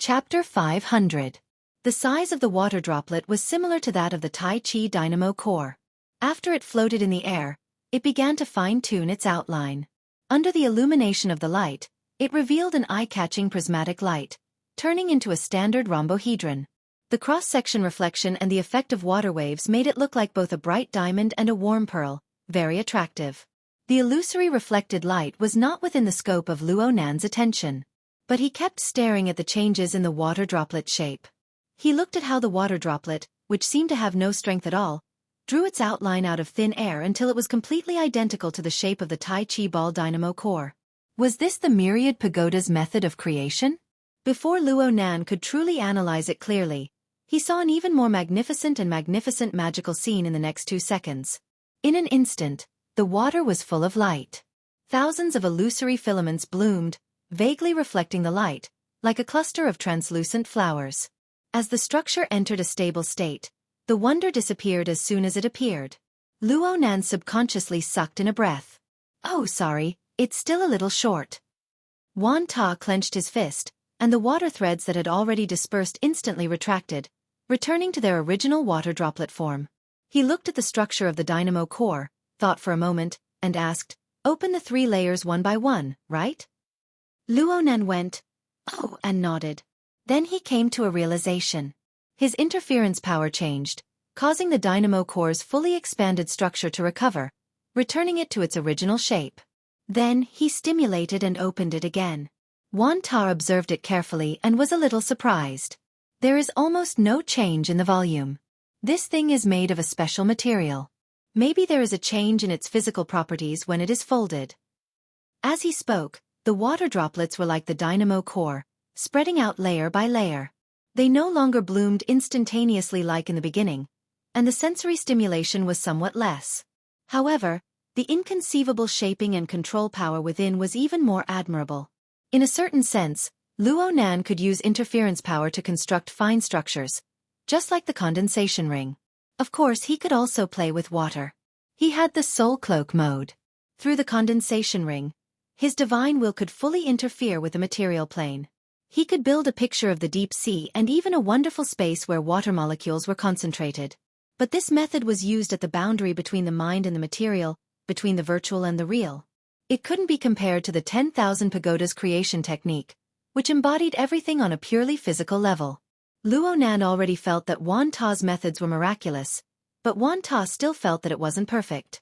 Chapter 500. The size of the water droplet was similar to that of the Tai Chi dynamo core. After it floated in the air, it began to fine-tune its outline. Under the illumination of the light, it revealed an eye-catching prismatic light, turning into a standard rhombohedron. The cross-section reflection and the effect of water waves made it look like both a bright diamond and a warm pearl, very attractive. The illusory reflected light was not within the scope of Luo Nan's attention. But he kept staring at the changes in the water droplet shape. He looked at how the water droplet, which seemed to have no strength at all, drew its outline out of thin air until it was completely identical to the shape of the Tai Chi ball dynamo core. Was this the myriad pagoda's method of creation? Before Luo Nan could truly analyze it clearly, he saw an even more magnificent magical scene in the next 2 seconds. In an instant, the water was full of light. Thousands of illusory filaments bloomed, vaguely reflecting the light, like a cluster of translucent flowers. As the structure entered a stable state, the wonder disappeared as soon as it appeared. Luo Nan subconsciously sucked in a breath. Oh, sorry, it's still a little short. Wan Ta clenched his fist, and the water threads that had already dispersed instantly retracted, returning to their original water droplet form. He looked at the structure of the dynamo core, thought for a moment, and asked, "Open the 3 layers one by one, right?" Luo Nan went, "Oh," and nodded. Then he came to a realization. His interference power changed, causing the dynamo core's fully expanded structure to recover, returning it to its original shape. Then he stimulated and opened it again. Wan Ta observed it carefully and was a little surprised. There is almost no change in the volume. This thing is made of a special material. Maybe there is a change in its physical properties when it is folded. As he spoke, the water droplets were like the dynamo core, spreading out layer by layer. They no longer bloomed instantaneously like in the beginning, and the sensory stimulation was somewhat less. However, the inconceivable shaping and control power within was even more admirable. In a certain sense, Luo Nan could use interference power to construct fine structures, just like the condensation ring. Of course, he could also play with water. He had the soul cloak mode. Through the condensation ring, his divine will could fully interfere with the material plane. He could build a picture of the deep sea and even a wonderful space where water molecules were concentrated. But this method was used at the boundary between the mind and the material, between the virtual and the real. It couldn't be compared to the 10,000 pagodas creation technique, which embodied everything on a purely physical level. Luo Nan already felt that Wan Ta's methods were miraculous, but Wan Ta still felt that it wasn't perfect.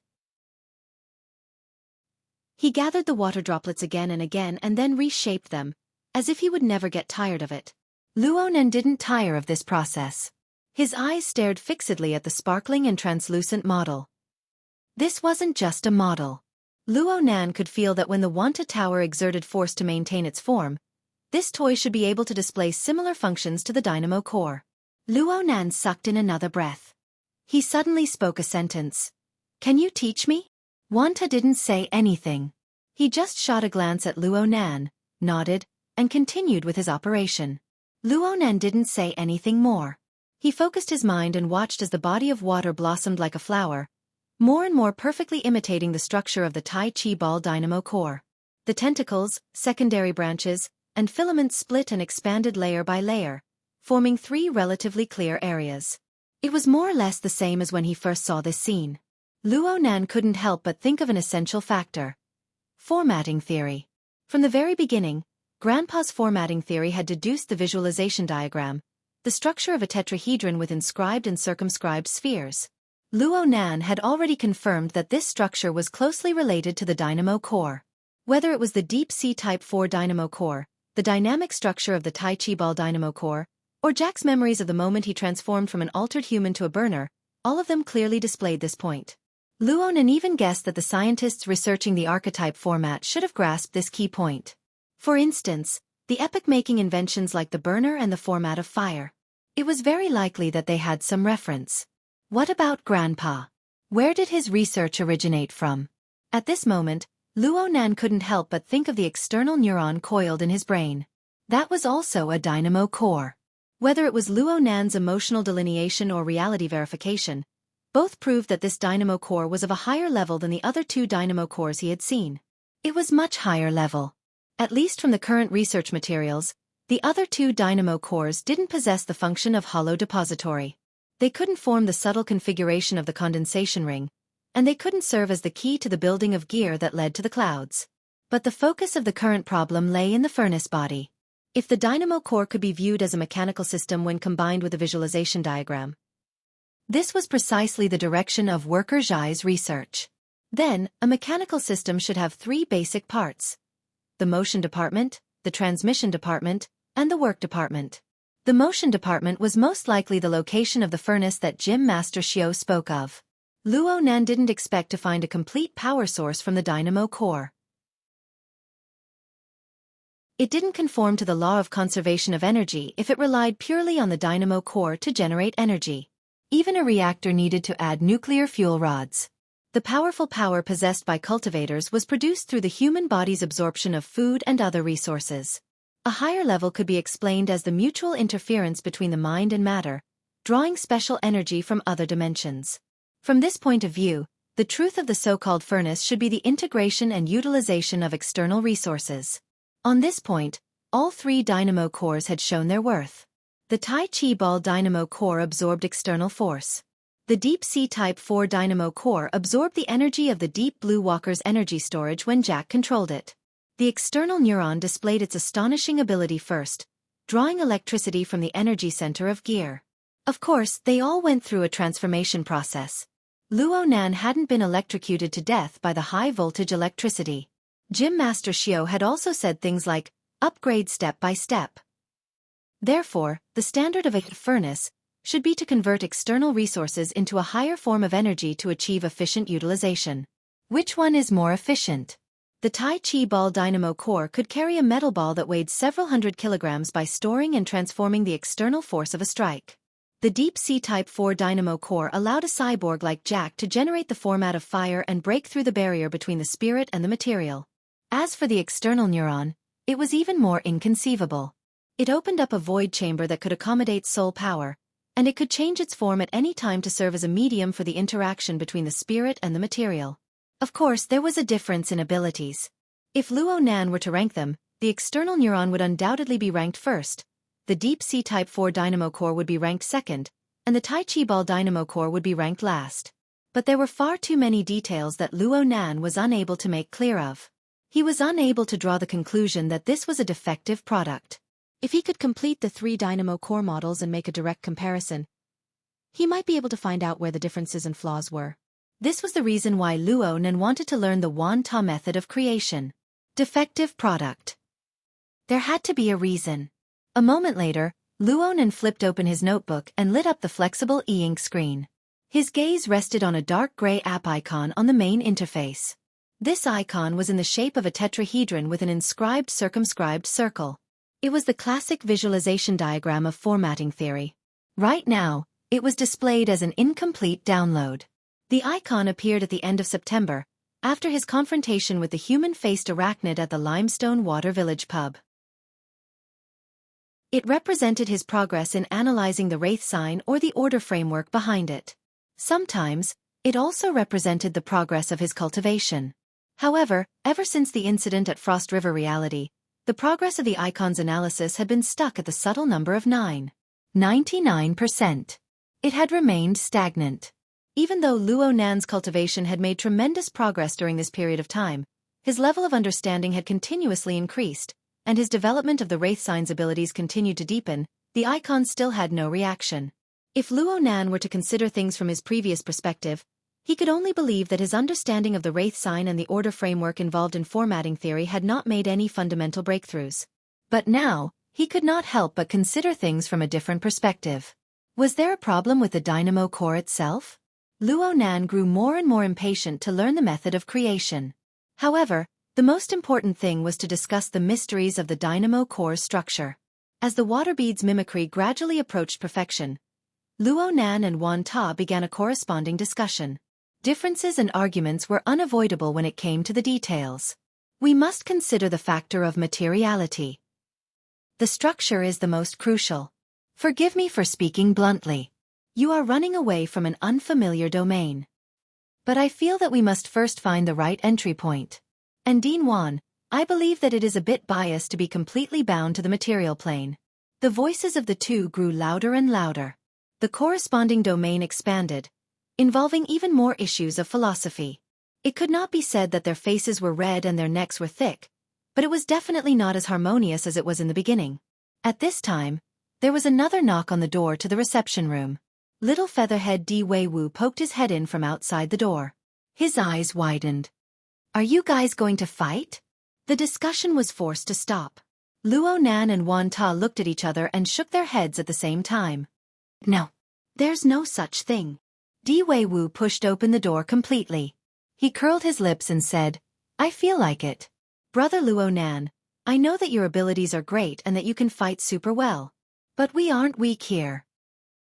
He gathered the water droplets again and then reshaped them, as if he would never get tired of it. Luo Nan didn't tire of this process. His eyes stared fixedly at the sparkling and translucent model. This wasn't just a model. Luo Nan could feel that when the Wanta Tower exerted force to maintain its form, this toy should be able to display similar functions to the dynamo core. Luo Nan sucked in another breath. He suddenly spoke a sentence. "Can you teach me?" Wanta didn't say anything. He just shot a glance at Luo Nan, nodded, and continued with his operation. Luo Nan didn't say anything more. He focused his mind and watched as the body of water blossomed like a flower, more and more perfectly imitating the structure of the Tai Chi ball dynamo core. The tentacles, secondary branches, and filaments split and expanded layer by layer, forming 3 relatively clear areas. It was more or less the same as when he first saw this scene. Luo Nan couldn't help but think of an essential factor. Formatting theory. From the very beginning, Grandpa's formatting theory had deduced the visualization diagram, the structure of a tetrahedron with inscribed and circumscribed spheres. Luo Nan had already confirmed that this structure was closely related to the dynamo core. Whether it was the deep sea type 4 dynamo core, the dynamic structure of the Tai Chi ball dynamo core, or Jack's memories of the moment he transformed from an altered human to a burner, all of them clearly displayed this point. Luo Nan even guessed that the scientists researching the archetype format should have grasped this key point. For instance, the epoch-making inventions like the burner and the format of fire. It was very likely that they had some reference. What about Grandpa? Where did his research originate from? At this moment, Luo Nan couldn't help but think of the external neuron coiled in his brain. That was also a dynamo core. Whether it was Luo Nan's emotional delineation or reality verification, both proved that this dynamo core was of a higher level than the other 2 dynamo cores he had seen. It was much higher level. At least from the current research materials, The other two dynamo cores didn't possess the function of hollow depository. They couldn't form the subtle configuration of the condensation ring, and they couldn't serve as the key to the building of gear that led to the clouds. But the focus of the current problem lay in the furnace body. If the dynamo core could be viewed as a mechanical system when combined with a visualization diagram, this was precisely the direction of Worker Zhai's research. Then, a mechanical system should have three basic parts: the motion department, the transmission department, and the work department. The motion department was most likely the location of the furnace that Gym Master Xiao spoke of. Luo Nan didn't expect to find a complete power source from the dynamo core. It didn't conform to the law of conservation of energy if it relied purely on the dynamo core to generate energy. Even a reactor needed to add nuclear fuel rods. The powerful power possessed by cultivators was produced through the human body's absorption of food and other resources. A higher level could be explained as the mutual interference between the mind and matter, drawing special energy from other dimensions. From this point of view, the truth of the so-called furnace should be the integration and utilization of external resources. On this point, all three dynamo cores had shown their worth. The Tai Chi ball dynamo core absorbed external force. The Deep Sea Type 4 dynamo core absorbed the energy of the Deep Blue Walker's energy storage when Jack controlled it. The external neuron displayed its astonishing ability first, drawing electricity from the energy center of gear. Of course, they all went through a transformation process. Luo Nan hadn't been electrocuted to death by the high-voltage electricity. Gym Master Xiao had also said things like, upgrade step by step. Therefore, the standard of a furnace should be to convert external resources into a higher form of energy to achieve efficient utilization. Which one is more efficient? The Tai Chi ball dynamo core could carry a metal ball that weighed several hundred kilograms by storing and transforming the external force of a strike. The Deep Sea Type 4 dynamo core allowed a cyborg like Jack to generate the format of fire and break through the barrier between the spirit and the material. As for the external neuron, it was even more inconceivable. It opened up a void chamber that could accommodate soul power, and it could change its form at any time to serve as a medium for the interaction between the spirit and the material. Of course, there was a difference in abilities. If Luo Nan were to rank them, the external neuron would undoubtedly be ranked first, the Deep Sea Type 4 dynamo core would be ranked second, and the Tai Chi ball dynamo core would be ranked last. But there were far too many details that Luo Nan was unable to make clear of. He was unable to draw the conclusion that this was a defective product. If he could complete the three dynamo core models and make a direct comparison, he might be able to find out where the differences and flaws were. This was the reason why Luo Nan wanted to learn the Wan Ta method of creation. Defective product. There had to be a reason. A moment later, Luo Nan flipped open his notebook and lit up the flexible e-ink screen. His gaze rested on a dark gray app icon on the main interface. This icon was in the shape of a tetrahedron with an inscribed circumscribed circle. It was the classic visualization diagram of formatting theory. Right now, it was displayed as an incomplete download. The icon appeared at the end of September, after his confrontation with the human-faced arachnid at the Limestone Water Village pub. It represented his progress in analyzing the wraith sign or the order framework behind it. Sometimes, it also represented the progress of his cultivation. However, ever since the incident at Frost River Reality, the progress of the icon's analysis had been stuck at the subtle number of 99%. It had remained stagnant. Even though Luo Nan's cultivation had made tremendous progress during this period of time, his level of understanding had continuously increased, and his development of the wraith sign's abilities continued to deepen. The icon still had no reaction. If Luo Nan were to consider things from his previous perspective, he could only believe that his understanding of the wraith sign and the order framework involved in formatting theory had not made any fundamental breakthroughs. But now, he could not help but consider things from a different perspective. Was there a problem with the dynamo core itself? Luo Nan grew more and more impatient to learn the method of creation. However, the most important thing was to discuss the mysteries of the dynamo core's structure. As the water bead's mimicry gradually approached perfection, Luo Nan and Wan Ta began a corresponding discussion. Differences and arguments were unavoidable when it came to the details. We must consider the factor of materiality. The structure is the most crucial. Forgive me for speaking bluntly. You are running away from an unfamiliar domain. But I feel that we must first find the right entry point. And Dean Wan, I believe that it is a bit biased to be completely bound to the material plane. The voices of the two grew louder and louder. The corresponding domain expanded, involving even more issues of philosophy. It could not be said that their faces were red and their necks were thick, but it was definitely not as harmonious as it was in the beginning. At this time, there was another knock on the door to the reception room. Little featherhead Di Wei-Wu poked his head in from outside the door. His eyes widened. Are you guys going to fight? The discussion was forced to stop. Luo Nan and Wan Ta looked at each other and shook their heads at the same time. No. There's no such thing. Di Wei-Wu pushed open the door completely. He curled his lips and said, I feel like it. Brother Luo Nan, I know that your abilities are great and that you can fight super well. But we aren't weak here.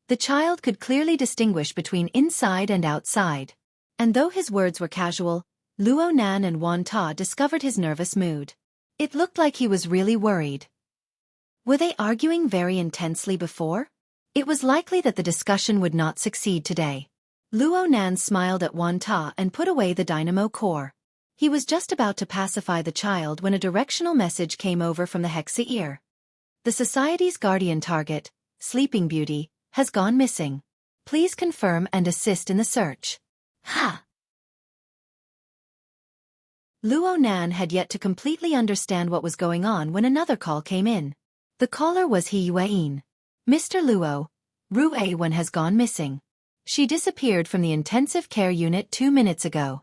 The child could clearly distinguish between inside and outside. And though his words were casual, Luo Nan and Wan Ta discovered his nervous mood. It looked like he was really worried. Were they arguing very intensely before? It was likely that the discussion would not succeed today. Luo Nan smiled at Wan Ta and put away the dynamo core. He was just about to pacify the child when a directional message came over from the Hexa ear. The Society's guardian target, Sleeping Beauty, has gone missing. Please confirm and assist in the search. Ha! Luo Nan had yet to completely understand what was going on when another call came in. The caller was He Yuein. Mr. Luo, Ru A1 has gone missing. She disappeared from the intensive care unit 2 minutes ago.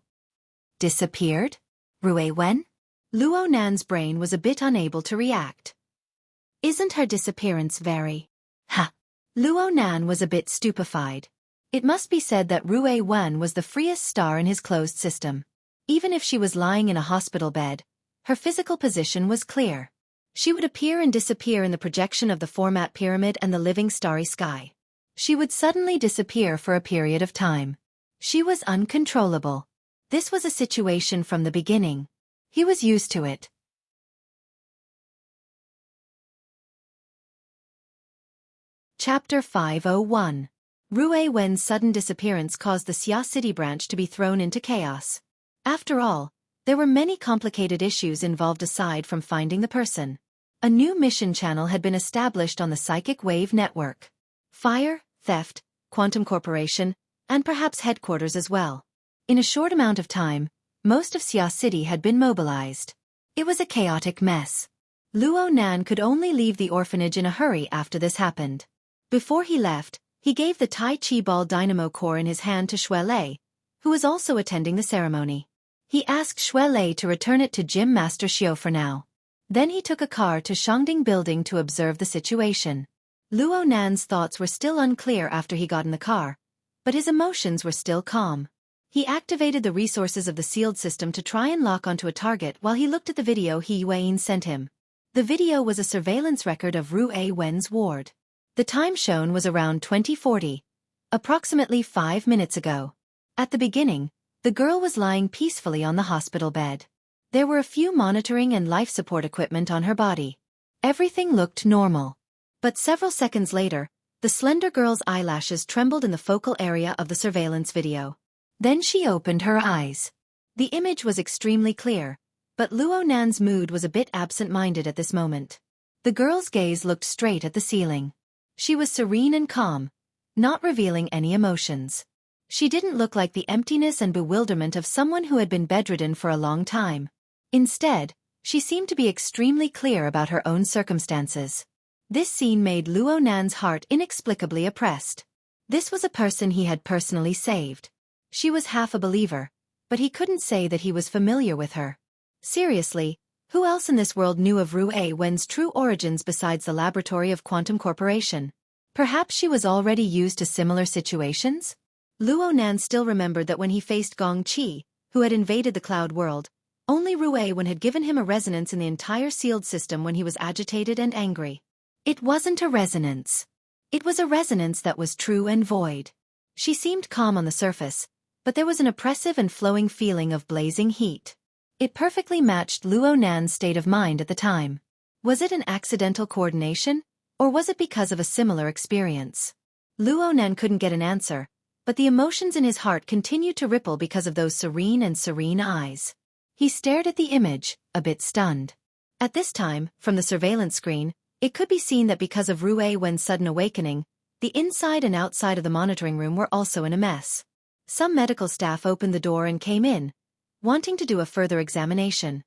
Disappeared? Ru A1? Luo Nan's brain was a bit unable to react. Isn't her disappearance very... Ha! Luo Nan was a bit stupefied. It must be said that Ru A1 was the freest star in his closed system. Even if she was lying in a hospital bed, her physical position was clear. She would appear and disappear in the projection of the format pyramid and the living starry sky. She would suddenly disappear for a period of time. She was uncontrollable. This was a situation from the beginning. He was used to it. Chapter 501. Ru A-Wen's sudden disappearance caused the Xia City branch to be thrown into chaos. After all, there were many complicated issues involved aside from finding the person. A new mission channel had been established on the Psychic Wave Network. Fire, theft, Quantum Corporation, and perhaps headquarters as well. In a short amount of time, most of Xia City had been mobilized. It was a chaotic mess. Luo Nan could only leave the orphanage in a hurry after this happened. Before he left, he gave the Tai Chi Ball dynamo core in his hand to Xue Lei, who was also attending the ceremony. He asked Xue Lei to return it to Gym Master Xiao for now. Then he took a car to Shangding Building to observe the situation. Luo Nan's thoughts were still unclear after he got in the car, but his emotions were still calm. He activated the resources of the sealed system to try and lock onto a target while he looked at the video He Yuein sent him. The video was a surveillance record of Ru A-Wen's ward. The time shown was around 2040, approximately 5 minutes ago. At the beginning, the girl was lying peacefully on the hospital bed. There were a few monitoring and life support equipment on her body. Everything looked normal. But several seconds later, the slender girl's eyelashes trembled in the focal area of the surveillance video. Then she opened her eyes. The image was extremely clear, but Luo Nan's mood was a bit absent-minded at this moment. The girl's gaze looked straight at the ceiling. She was serene and calm, not revealing any emotions. She didn't look like the emptiness and bewilderment of someone who had been bedridden for a long time. Instead, she seemed to be extremely clear about her own circumstances. This scene made Luo Nan's heart inexplicably oppressed. This was a person he had personally saved. She was half a believer, but he couldn't say that he was familiar with her. Seriously, who else in this world knew of Ru A-Wen's true origins besides the laboratory of Quantum Corporation? Perhaps she was already used to similar situations? Luo Nan still remembered that when he faced Gong Qi, who had invaded the cloud world, only Ru A-Wen had given him a resonance in the entire sealed system when he was agitated and angry. It wasn't a resonance. It was a resonance that was true and void. She seemed calm on the surface, but there was an oppressive and flowing feeling of blazing heat. It perfectly matched Luo Nan's state of mind at the time. Was it an accidental coordination, or was it because of a similar experience? Luo Nan couldn't get an answer, but the emotions in his heart continued to ripple because of those serene eyes. He stared at the image, a bit stunned. At this time, from the surveillance screen, it could be seen that because of Rue Wen's sudden awakening, the inside and outside of the monitoring room were also in a mess. Some medical staff opened the door and came in, wanting to do a further examination.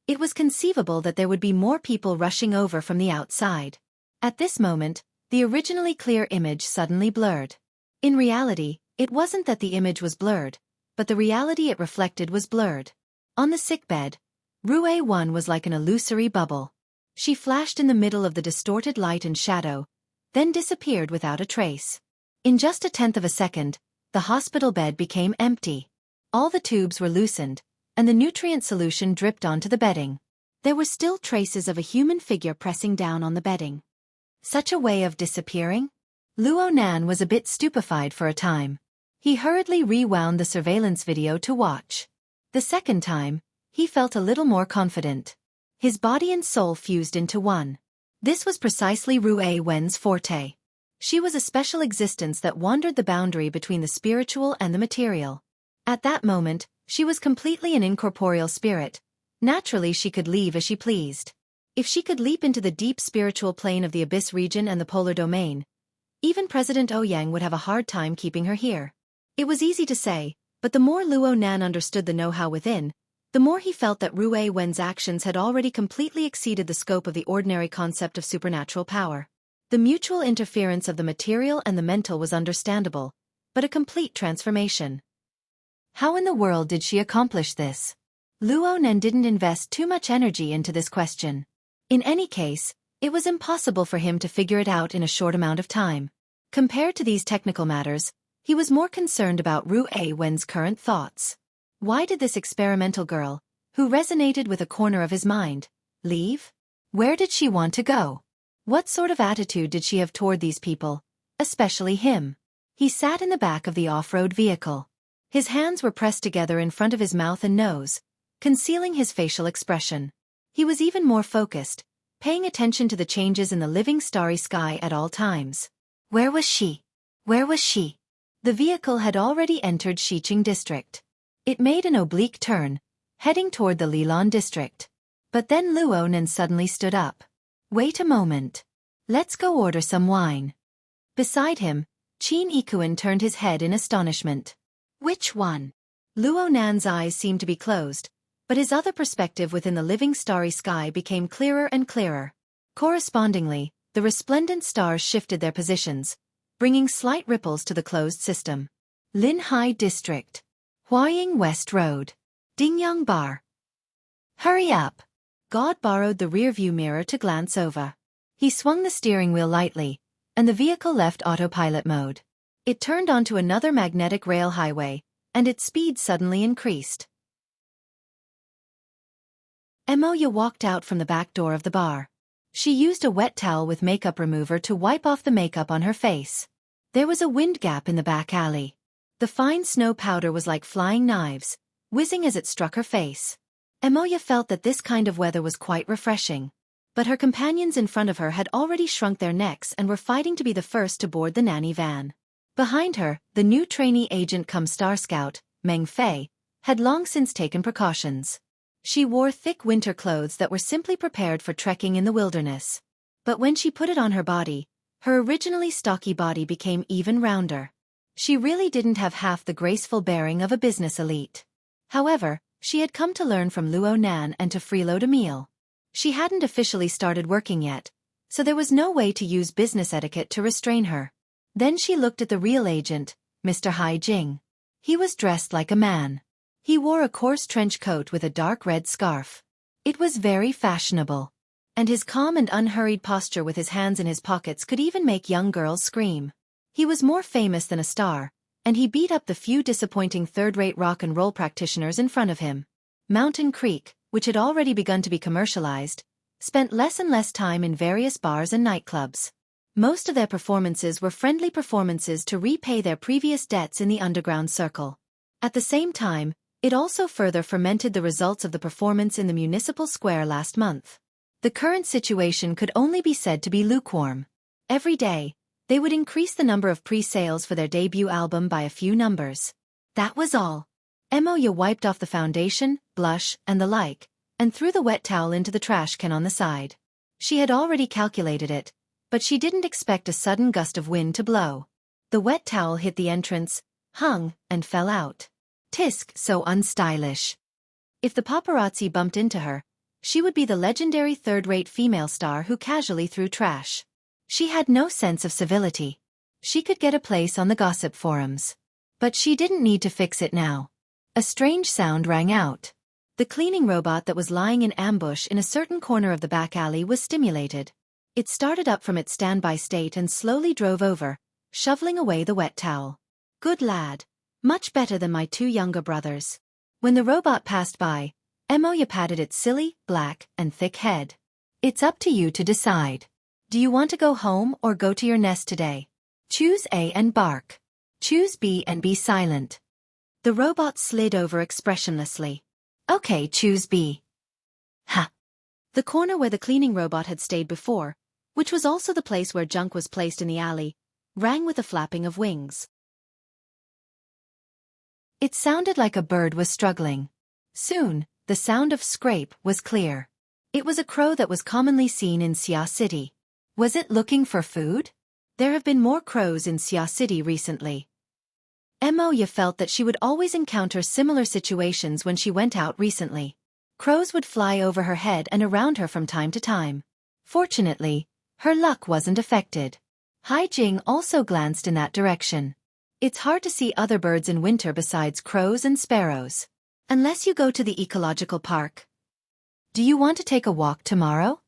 It was conceivable that there would be more people rushing over from the outside. At this moment, the originally clear image suddenly blurred. In reality, it wasn't that the image was blurred, but the reality it reflected was blurred. On the sickbed, Rue Wen was like an illusory bubble. She flashed in the middle of the distorted light and shadow, then disappeared without a trace. In just a tenth of a second, the hospital bed became empty. All the tubes were loosened, and the nutrient solution dripped onto the bedding. There were still traces of a human figure pressing down on the bedding. Such a way of disappearing? Luo Nan was a bit stupefied for a time. He hurriedly rewound the surveillance video to watch. The second time, he felt a little more confident. His body and soul fused into one. This was precisely Rue Wen's forte. She was a special existence that wandered the boundary between the spiritual and the material. At that moment, she was completely an incorporeal spirit. Naturally, she could leave as she pleased. If she could leap into the deep spiritual plane of the Abyss region and the polar domain, even President Ouyang would have a hard time keeping her here. It was easy to say, but the more Luo Nan understood the know-how within, the more he felt that Rue Wen's actions had already completely exceeded the scope of the ordinary concept of supernatural power. The mutual interference of the material and the mental was understandable, but a complete transformation. How in the world did she accomplish this? Luo Nan didn't invest too much energy into this question. In any case, it was impossible for him to figure it out in a short amount of time. Compared to these technical matters, he was more concerned about Rue Wen's current thoughts. Why did this experimental girl, who resonated with a corner of his mind, leave? Where did she want to go? What sort of attitude did she have toward these people, especially him? He sat in the back of the off-road vehicle. His hands were pressed together in front of his mouth and nose, concealing his facial expression. He was even more focused, paying attention to the changes in the living starry sky at all times. Where was she? Where was she? The vehicle had already entered Xiqing district. It made an oblique turn, heading toward the Lilan district. But then Luo Nan suddenly stood up. Wait a moment. Let's go order some wine. Beside him, Qin Ikuan turned his head in astonishment. Which one? Luo Nan's eyes seemed to be closed, but his other perspective within the living starry sky became clearer and clearer. Correspondingly, the resplendent stars shifted their positions, bringing slight ripples to the closed system. Linhai District. Huaying West Road. Dingyang Bar. Hurry up. God borrowed the rearview mirror to glance over. He swung the steering wheel lightly, and the vehicle left autopilot mode. It turned onto another magnetic rail highway, and its speed suddenly increased. Emoya walked out from the back door of the bar. She used a wet towel with makeup remover to wipe off the makeup on her face. There was a wind gap in the back alley. The fine snow powder was like flying knives, whizzing as it struck her face. Emoya felt that this kind of weather was quite refreshing. But her companions in front of her had already shrunk their necks and were fighting to be the first to board the nanny van. Behind her, the new trainee agent cum Star Scout, Meng Fei, had long since taken precautions. She wore thick winter clothes that were simply prepared for trekking in the wilderness. But when she put it on her body, her originally stocky body became even rounder. She really didn't have half the graceful bearing of a business elite. However, she had come to learn from Luo Nan and to freeload a meal. She hadn't officially started working yet, so there was no way to use business etiquette to restrain her. Then she looked at the real agent, Mr. Hai Jing. He was dressed like a man. He wore a coarse trench coat with a dark red scarf. It was very fashionable. And his calm and unhurried posture with his hands in his pockets could even make young girls scream. He was more famous than a star, and he beat up the few disappointing third-rate rock and roll practitioners in front of him. Mountain Creek, which had already begun to be commercialized, spent less and less time in various bars and nightclubs. Most of their performances were friendly performances to repay their previous debts in the underground circle. At the same time, it also further fermented the results of the performance in the municipal square last month. The current situation could only be said to be lukewarm. Every day, they would increase the number of pre-sales for their debut album by a few numbers. That was all. Emoya wiped off the foundation, blush, and the like, and threw the wet towel into the trash can on the side. She had already calculated it, but she didn't expect a sudden gust of wind to blow. The wet towel hit the entrance, hung, and fell out. Tisk, so unstylish. If the paparazzi bumped into her, she would be the legendary third-rate female star who casually threw trash. She had no sense of civility. She could get a place on the gossip forums. But she didn't need to fix it now. A strange sound rang out. The cleaning robot that was lying in ambush in a certain corner of the back alley was stimulated. It started up from its standby state and slowly drove over, shoveling away the wet towel. Good lad. Much better than my two younger brothers. When the robot passed by, Emoya patted its silly, black, and thick head. It's up to you to decide. Do you want to go home or go to your nest today? Choose A and bark. Choose B and be silent. The robot slid over expressionlessly. Okay, choose B. Ha! The corner where the cleaning robot had stayed before, which was also the place where junk was placed in the alley, rang with the flapping of wings. It sounded like a bird was struggling. Soon, the sound of scrape was clear. It was a crow that was commonly seen in Xia City. Was it looking for food? There have been more crows in Xia City recently. Emoya felt that she would always encounter similar situations when she went out recently. Crows would fly over her head and around her from time to time. Fortunately, her luck wasn't affected. Hai Jing also glanced in that direction. It's hard to see other birds in winter besides crows and sparrows. Unless you go to the ecological park. Do you want to take a walk tomorrow?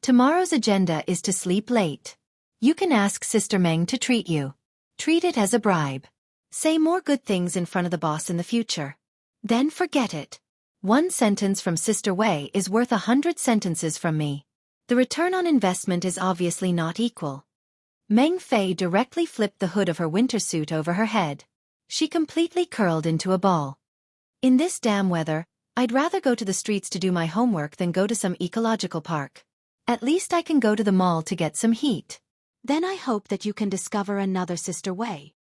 Tomorrow's agenda is to sleep late. You can ask Sister Meng to treat you. Treat it as a bribe. Say more good things in front of the boss in the future. Then forget it. One sentence from Sister Wei is worth 100 sentences from me. The return on investment is obviously not equal. Meng Fei directly flipped the hood of her winter suit over her head. She completely curled into a ball. In this damn weather, I'd rather go to the streets to do my homework than go to some ecological park. At least I can go to the mall to get some heat. Then I hope that you can discover another Sister Wei.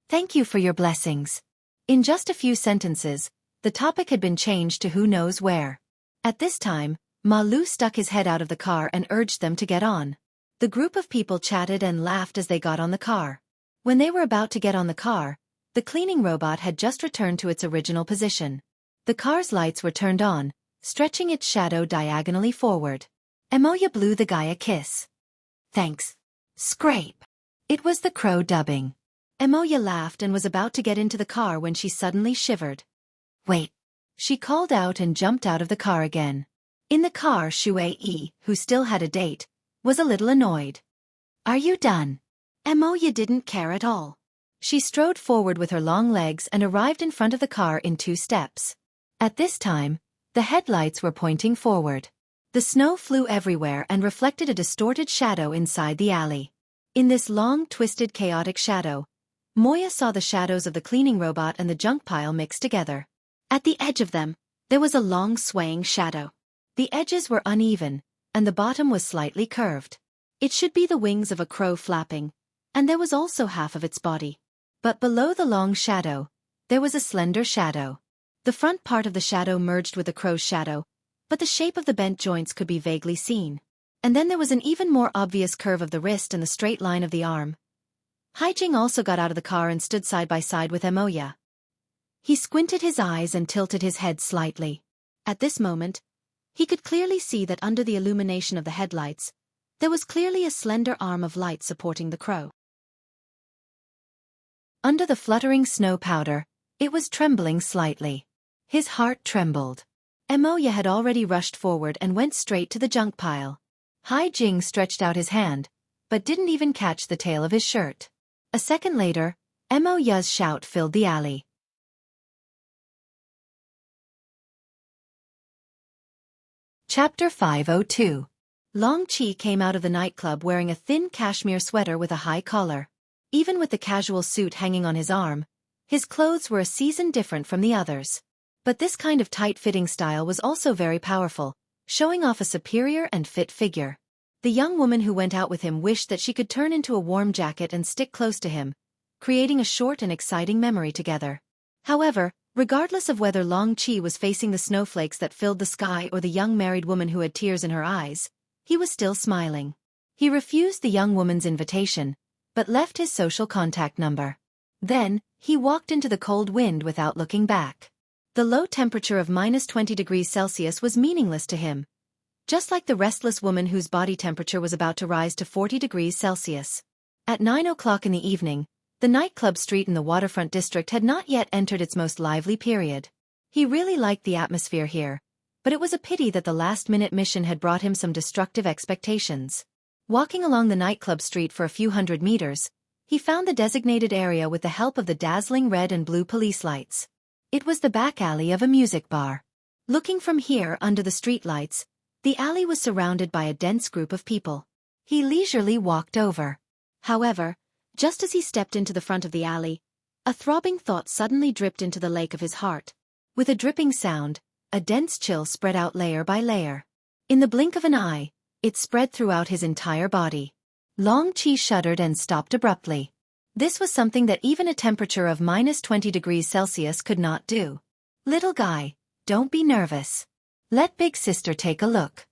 Thank you for your blessings. In just a few sentences, the topic had been changed to who knows where. At this time, Ma Lu stuck his head out of the car and urged them to get on. The group of people chatted and laughed as they got on the car. When they were about to get on the car, the cleaning robot had just returned to its original position. The car's lights were turned on, stretching its shadow diagonally forward. Emoya blew the guy a kiss. Thanks. Scrape. It was the crow dubbing. Emoya laughed and was about to get into the car when she suddenly shivered. Wait. She called out and jumped out of the car again. In the car, Shui Yi, who still had a date, was a little annoyed. Are you done? Emoya didn't care at all. She strode forward with her long legs and arrived in front of the car in 2 steps. At this time, the headlights were pointing forward. The snow flew everywhere and reflected a distorted shadow inside the alley. In this long, twisted, chaotic shadow, Moya saw the shadows of the cleaning robot and the junk pile mixed together. At the edge of them, there was a long swaying shadow. The edges were uneven, and the bottom was slightly curved. It should be the wings of a crow flapping, and there was also half of its body. But below the long shadow, there was a slender shadow. The front part of the shadow merged with the crow's shadow, but the shape of the bent joints could be vaguely seen. And then there was an even more obvious curve of the wrist and the straight line of the arm. Hai Jing also got out of the car and stood side by side with Emoya. He squinted his eyes and tilted his head slightly. At this moment, he could clearly see that under the illumination of the headlights, there was clearly a slender arm of light supporting the crow. Under the fluttering snow powder, it was trembling slightly. His heart trembled. Emoya had already rushed forward and went straight to the junk pile. Hai Jing stretched out his hand, but didn't even catch the tail of his shirt. A second later, Emoya's shout filled the alley. Chapter 502. Long Chi came out of the nightclub wearing a thin cashmere sweater with a high collar. Even with the casual suit hanging on his arm, his clothes were a season different from the others. But this kind of tight-fitting style was also very powerful, showing off a superior and fit figure. The young woman who went out with him wished that she could turn into a warm jacket and stick close to him, creating a short and exciting memory together. However, regardless of whether Long Chi was facing the snowflakes that filled the sky or the young married woman who had tears in her eyes, he was still smiling. He refused the young woman's invitation, but left his social contact number. Then, he walked into the cold wind without looking back. The low temperature of -20 degrees Celsius was meaningless to him, just like the restless woman whose body temperature was about to rise to 40 degrees Celsius. At 9 o'clock in the evening, the nightclub street in the waterfront district had not yet entered its most lively period. He really liked the atmosphere here, but it was a pity that the last-minute mission had brought him some destructive expectations. Walking along the nightclub street for a few hundred meters, he found the designated area with the help of the dazzling red and blue police lights. It was the back alley of a music bar. Looking from here under the streetlights, the alley was surrounded by a dense group of people. He leisurely walked over. However, just as he stepped into the front of the alley, a throbbing thought suddenly dripped into the lake of his heart. With a dripping sound, a dense chill spread out layer by layer. In the blink of an eye, it spread throughout his entire body. Long Chi shuddered and stopped abruptly. This was something that even a temperature of -20 degrees Celsius could not do. "Little guy, don't be nervous. Let big sister take a look."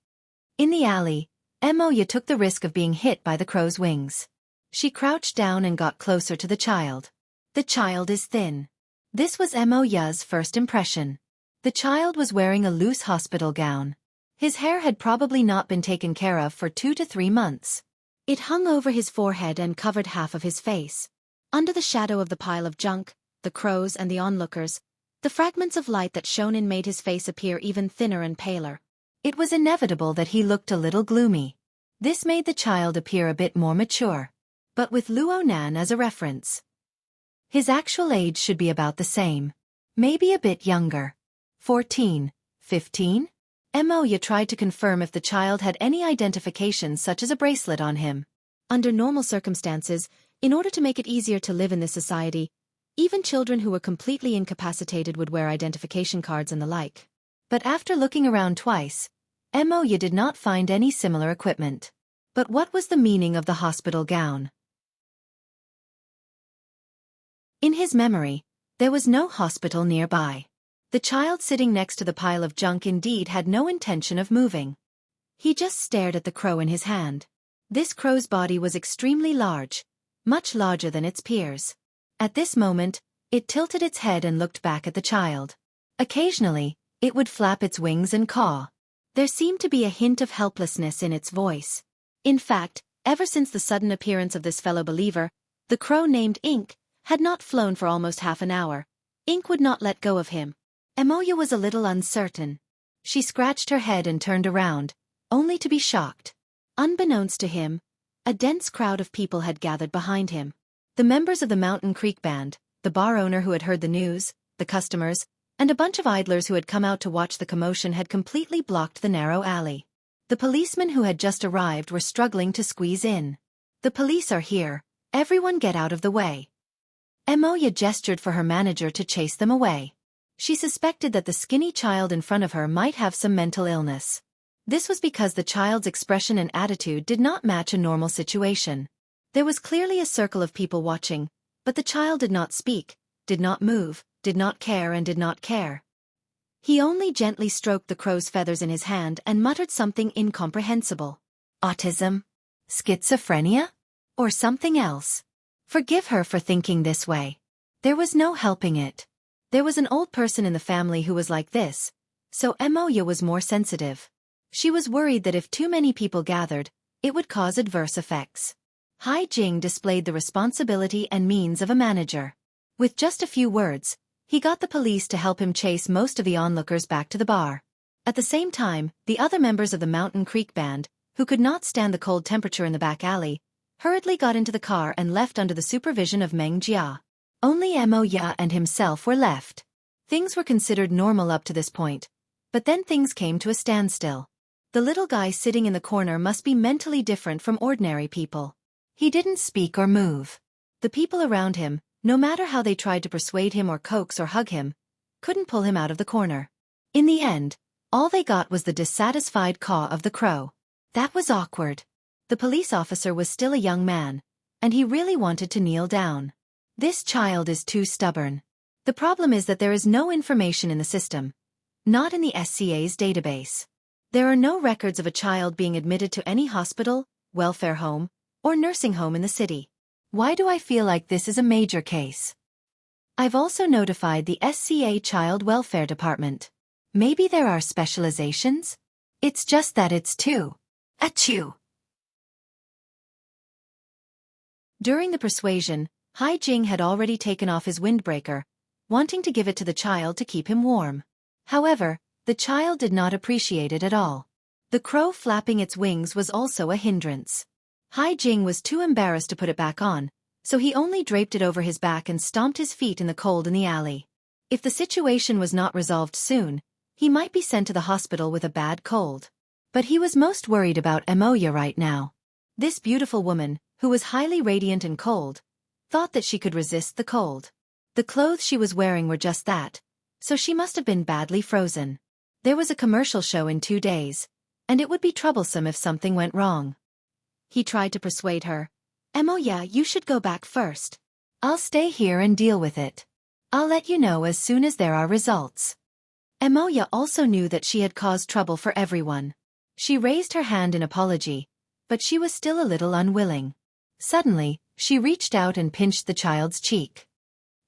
In the alley, Moya took the risk of being hit by the crow's wings. She crouched down and got closer to the child. The child is thin. This was Moya's first impression. The child was wearing a loose hospital gown. His hair had probably not been taken care of for 2 to 3 months. It hung over his forehead and covered half of his face. Under the shadow of the pile of junk, the crows and the onlookers, the fragments of light that shone in made his face appear even thinner and paler. It was inevitable that he looked a little gloomy. This made the child appear a bit more mature. But with Luo Nan as a reference, his actual age should be about the same. Maybe a bit younger. 14, 15? Moya tried to confirm if the child had any identification such as a bracelet on him. Under normal circumstances, in order to make it easier to live in this society, even children who were completely incapacitated would wear identification cards and the like. But after looking around twice, Moya did not find any similar equipment. But what was the meaning of the hospital gown? In his memory, there was no hospital nearby. The child sitting next to the pile of junk indeed had no intention of moving. He just stared at the crow in his hand. This crow's body was extremely large, much larger than its peers. At this moment, it tilted its head and looked back at the child. Occasionally, it would flap its wings and caw. There seemed to be a hint of helplessness in its voice. In fact, ever since the sudden appearance of this fellow believer, the crow named Ink had not flown for almost half an hour. Ink would not let go of him. Moya was a little uncertain. She scratched her head and turned around, only to be shocked. Unbeknownst to him, a dense crowd of people had gathered behind him. The members of the Mountain Creek Band, the bar owner who had heard the news, the customers, and a bunch of idlers who had come out to watch the commotion had completely blocked the narrow alley. The policemen who had just arrived were struggling to squeeze in. "The police are here, everyone get out of the way." Moya gestured for her manager to chase them away. She suspected that the skinny child in front of her might have some mental illness. This was because the child's expression and attitude did not match a normal situation. There was clearly a circle of people watching, but the child did not speak, did not move, did not care and did not care. He only gently stroked the crow's feathers in his hand and muttered something incomprehensible. Autism? Schizophrenia? Or something else? Forgive her for thinking this way. There was no helping it. There was an old person in the family who was like this, so Moya was more sensitive. She was worried that if too many people gathered, it would cause adverse effects. Hai Jing displayed the responsibility and means of a manager. With just a few words, he got the police to help him chase most of the onlookers back to the bar. At the same time, the other members of the Mountain Creek Band, who could not stand the cold temperature in the back alley, hurriedly got into the car and left under the supervision of Meng Jia. Only Moya and himself were left. Things were considered normal up to this point, but then things came to a standstill. The little guy sitting in the corner must be mentally different from ordinary people. He didn't speak or move. The people around him, no matter how they tried to persuade him or coax or hug him, couldn't pull him out of the corner. In the end, all they got was the dissatisfied caw of the crow. That was awkward. The police officer was still a young man, and he really wanted to kneel down. This child is too stubborn. The problem is that there is no information in the system, not in the SCA's database. There are no records of a child being admitted to any hospital, welfare home, or nursing home in the city. Why do I feel like this is a major case? I've also notified the SCA Child Welfare Department. Maybe there are specializations? It's just that it's too. Achoo! During the persuasion, Hai Jing had already taken off his windbreaker, wanting to give it to the child to keep him warm. However, the child did not appreciate it at all. The crow flapping its wings was also a hindrance. Hai Jing was too embarrassed to put it back on, so he only draped it over his back and stomped his feet in the cold in the alley. If the situation was not resolved soon, he might be sent to the hospital with a bad cold. But he was most worried about Emoya right now. This beautiful woman, who was highly radiant and cold, thought that she could resist the cold. The clothes she was wearing were just that, so she must have been badly frozen. There was a commercial show in 2 days, and it would be troublesome if something went wrong. He tried to persuade her. Emoya, you should go back first. I'll stay here and deal with it. I'll let you know as soon as there are results. Emoya also knew that she had caused trouble for everyone. She raised her hand in apology, but she was still a little unwilling. Suddenly, she reached out and pinched the child's cheek.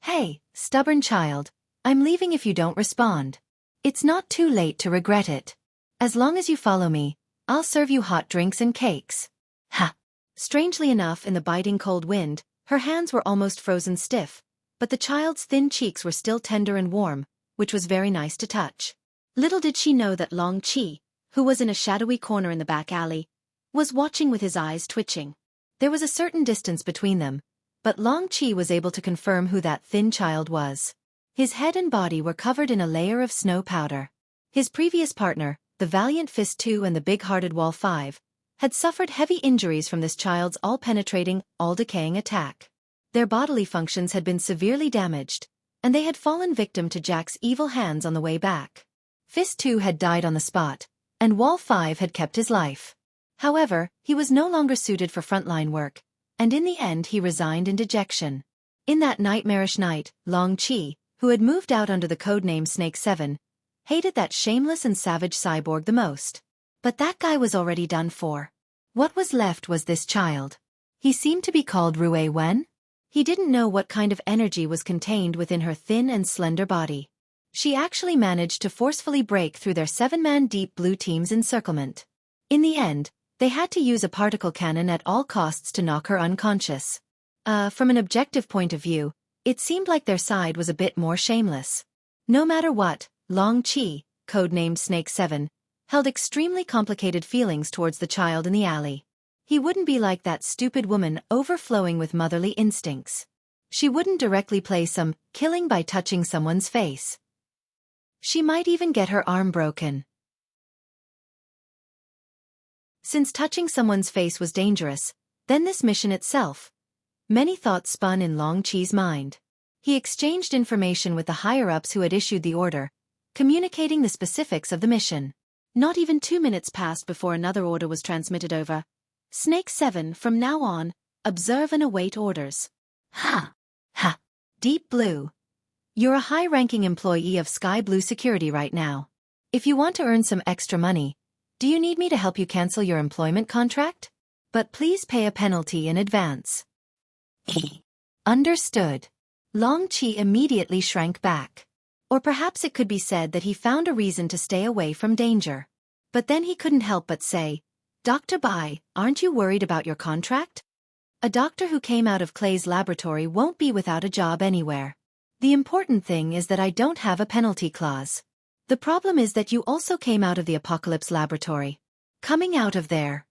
Hey, stubborn child, I'm leaving if you don't respond. It's not too late to regret it. As long as you follow me, I'll serve you hot drinks and cakes. Ha! Strangely enough, in the biting cold wind, her hands were almost frozen stiff, but the child's thin cheeks were still tender and warm, which was very nice to touch. Little did she know that Long Chi, who was in a shadowy corner in the back alley, was watching with his eyes twitching. There was a certain distance between them, but Long Chi was able to confirm who that thin child was. His head and body were covered in a layer of snow powder. His previous partner, the valiant Fist 2 and the big-hearted Wall 5, had suffered heavy injuries from this child's all-penetrating, all-decaying attack. Their bodily functions had been severely damaged, and they had fallen victim to Jack's evil hands on the way back. Fist 2 had died on the spot, and Wall 5 had kept his life. However, he was no longer suited for frontline work, and in the end he resigned in dejection. In that nightmarish night, Long Chi, who had moved out under the codename Snake 7, hated that shameless and savage cyborg the most. But that guy was already done for. What was left was this child. He seemed to be called Rue Wen. He didn't know what kind of energy was contained within her thin and slender body. She actually managed to forcefully break through their 7-man Deep Blue team's encirclement. In the end, they had to use a particle cannon at all costs to knock her unconscious. From an objective point of view, it seemed like their side was a bit more shameless. No matter what, Long Chi, codenamed Snake 7, held extremely complicated feelings towards the child in the alley. He wouldn't be like that stupid woman overflowing with motherly instincts. She wouldn't directly play some killing by touching someone's face. She might even get her arm broken. Since touching someone's face was dangerous, then this mission itself. Many thoughts spun in Long Chi's mind. He exchanged information with the higher-ups who had issued the order, communicating the specifics of the mission. Not even 2 minutes passed before another order was transmitted over. Snake 7, from now on, observe and await orders. Ha! Ha! Deep Blue. You're a high-ranking employee of Sky Blue Security right now. If you want to earn some extra money, do you need me to help you cancel your employment contract? But please pay a penalty in advance. Understood. Long Chi immediately shrank back. Or perhaps it could be said that he found a reason to stay away from danger. But then he couldn't help but say, Dr. Bai, aren't you worried about your contract? A doctor who came out of Clay's laboratory won't be without a job anywhere. The important thing is that I don't have a penalty clause. The problem is that you also came out of the Apocalypse laboratory. Coming out of there.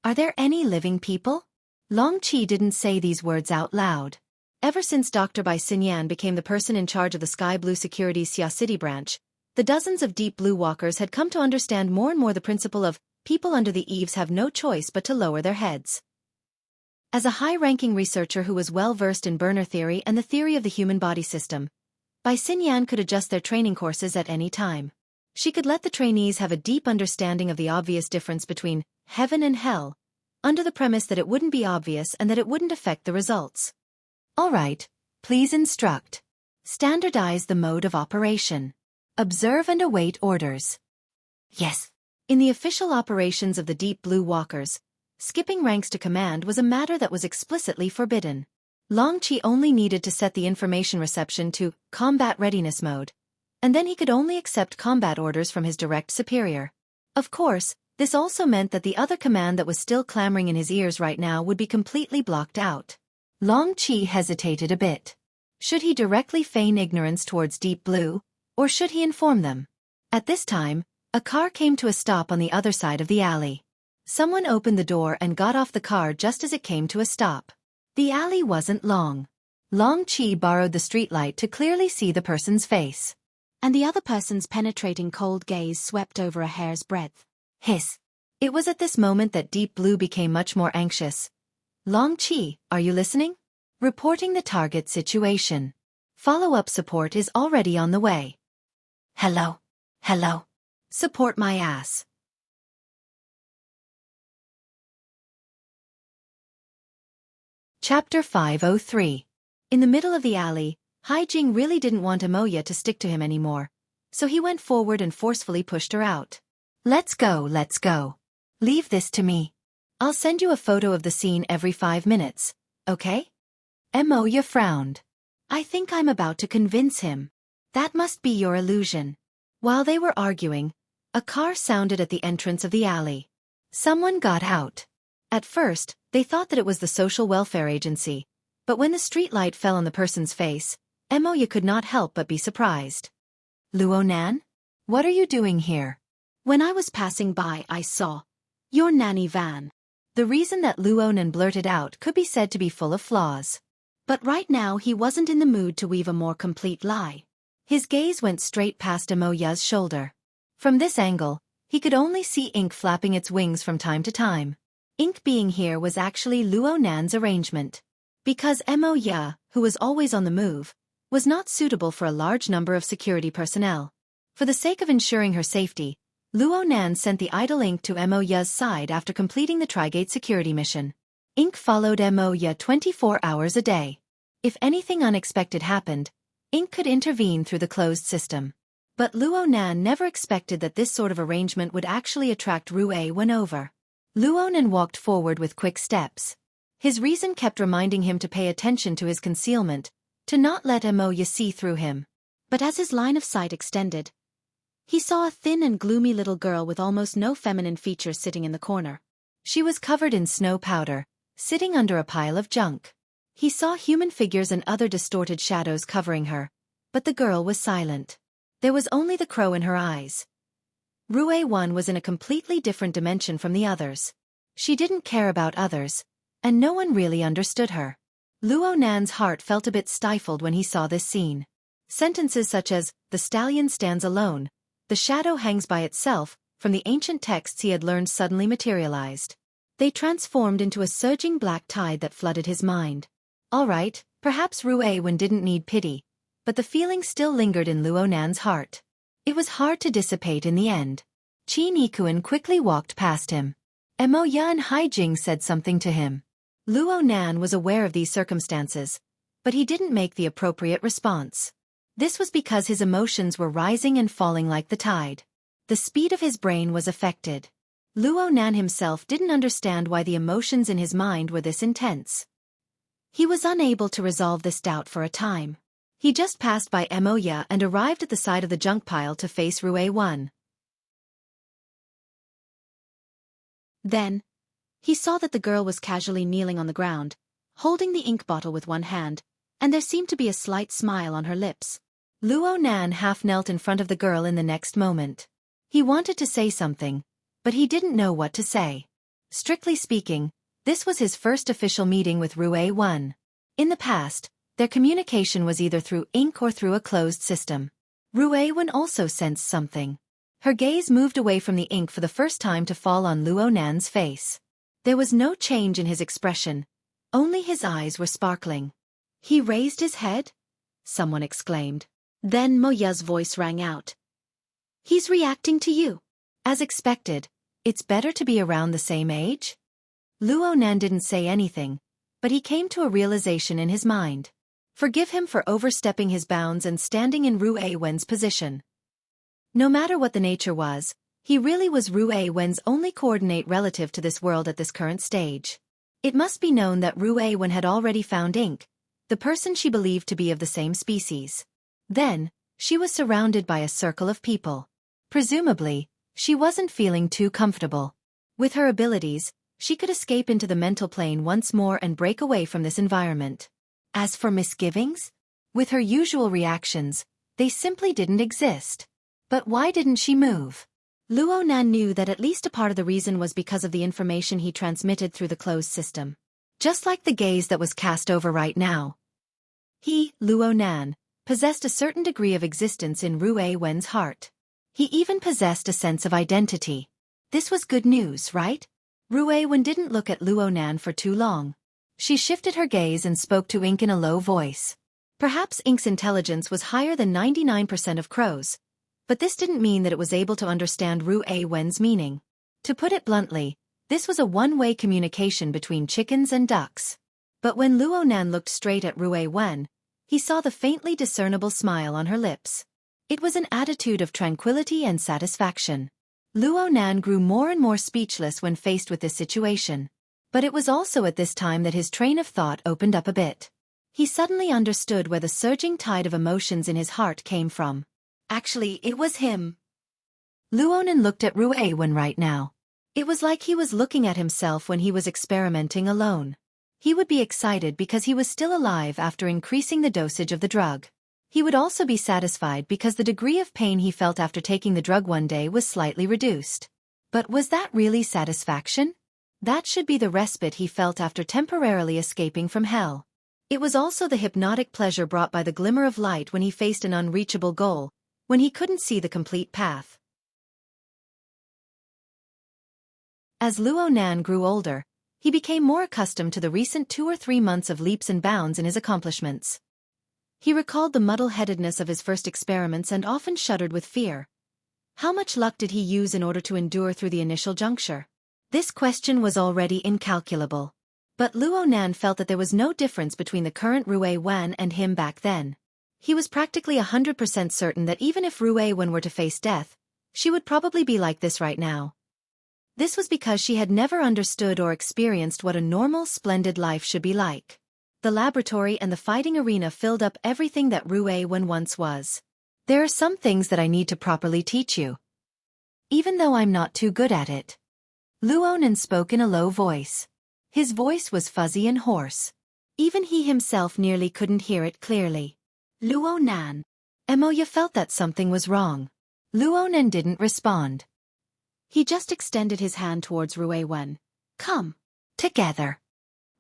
Are there any living people? Long Chi didn't say these words out loud. Ever since Dr. Bai Xinyan became the person in charge of the Sky Blue Security's Xia City branch, the dozens of Deep Blue walkers had come to understand more and more the principle of people under the eaves have no choice but to lower their heads. As a high-ranking researcher who was well-versed in burner theory and the theory of the human body system, Bai Xinyan could adjust their training courses at any time. She could let the trainees have a deep understanding of the obvious difference between heaven and hell, under the premise that it wouldn't be obvious and that it wouldn't affect the results. All right, please instruct. Standardize the mode of operation. Observe and await orders. Yes. In the official operations of the Deep Blue Walkers, skipping ranks to command was a matter that was explicitly forbidden. Long Qi only needed to set the information reception to combat readiness mode, and then he could only accept combat orders from his direct superior. Of course, this also meant that the other command that was still clamoring in his ears right now would be completely blocked out. Long Qi hesitated a bit. Should he directly feign ignorance towards Deep Blue, or should he inform them? At this time, a car came to a stop on the other side of the alley. Someone opened the door and got off the car just as it came to a stop. The alley wasn't long. Long Qi borrowed the streetlight to clearly see the person's face. And the other person's penetrating cold gaze swept over a hair's breadth. Hiss. It was at this moment that Deep Blue became much more anxious. Long Qi, are you listening? Reporting the target situation. Follow-up support is already on the way. Hello. Hello. Support my ass. Chapter 503. In the middle of the alley, Haijing really didn't want Amoya to stick to him anymore, so he went forward and forcefully pushed her out. Let's go, let's go. Leave this to me. I'll send you a photo of the scene every 5 minutes, okay? Amoya frowned. I think I'm about to convince him. That must be your illusion. While they were arguing, a car sounded at the entrance of the alley. Someone got out. At first, they thought that it was the social welfare agency, but when the streetlight fell on the person's face, Amoya could not help but be surprised. Luonan? What are you doing here? When I was passing by, I saw your nanny van. The reason that Luonan blurted out could be said to be full of flaws. But right now he wasn't in the mood to weave a more complete lie. His gaze went straight past Amoya's shoulder. From this angle, he could only see ink flapping its wings from time to time. Ink being here was actually Luonan's arrangement. Because Amoya, who was always on the move, was not suitable for a large number of security personnel. For the sake of ensuring her safety, Luonan sent the idle Ink to Amoya's side after completing the Trigate security mission. Ink followed Amoya 24 hours a day. If anything unexpected happened, Ink could intervene through the closed system. But Luonan never expected that this sort of arrangement would actually attract Rue when over. Luonan walked forward with quick steps. His reason kept reminding him to pay attention to his concealment, to not let Amoya see through him. But as his line of sight extended, he saw a thin and gloomy little girl with almost no feminine features sitting in the corner. She was covered in snow powder, sitting under a pile of junk. He saw human figures and other distorted shadows covering her, but the girl was silent. There was only the crow in her eyes. Rue One was in a completely different dimension from the others. She didn't care about others, and no one really understood her. Luonan's heart felt a bit stifled when he saw this scene. Sentences such as, "The stallion stands alone," "The shadow hangs by itself," from the ancient texts he had learned suddenly materialized. They transformed into a surging black tide that flooded his mind. All right, perhaps Rue One didn't need pity, but the feeling still lingered in Luonan's heart. It was hard to dissipate in the end. Qin Yikuan quickly walked past him. Amoya and Haijing said something to him. Luonan was aware of these circumstances, but he didn't make the appropriate response. This was because his emotions were rising and falling like the tide. The speed of his brain was affected. Luonan himself didn't understand why the emotions in his mind were this intense. He was unable to resolve this doubt for a time. He just passed by Amoya and arrived at the side of the junk pile to face Rue One. Then, he saw that the girl was casually kneeling on the ground, holding the ink bottle with one hand, and there seemed to be a slight smile on her lips. Luonan half knelt in front of the girl in the next moment. He wanted to say something, but he didn't know what to say. Strictly speaking, this was his first official meeting with Rue One. In the past, their communication was either through ink or through a closed system. Rue One also sensed something. Her gaze moved away from the ink for the first time to fall on Luonan's face. There was no change in his expression, only his eyes were sparkling. "He raised his head?" someone exclaimed. Then Moya's voice rang out. "He's reacting to you." As expected, it's better to be around the same age? Luonan didn't say anything, but he came to a realization in his mind. Forgive him for overstepping his bounds and standing in Ru Wen's position. No matter what the nature was, he really was Ru Wen's only coordinate relative to this world at this current stage. It must be known that Ru Wen had already found Ink, the person she believed to be of the same species. Then, she was surrounded by a circle of people. Presumably, she wasn't feeling too comfortable. With her abilities, she could escape into the mental plane once more and break away from this environment. As for misgivings? With her usual reactions, they simply didn't exist. But why didn't she move? Luo Nan knew that at least a part of the reason was because of the information he transmitted through the closed system. Just like the gaze that was cast over right now. He, Luo Nan, possessed a certain degree of existence in Ru Wen's heart. He even possessed a sense of identity. This was good news, right? Ru Wen didn't look at Luo Nan for too long. She shifted her gaze and spoke to Ink in a low voice. Perhaps Ink's intelligence was higher than 99% of crows, but this didn't mean that it was able to understand Ru Wen's meaning. To put it bluntly, this was a one-way communication between chickens and ducks. But when Luo Nan looked straight at Ru Wen, he saw the faintly discernible smile on her lips. It was an attitude of tranquility and satisfaction. Luo Nan grew more and more speechless when faced with this situation. But it was also at this time that his train of thought opened up a bit. He suddenly understood where the surging tide of emotions in his heart came from. Actually, it was him. Luo Nan looked at Ru Wen right now. It was like he was looking at himself when he was experimenting alone. He would be excited because he was still alive after increasing the dosage of the drug. He would also be satisfied because the degree of pain he felt after taking the drug one day was slightly reduced. But was that really satisfaction? That should be the respite he felt after temporarily escaping from hell. It was also the hypnotic pleasure brought by the glimmer of light when he faced an unreachable goal, when he couldn't see the complete path. As Luo Nan grew older, he became more accustomed to the recent 2 or 3 months of leaps and bounds in his accomplishments. He recalled the muddle-headedness of his first experiments and often shuddered with fear. How much luck did he use in order to endure through the initial juncture? This question was already incalculable. But Luo Nan felt that there was no difference between the current Ru Wen and him back then. He was practically 100% certain that even if Ru Wen were to face death, she would probably be like this right now. This was because she had never understood or experienced what a normal, splendid life should be like. The laboratory and the fighting arena filled up everything that Ru Wen once was. There are some things that I need to properly teach you. Even though I'm not too good at it. Luo Nan spoke in a low voice. His voice was fuzzy and hoarse. Even he himself nearly couldn't hear it clearly. Luo Nan. You felt that something was wrong. Luo Nan didn't respond. He just extended his hand towards Ru Wen. Come. Together.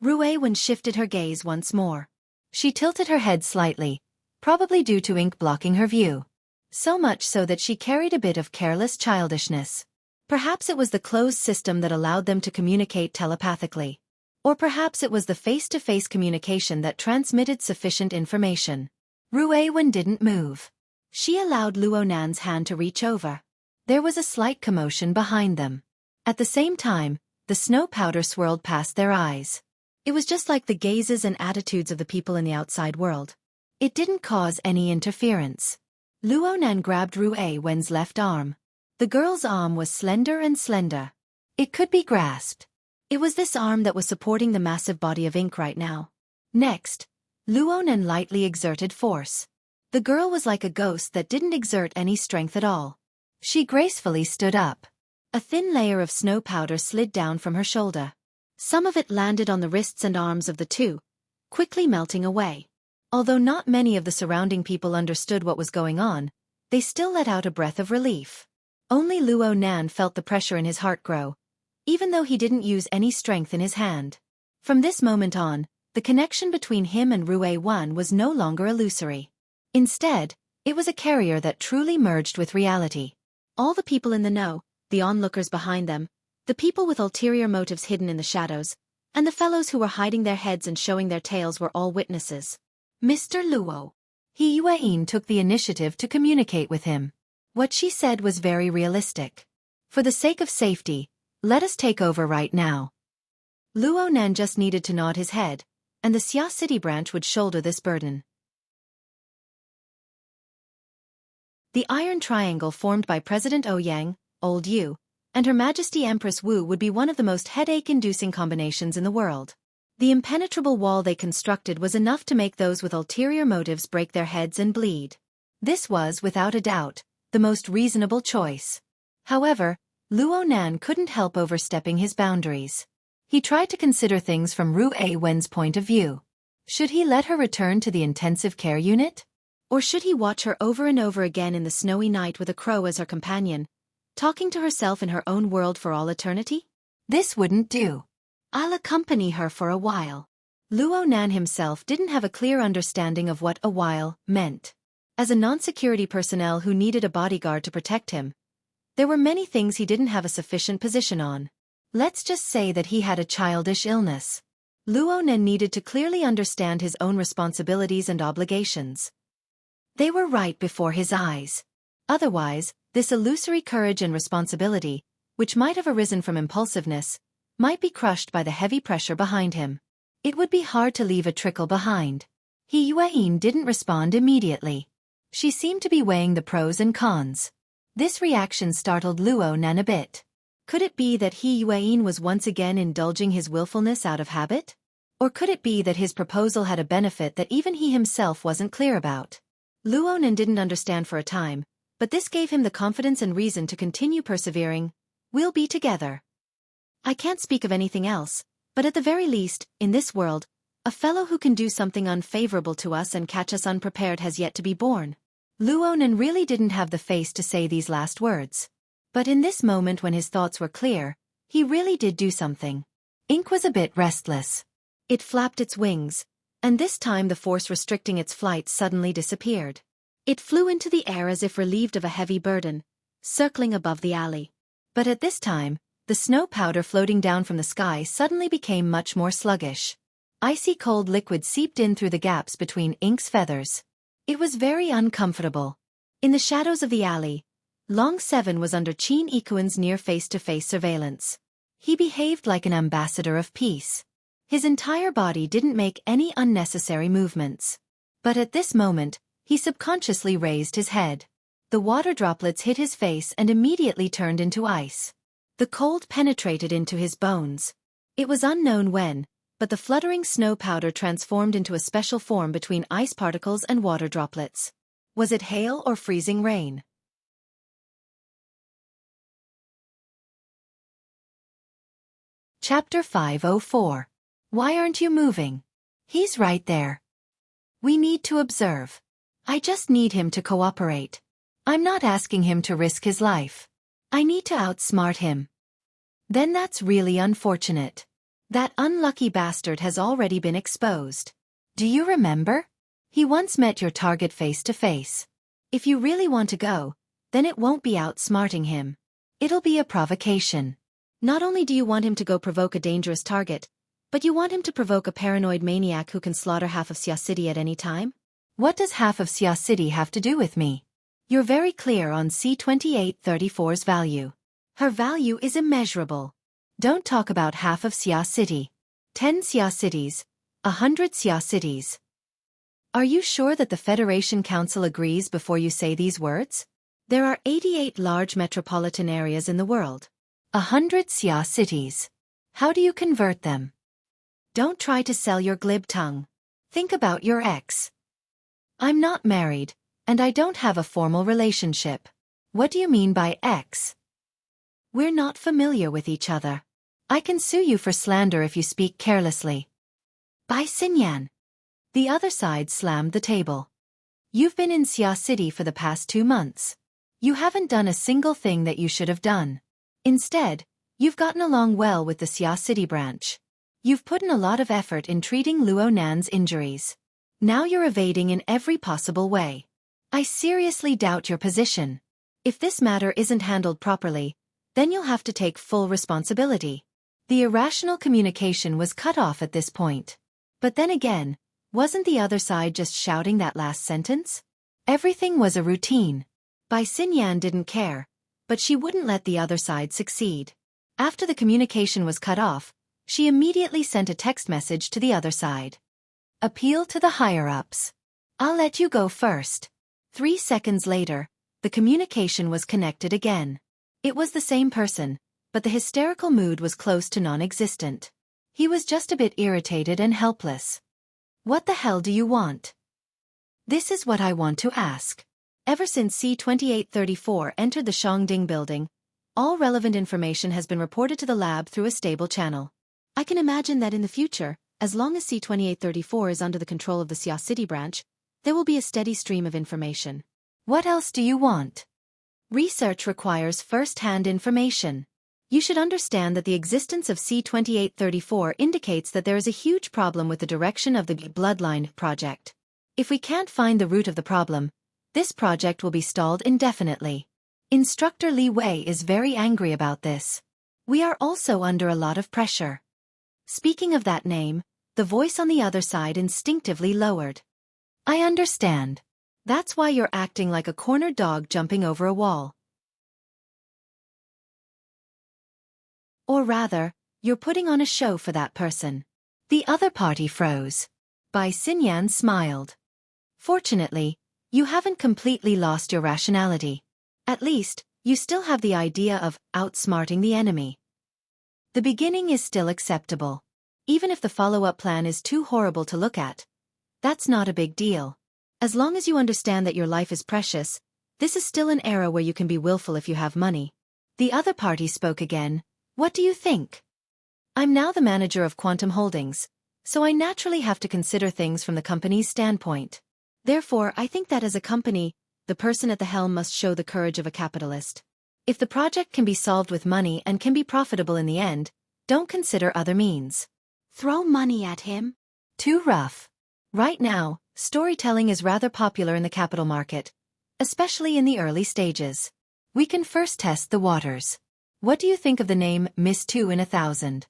Ru Wen shifted her gaze once more. She tilted her head slightly, probably due to Ink blocking her view. So much so that she carried a bit of careless childishness. Perhaps it was the closed system that allowed them to communicate telepathically. Or perhaps it was the face-to-face communication that transmitted sufficient information. Ru Wen didn't move. She allowed Luo Nan's hand to reach over. There was a slight commotion behind them. At the same time, the snow powder swirled past their eyes. It was just like the gazes and attitudes of the people in the outside world. It didn't cause any interference. Luo Nan grabbed Ru Wen's left arm. The girl's arm was slender and slender. It could be grasped. It was this arm that was supporting the massive body of Ink right now. Next, Luo Nan lightly exerted force. The girl was like a ghost that didn't exert any strength at all. She gracefully stood up. A thin layer of snow powder slid down from her shoulder. Some of it landed on the wrists and arms of the two, quickly melting away. Although not many of the surrounding people understood what was going on, they still let out a breath of relief. Only Luo Nan felt the pressure in his heart grow, even though he didn't use any strength in his hand. From this moment on, the connection between him and Ru Wen was no longer illusory. Instead, it was a carrier that truly merged with reality. All the people in the know, the onlookers behind them, the people with ulterior motives hidden in the shadows, and the fellows who were hiding their heads and showing their tails were all witnesses. Mr. Luo. He Yuan took the initiative to communicate with him. What she said was very realistic. For the sake of safety, let us take over right now. Luo Nan just needed to nod his head, and the Xia City branch would shoulder this burden. The Iron Triangle formed by President Ouyang, Old Yu, and Her Majesty Empress Wu would be one of the most headache-inducing combinations in the world. The impenetrable wall they constructed was enough to make those with ulterior motives break their heads and bleed. This was, without a doubt, the most reasonable choice. However, Luo Nan couldn't help overstepping his boundaries. He tried to consider things from Ru Wen's point of view. Should he let her return to the intensive care unit? Or should he watch her over and over again in the snowy night with a crow as her companion, talking to herself in her own world for all eternity? This wouldn't do. I'll accompany her for a while. Luo Nan himself didn't have a clear understanding of what a while meant. As a non-security personnel who needed a bodyguard to protect him, there were many things he didn't have a sufficient position on. Let's just say that he had a childish illness. Luo Nan needed to clearly understand his own responsibilities and obligations. They were right before his eyes. Otherwise, this illusory courage and responsibility, which might have arisen from impulsiveness, might be crushed by the heavy pressure behind him. It would be hard to leave a trickle behind. He Yuan didn't respond immediately. She seemed to be weighing the pros and cons. This reaction startled Luo Nan a bit. Could it be that he Yuan was once again indulging his willfulness out of habit? Or could it be that his proposal had a benefit that even he himself wasn't clear about? Luo Nan didn't understand for a time, but this gave him the confidence and reason to continue persevering. We'll be together. I can't speak of anything else, but at the very least, in this world, a fellow who can do something unfavorable to us and catch us unprepared has yet to be born. Luo Nan really didn't have the face to say these last words. But in this moment when his thoughts were clear, he really did do something. Ink was a bit restless. It flapped its wings, and this time the force restricting its flight suddenly disappeared. It flew into the air as if relieved of a heavy burden, circling above the alley. But at this time, the snow powder floating down from the sky suddenly became much more sluggish. Icy cold liquid seeped in through the gaps between Ink's feathers. It was very uncomfortable. In the shadows of the alley, Long Seven was under Qin Ikuan's near face-to-face surveillance. He behaved like an ambassador of peace. His entire body didn't make any unnecessary movements. But at this moment, he subconsciously raised his head. The water droplets hit his face and immediately turned into ice. The cold penetrated into his bones. It was unknown when, but the fluttering snow powder transformed into a special form between ice particles and water droplets. Was it hail or freezing rain? Chapter 504. Why aren't you moving? He's right there. We need to observe. I just need him to cooperate. I'm not asking him to risk his life. I need to outsmart him. Then that's really unfortunate. That unlucky bastard has already been exposed. Do you remember? He once met your target face to face. If you really want to go, then it won't be outsmarting him. It'll be a provocation. Not only do you want him to go provoke a dangerous target, but you want him to provoke a paranoid maniac who can slaughter half of Xia City at any time? What does half of Xia City have to do with me? You're very clear on C2834's value. Her value is immeasurable. Don't talk about half of Xia City. 10 Xia Cities. 100 Xia Cities. Are you sure that the Federation Council agrees before you say these words? There are 88 large metropolitan areas in the world. 100 Xia Cities. How do you convert them? Don't try to sell your glib tongue. Think about your ex. I'm not married, and I don't have a formal relationship. What do you mean by ex? We're not familiar with each other. I can sue you for slander if you speak carelessly. Bai Xinyan. The other side slammed the table. You've been in Xia City for the past 2 months. You haven't done a single thing that you should have done. Instead, you've gotten along well with the Xia City branch. You've put in a lot of effort in treating Luo Nan's injuries. Now you're evading in every possible way. I seriously doubt your position. If this matter isn't handled properly, then you'll have to take full responsibility. The irrational communication was cut off at this point. But then again, wasn't the other side just shouting that last sentence? Everything was a routine. Bai Xinyan didn't care, but she wouldn't let the other side succeed. After the communication was cut off, she immediately sent a text message to the other side. Appeal to the higher-ups. I'll let you go first. 3 seconds later, the communication was connected again. It was the same person, but the hysterical mood was close to non-existent. He was just a bit irritated and helpless. What the hell do you want? This is what I want to ask. Ever since C-2834 entered the Shangding building, all relevant information has been reported to the lab through a stable channel. I can imagine that in the future, as long as C-2834 is under the control of the Xia City branch, there will be a steady stream of information. What else do you want? Research requires first-hand information. You should understand that the existence of C-2834 indicates that there is a huge problem with the direction of the Bloodline project. If we can't find the root of the problem, this project will be stalled indefinitely. Instructor Li Wei is very angry about this. We are also under a lot of pressure. Speaking of that name, the voice on the other side instinctively lowered. I understand. That's why you're acting like a cornered dog jumping over a wall. Or rather, you're putting on a show for that person. The other party froze. Bai Xinyan smiled. Fortunately, you haven't completely lost your rationality. At least, you still have the idea of outsmarting the enemy. The beginning is still acceptable. Even if the follow-up plan is too horrible to look at, that's not a big deal. As long as you understand that your life is precious, this is still an era where you can be willful if you have money. The other party spoke again. What do you think? I'm now the manager of Quantum Holdings, so I naturally have to consider things from the company's standpoint. Therefore, I think that as a company, the person at the helm must show the courage of a capitalist. If the project can be solved with money and can be profitable in the end, don't consider other means. Throw money at him? Too rough. Right now, storytelling is rather popular in the capital market, especially in the early stages. We can first test the waters. What do you think of the name Miss 2 in 1,000?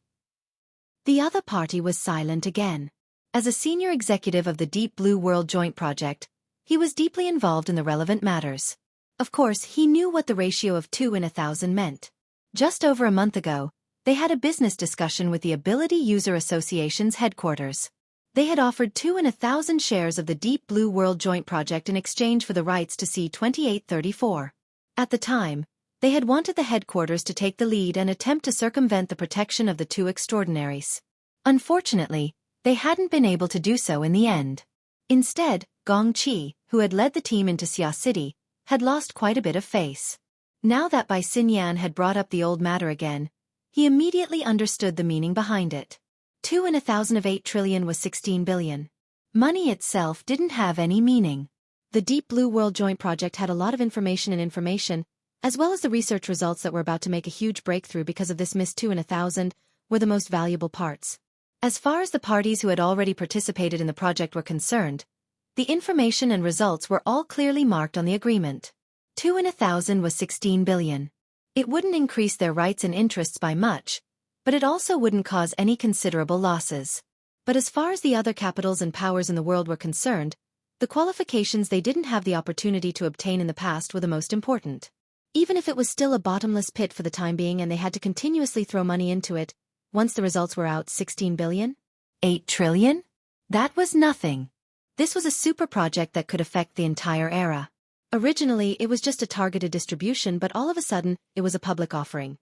The other party was silent again. As a senior executive of the Deep Blue World Joint Project, he was deeply involved in the relevant matters. Of course, he knew what the ratio of 2 in 1,000 meant. Just over a month ago, they had a business discussion with the Ability User Association's headquarters. They had offered 2 in 1,000 shares of the Deep Blue World Joint Project in exchange for the rights to C-2834. At the time, they had wanted the headquarters to take the lead and attempt to circumvent the protection of the two extraordinaries. Unfortunately, they hadn't been able to do so in the end. Instead, Gong Qi, who had led the team into Xia City, had lost quite a bit of face. Now that Bai Xinyan had brought up the old matter again, he immediately understood the meaning behind it. 2 in 1,000 of 8 trillion was 16 billion. Money itself didn't have any meaning. The Deep Blue World Joint Project had a lot of information, as well as the research results that were about to make a huge breakthrough because of this Miss 2 in 1,000, were the most valuable parts. As far as the parties who had already participated in the project were concerned, the information and results were all clearly marked on the agreement. 2 in 1,000 was 16 billion. It wouldn't increase their rights and interests by much, but it also wouldn't cause any considerable losses. But as far as the other capitals and powers in the world were concerned, the qualifications they didn't have the opportunity to obtain in the past were the most important. Even if it was still a bottomless pit for the time being and they had to continuously throw money into it, once the results were out, 16 billion? 8 trillion? That was nothing. This was a super project that could affect the entire era. Originally, it was just a targeted distribution, but all of a sudden, it was a public offering.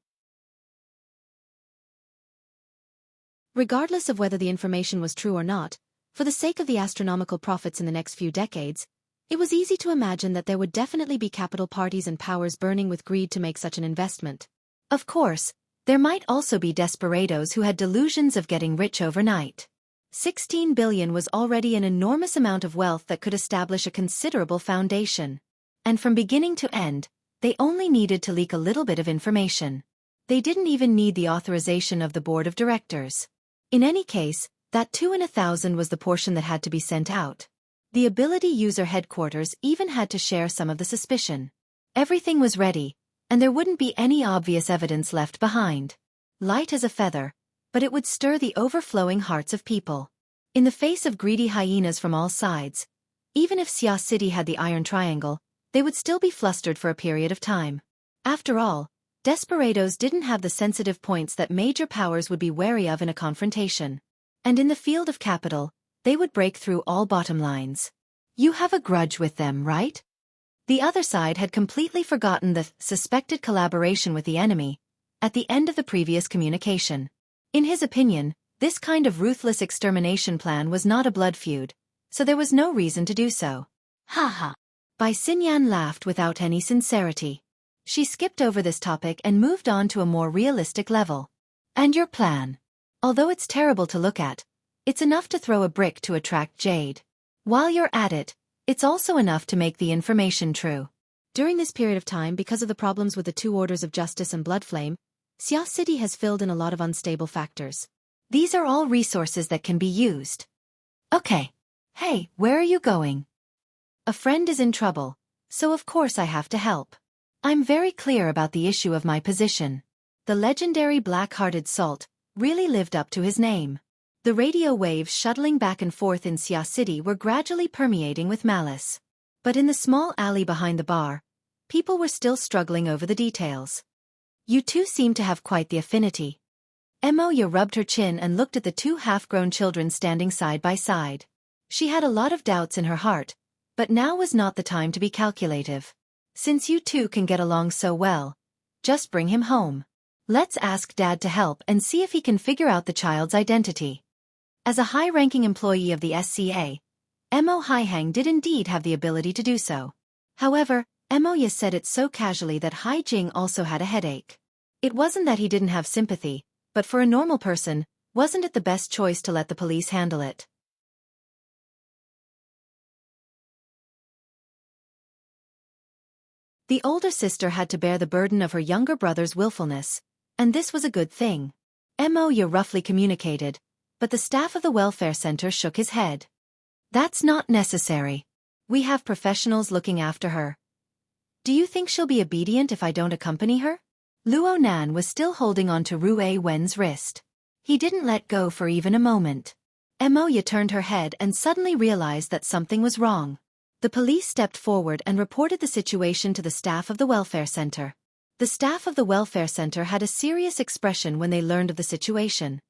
Regardless of whether the information was true or not, for the sake of the astronomical profits in the next few decades, it was easy to imagine that there would definitely be capital parties and powers burning with greed to make such an investment. Of course, there might also be desperados who had delusions of getting rich overnight. 16 billion was already an enormous amount of wealth that could establish a considerable foundation. And from beginning to end, they only needed to leak a little bit of information. They didn't even need the authorization of the board of directors. In any case, that 2 in 1,000 was the portion that had to be sent out. The Ability User headquarters even had to share some of the suspicion. Everything was ready, and there wouldn't be any obvious evidence left behind. Light as a feather, but it would stir the overflowing hearts of people. In the face of greedy hyenas from all sides, even if Xia City had the Iron Triangle, they would still be flustered for a period of time. After all, desperados didn't have the sensitive points that major powers would be wary of in a confrontation. And in the field of capital, they would break through all bottom lines. You have a grudge with them, right? The other side had completely forgotten the suspected collaboration with the enemy at the end of the previous communication. In his opinion, this kind of ruthless extermination plan was not a blood feud, so there was no reason to do so. Ha. Bai Xinyan laughed without any sincerity. She skipped over this topic and moved on to a more realistic level. And your plan? Although it's terrible to look at, it's enough to throw a brick to attract jade. While you're at it, it's also enough to make the information true. During this period of time, because of the problems with the two orders of justice and blood flame, Xia City has filled in a lot of unstable factors. These are all resources that can be used. Okay. Hey, where are you going? A friend is in trouble, so of course I have to help. I'm very clear about the issue of my position. The legendary black-hearted Salt really lived up to his name. The radio waves shuttling back and forth in Xia City were gradually permeating with malice. But in the small alley behind the bar, people were still struggling over the details. You two seem to have quite the affinity. Emoya rubbed her chin and looked at the two half-grown children standing side by side. She had a lot of doubts in her heart, but now was not the time to be calculative. Since you two can get along so well, just bring him home. Let's ask Dad to help and see if he can figure out the child's identity. As a high-ranking employee of the SCA, Mo Haihang did indeed have the ability to do so. However, Emoya said it so casually that Hai Jing also had a headache. It wasn't that he didn't have sympathy, but for a normal person, wasn't it the best choice to let the police handle it? The older sister had to bear the burden of her younger brother's willfulness, and this was a good thing. Emoya roughly communicated, but the staff of the welfare center shook his head. That's not necessary. We have professionals looking after her. Do you think she'll be obedient if I don't accompany her? Luo Nan was still holding on to Rui Wen's wrist. He didn't let go for even a moment. Emoya turned her head and suddenly realized that something was wrong. The police stepped forward and reported the situation to the staff of the welfare center. The staff of the welfare center had a serious expression when they learned of the situation.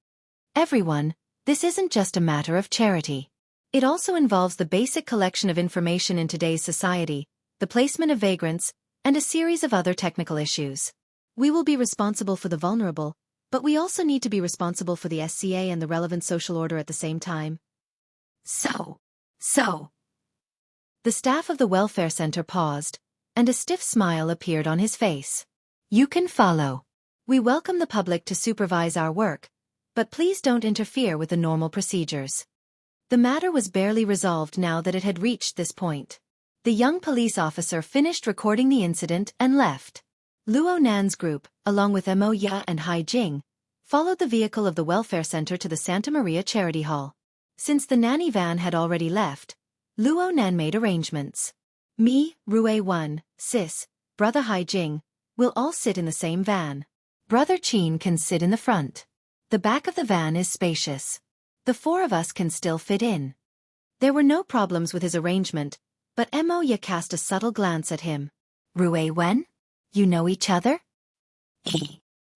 Everyone, this isn't just a matter of charity. It also involves the basic collection of information in today's society, the placement of vagrants, and a series of other technical issues. We will be responsible for the vulnerable, but we also need to be responsible for the SCA and the relevant social order at the same time. So. The staff of the welfare center paused, and a stiff smile appeared on his face. You can follow. We welcome the public to supervise our work, but please don't interfere with the normal procedures. The matter was barely resolved now that it had reached this point. The young police officer finished recording the incident and left. Luo Nan's group, along with Emoya and Hai Jing, followed the vehicle of the welfare center to the Santa Maria Charity Hall. Since the nanny van had already left, Luo Nan made arrangements. Me, Rui Wen, Sis, Brother Hai Jing, will all sit in the same van. Brother Qin can sit in the front. The back of the van is spacious. The four of us can still fit in. There were no problems with his arrangement, but Emoya cast a subtle glance at him. Rui Wen? You know each other?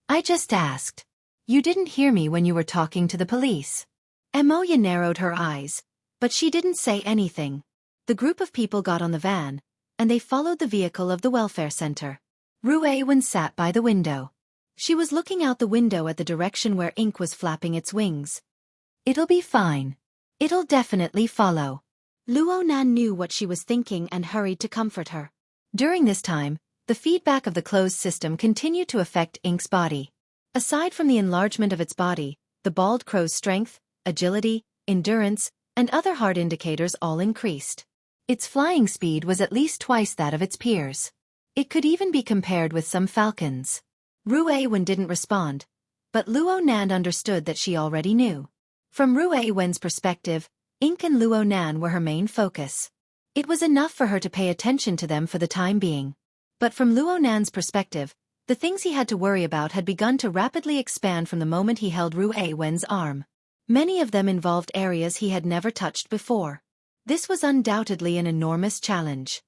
I just asked. You didn't hear me when you were talking to the police. Emoya narrowed her eyes, but she didn't say anything. The group of people got on the van, and they followed the vehicle of the welfare center. Rui Wen sat by the window. She was looking out the window at the direction where ink was flapping its wings. It'll be fine. It'll definitely follow. Luo Nan knew what she was thinking and hurried to comfort her. During this time, the feedback of the closed system continued to affect Ink's body. Aside from the enlargement of its body, the bald crow's strength, agility, endurance, and other hard indicators all increased. Its flying speed was at least twice that of its peers. It could even be compared with some falcons. Rui Wen didn't respond, but Luo Nan understood that she already knew. From Rui Wen's perspective, Ink and Luo Nan were her main focus. It was enough for her to pay attention to them for the time being. But from Luo Nan's perspective, the things he had to worry about had begun to rapidly expand from the moment he held Rui Wen's arm. Many of them involved areas he had never touched before. This was undoubtedly an enormous challenge.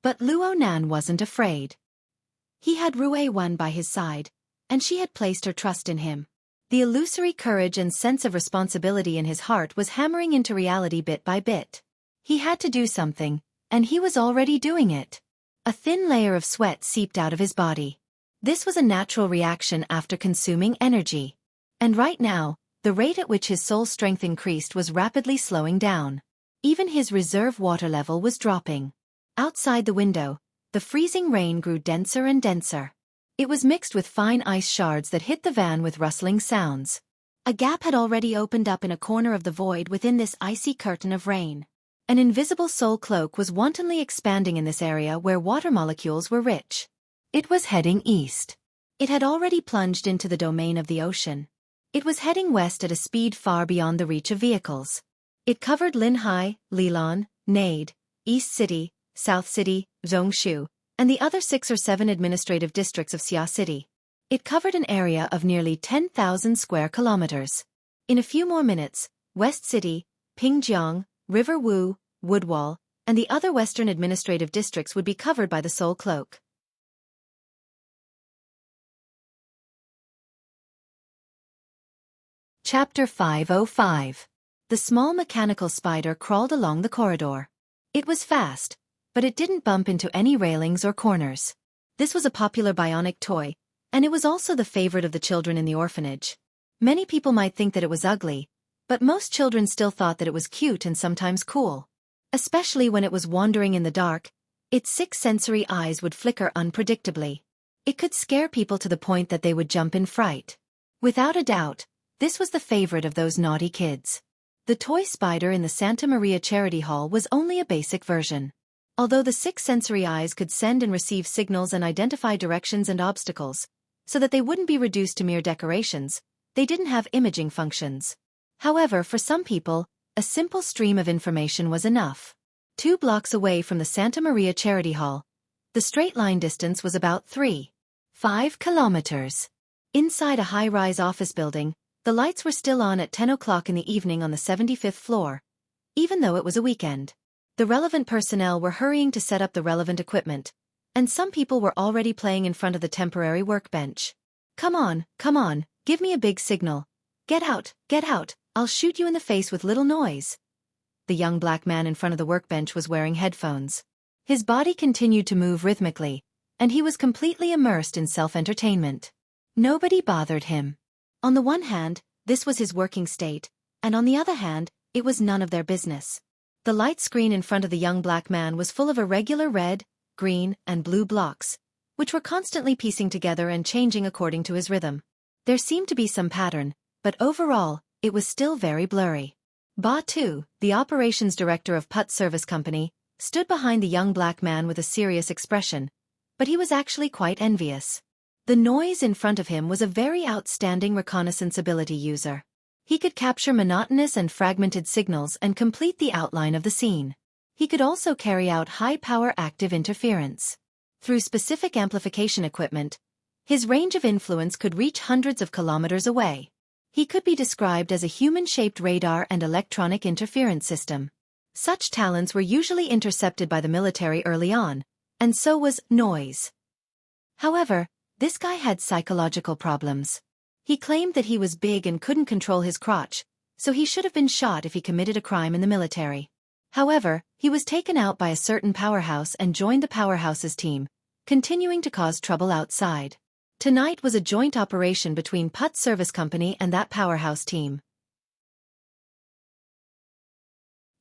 But Luo Nan wasn't afraid. He had Rui Wen by his side, and she had placed her trust in him. The illusory courage and sense of responsibility in his heart was hammering into reality bit by bit. He had to do something, and he was already doing it. A thin layer of sweat seeped out of his body. This was a natural reaction after consuming energy. And right now, the rate at which his soul strength increased was rapidly slowing down. Even his reserve water level was dropping. Outside the window, the freezing rain grew denser and denser. It was mixed with fine ice shards that hit the van with rustling sounds. A gap had already opened up in a corner of the void within this icy curtain of rain. An invisible soul cloak was wantonly expanding in this area where water molecules were rich. It was heading east. It had already plunged into the domain of the ocean. It was heading west at a speed far beyond the reach of vehicles. It covered Linhai, Lilan, Nade, East City, South City, Zhongshu, and the other 6 or 7 administrative districts of Xia City. It covered an area of nearly 10,000 square kilometers. In a few more minutes, West City, Pingjiang, River Wu, Woodwall, and the other western administrative districts would be covered by the Soul Cloak. Chapter 505. The small mechanical spider crawled along the corridor. It was fast, but it didn't bump into any railings or corners. This was a popular bionic toy, and it was also the favorite of the children in the orphanage. Many people might think that it was ugly, but most children still thought that it was cute and sometimes cool. Especially when it was wandering in the dark, its 6 sensory eyes would flicker unpredictably. It could scare people to the point that they would jump in fright. Without a doubt, this was the favorite of those naughty kids. The toy spider in the Santa Maria Charity Hall was only a basic version. Although the 6 sensory eyes could send and receive signals and identify directions and obstacles, so that they wouldn't be reduced to mere decorations, they didn't have imaging functions. However, for some people, a simple stream of information was enough. 2 blocks away from the Santa Maria Charity Hall, the straight-line distance was about 3.5 kilometers. Inside a high-rise office building, the lights were still on at 10 o'clock in the evening on the 75th floor, even though it was a weekend. The relevant personnel were hurrying to set up the relevant equipment, and some people were already playing in front of the temporary workbench. Come on, give me a big signal. Get out, I'll shoot you in the face with little noise." The young black man in front of the workbench was wearing headphones. His body continued to move rhythmically, and he was completely immersed in self-entertainment. Nobody bothered him. On the one hand, this was his working state, and on the other hand, it was none of their business. The light screen in front of the young black man was full of irregular red, green, and blue blocks, which were constantly piecing together and changing according to his rhythm. There seemed to be some pattern, but overall, it was still very blurry. Ba Tu, the operations director of Putt Service Company, stood behind the young black man with a serious expression, but he was actually quite envious. The noise in front of him was a very outstanding reconnaissance ability user. He could capture monotonous and fragmented signals and complete the outline of the scene. He could also carry out high-power active interference. Through specific amplification equipment, his range of influence could reach hundreds of kilometers away. He could be described as a human-shaped radar and electronic interference system. Such talents were usually intercepted by the military early on, and so was noise. However, this guy had psychological problems. He claimed that he was big and couldn't control his crotch, so he should have been shot if he committed a crime in the military. However, he was taken out by a certain powerhouse and joined the powerhouse's team, continuing to cause trouble outside. Tonight was a joint operation between Putt Service Company and that powerhouse team.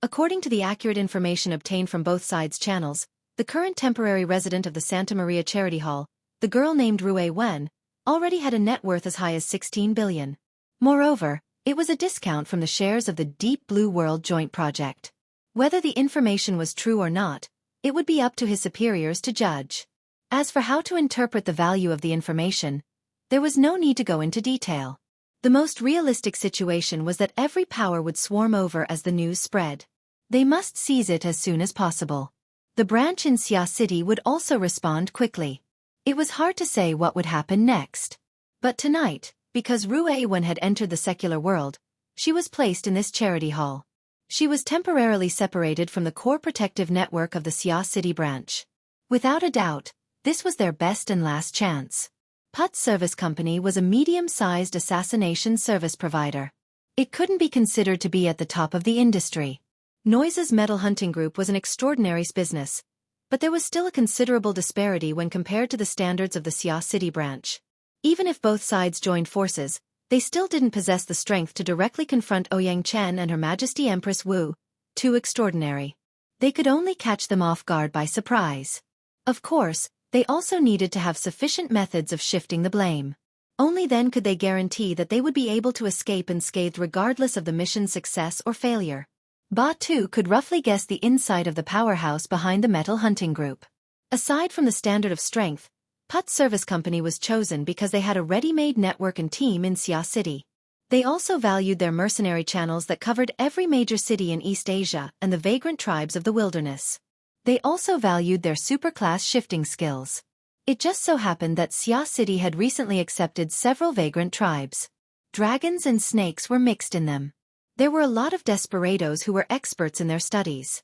According to the accurate information obtained from both sides' channels, the current temporary resident of the Santa Maria Charity Hall, the girl named Rui Wen, already had a net worth as high as 16 billion. Moreover, it was a discount from the shares of the Deep Blue World joint project. Whether the information was true or not, it would be up to his superiors to judge. As for how to interpret the value of the information, there was no need to go into detail. The most realistic situation was that every power would swarm over as the news spread. They must seize it as soon as possible. The branch in Xia City would also respond quickly. It was hard to say what would happen next. But tonight, because Rui Wen had entered the secular world, she was placed in this charity hall. She was temporarily separated from the core protective network of the Xia City branch. Without a doubt, this was their best and last chance. Putt's service company was a medium-sized assassination service provider. It couldn't be considered to be at the top of the industry. Noise's metal hunting group was an extraordinary business, but there was still a considerable disparity when compared to the standards of the Xia City branch. Even if both sides joined forces, they still didn't possess the strength to directly confront Ouyang Chen and Her Majesty Empress Wu, too extraordinary. They could only catch them off guard by surprise. Of course, they also needed to have sufficient methods of shifting the blame. Only then could they guarantee that they would be able to escape unscathed regardless of the mission's success or failure. Ba Tu could roughly guess the inside of the powerhouse behind the metal hunting group. Aside from the standard of strength, Putt's service company was chosen because they had a ready-made network and team in Xia City. They also valued their mercenary channels that covered every major city in East Asia and the vagrant tribes of the wilderness. They also valued their superclass shifting skills. It just so happened that Xia City had recently accepted several vagrant tribes. Dragons and snakes were mixed in them. There were a lot of desperados who were experts in their studies.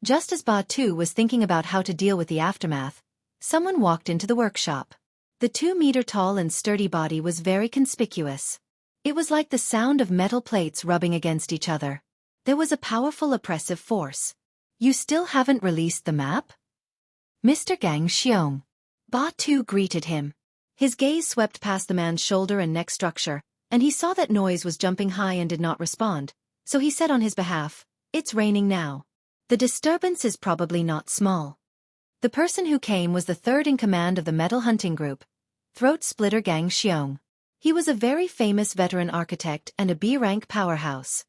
Just as Ba Tu was thinking about how to deal with the aftermath, someone walked into the workshop. The 2-meter-tall and sturdy body was very conspicuous. It was like the sound of metal plates rubbing against each other. There was a powerful oppressive force. "You still haven't released the map?" "Mr. Gang Xiong." Ba Tu greeted him. His gaze swept past the man's shoulder and neck structure, and he saw that Noise was jumping high and did not respond, so he said on his behalf, "It's raining now. The disturbance is probably not small." The person who came was the third in command of the metal hunting group, Throat Splitter Gang Xiong. He was a very famous veteran architect and a B-rank powerhouse.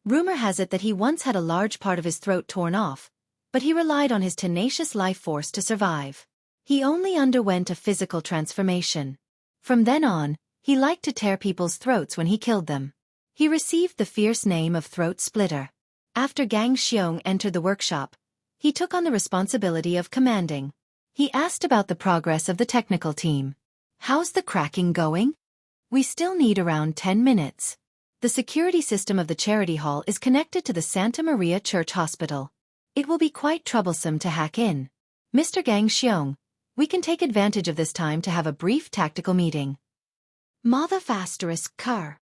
Rumor has it that he once had a large part of his throat torn off, but he relied on his tenacious life force to survive. He only underwent a physical transformation. From then on, he liked to tear people's throats when he killed them. He received the fierce name of Throat Splitter. After Gang Xiong entered the workshop, he took on the responsibility of commanding. He asked about the progress of the technical team. "How's the cracking going?" "We still need around 10 minutes. The security system of the charity hall is connected to the Santa Maria Church Hospital. It will be quite troublesome to hack in. Mr. Gang Xiong, we can take advantage of this time to have a brief tactical meeting." "Mother asterisk car."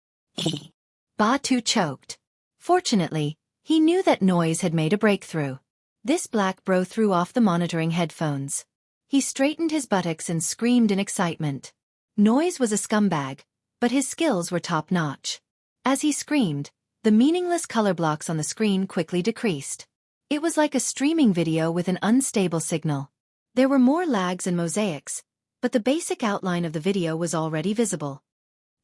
Ba Tu choked. Fortunately, he knew that Noise had made a breakthrough. This black bro threw off the monitoring headphones. He straightened his buttocks and screamed in excitement. Noise was a scumbag, but his skills were top-notch. As he screamed, the meaningless color blocks on the screen quickly decreased. It was like a streaming video with an unstable signal. There were more lags and mosaics, but the basic outline of the video was already visible.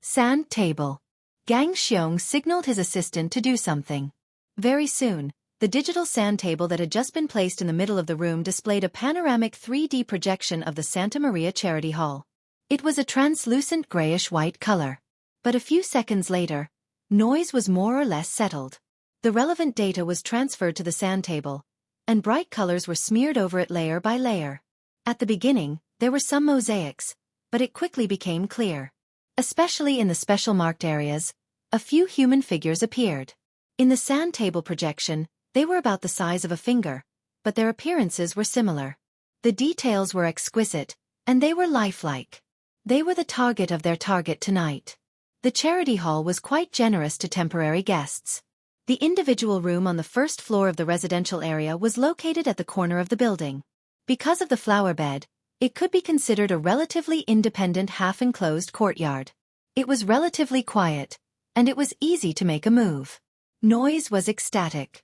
Sand table. Gang Xiong signaled his assistant to do something. Very soon, the digital sand table that had just been placed in the middle of the room displayed a panoramic 3D projection of the Santa Maria Charity Hall. It was a translucent grayish-white color. But a few seconds later, Noise was more or less settled. The relevant data was transferred to the sand table, and bright colors were smeared over it layer by layer. At the beginning, there were some mosaics, but it quickly became clear. Especially in the special marked areas, a few human figures appeared. In the sand table projection, they were about the size of a finger, but their appearances were similar. The details were exquisite, and they were lifelike. They were the target of their target tonight. The charity hall was quite generous to temporary guests. The individual room on the first floor of the residential area was located at the corner of the building. Because of the flower bed, it could be considered a relatively independent half-enclosed courtyard. It was relatively quiet, and it was easy to make a move. Noise was ecstatic.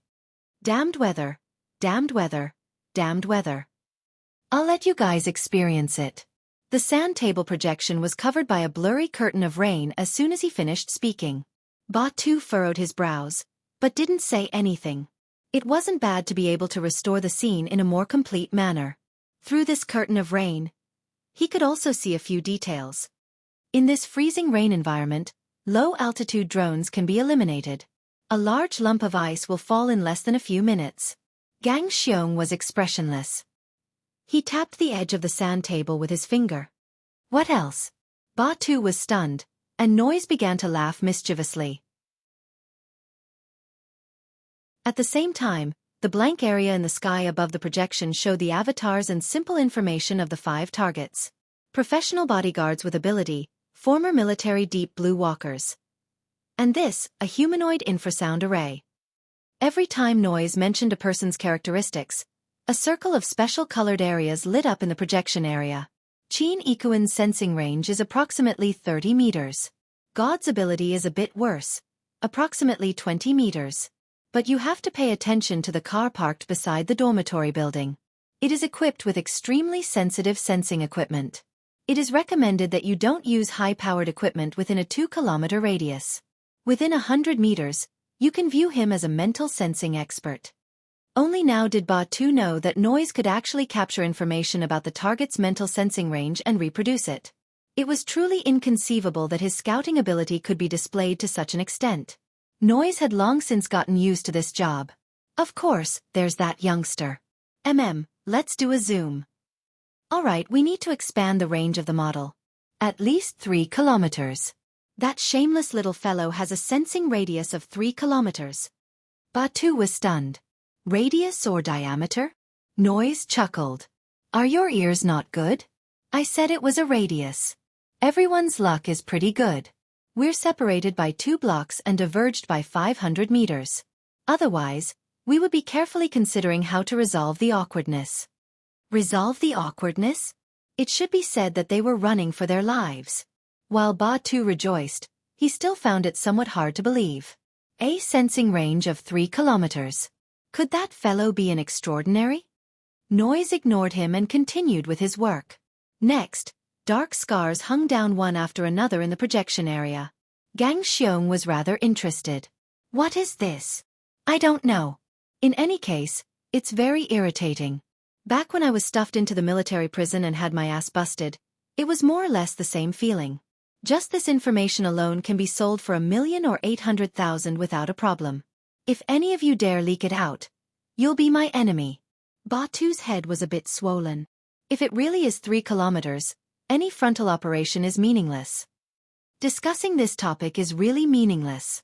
"Damned weather, damned weather, damned weather. I'll let you guys experience it." The sand table projection was covered by a blurry curtain of rain as soon as he finished speaking. Ba Tu furrowed his brows, but didn't say anything. It wasn't bad to be able to restore the scene in a more complete manner. Through this curtain of rain, he could also see a few details. In this freezing rain environment, low-altitude drones can be eliminated. A large lump of ice will fall in less than a few minutes. Gang Xiong was expressionless. He tapped the edge of the sand table with his finger. "What else?" Ba Tu was stunned, and Noise began to laugh mischievously. At the same time, The blank area in the sky above the projection showed the avatars and simple information of the 5 targets. Professional bodyguards with ability, former military deep blue walkers. And this, a humanoid infrasound array. Every time Noise mentioned a person's characteristics, a circle of special colored areas lit up in the projection area. Qin Ikuan's sensing range is approximately 30 meters. God's ability is a bit worse, approximately 20 meters. But you have to pay attention to the car parked beside the dormitory building. It is equipped with extremely sensitive sensing equipment. It is recommended that you don't use high-powered equipment within a 2-kilometer radius. Within 100 meters, you can view him as a mental sensing expert. Only now did Ba-Tu know that Noise could actually capture information about the target's mental sensing range and reproduce it. It was truly inconceivable that his scouting ability could be displayed to such an extent. Noise had long since gotten used to this job. Of course, there's that youngster. Let's do a zoom. Alright, we need to expand the range of the model. At least 3 kilometers. That shameless little fellow has a sensing radius of 3 kilometers. Ba-Tu was stunned. Radius or diameter? Noise chuckled. Are your ears not good? I said it was a radius. Everyone's luck is pretty good. We're separated by 2 blocks and diverged by 500 meters. Otherwise, we would be carefully considering how to resolve the awkwardness. Resolve the awkwardness? It should be said that they were running for their lives. While Ba-Tu rejoiced, he still found it somewhat hard to believe. A sensing range of 3 kilometers. Could that fellow be an extraordinary? Noise ignored him and continued with his work. Next, dark scars hung down one after another in the projection area. Gang Xiong was rather interested. What is this? I don't know. In any case, it's very irritating. Back when I was stuffed into the military prison and had my ass busted, it was more or less the same feeling. Just this information alone can be sold for 1 million or 800,000 without a problem. If any of you dare leak it out, you'll be my enemy. Ba-Tu's head was a bit swollen. If it really is 3 kilometers, any frontal operation is meaningless. Discussing this topic is really meaningless.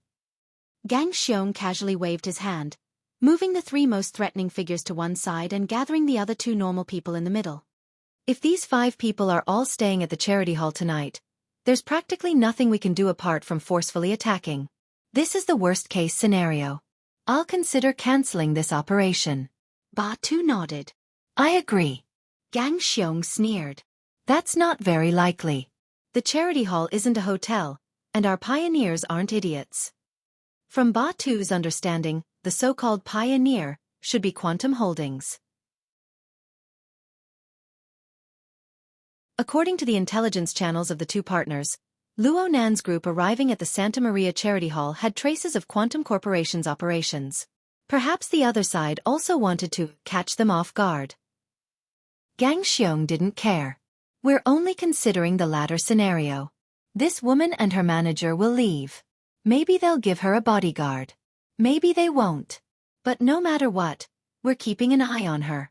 Gang Xiong casually waved his hand, moving the 3 most threatening figures to one side and gathering the other 2 normal people in the middle. If these 5 people are all staying at the charity hall tonight, there's practically nothing we can do apart from forcefully attacking. This is the worst-case scenario. I'll consider canceling this operation. Ba-Tu nodded. I agree. Gang Xiong sneered. That's not very likely. The charity hall isn't a hotel, and our pioneers aren't idiots. From Ba-Tu's understanding, the so-called pioneer should be Quantum Holdings. According to the intelligence channels of the 2 partners, Luo Nan's group arriving at the Santa Maria Charity Hall had traces of Quantum Corporation's operations. Perhaps the other side also wanted to catch them off guard. Gang Xiong didn't care. We're only considering the latter scenario. This woman and her manager will leave. Maybe they'll give her a bodyguard. Maybe they won't. But no matter what, we're keeping an eye on her.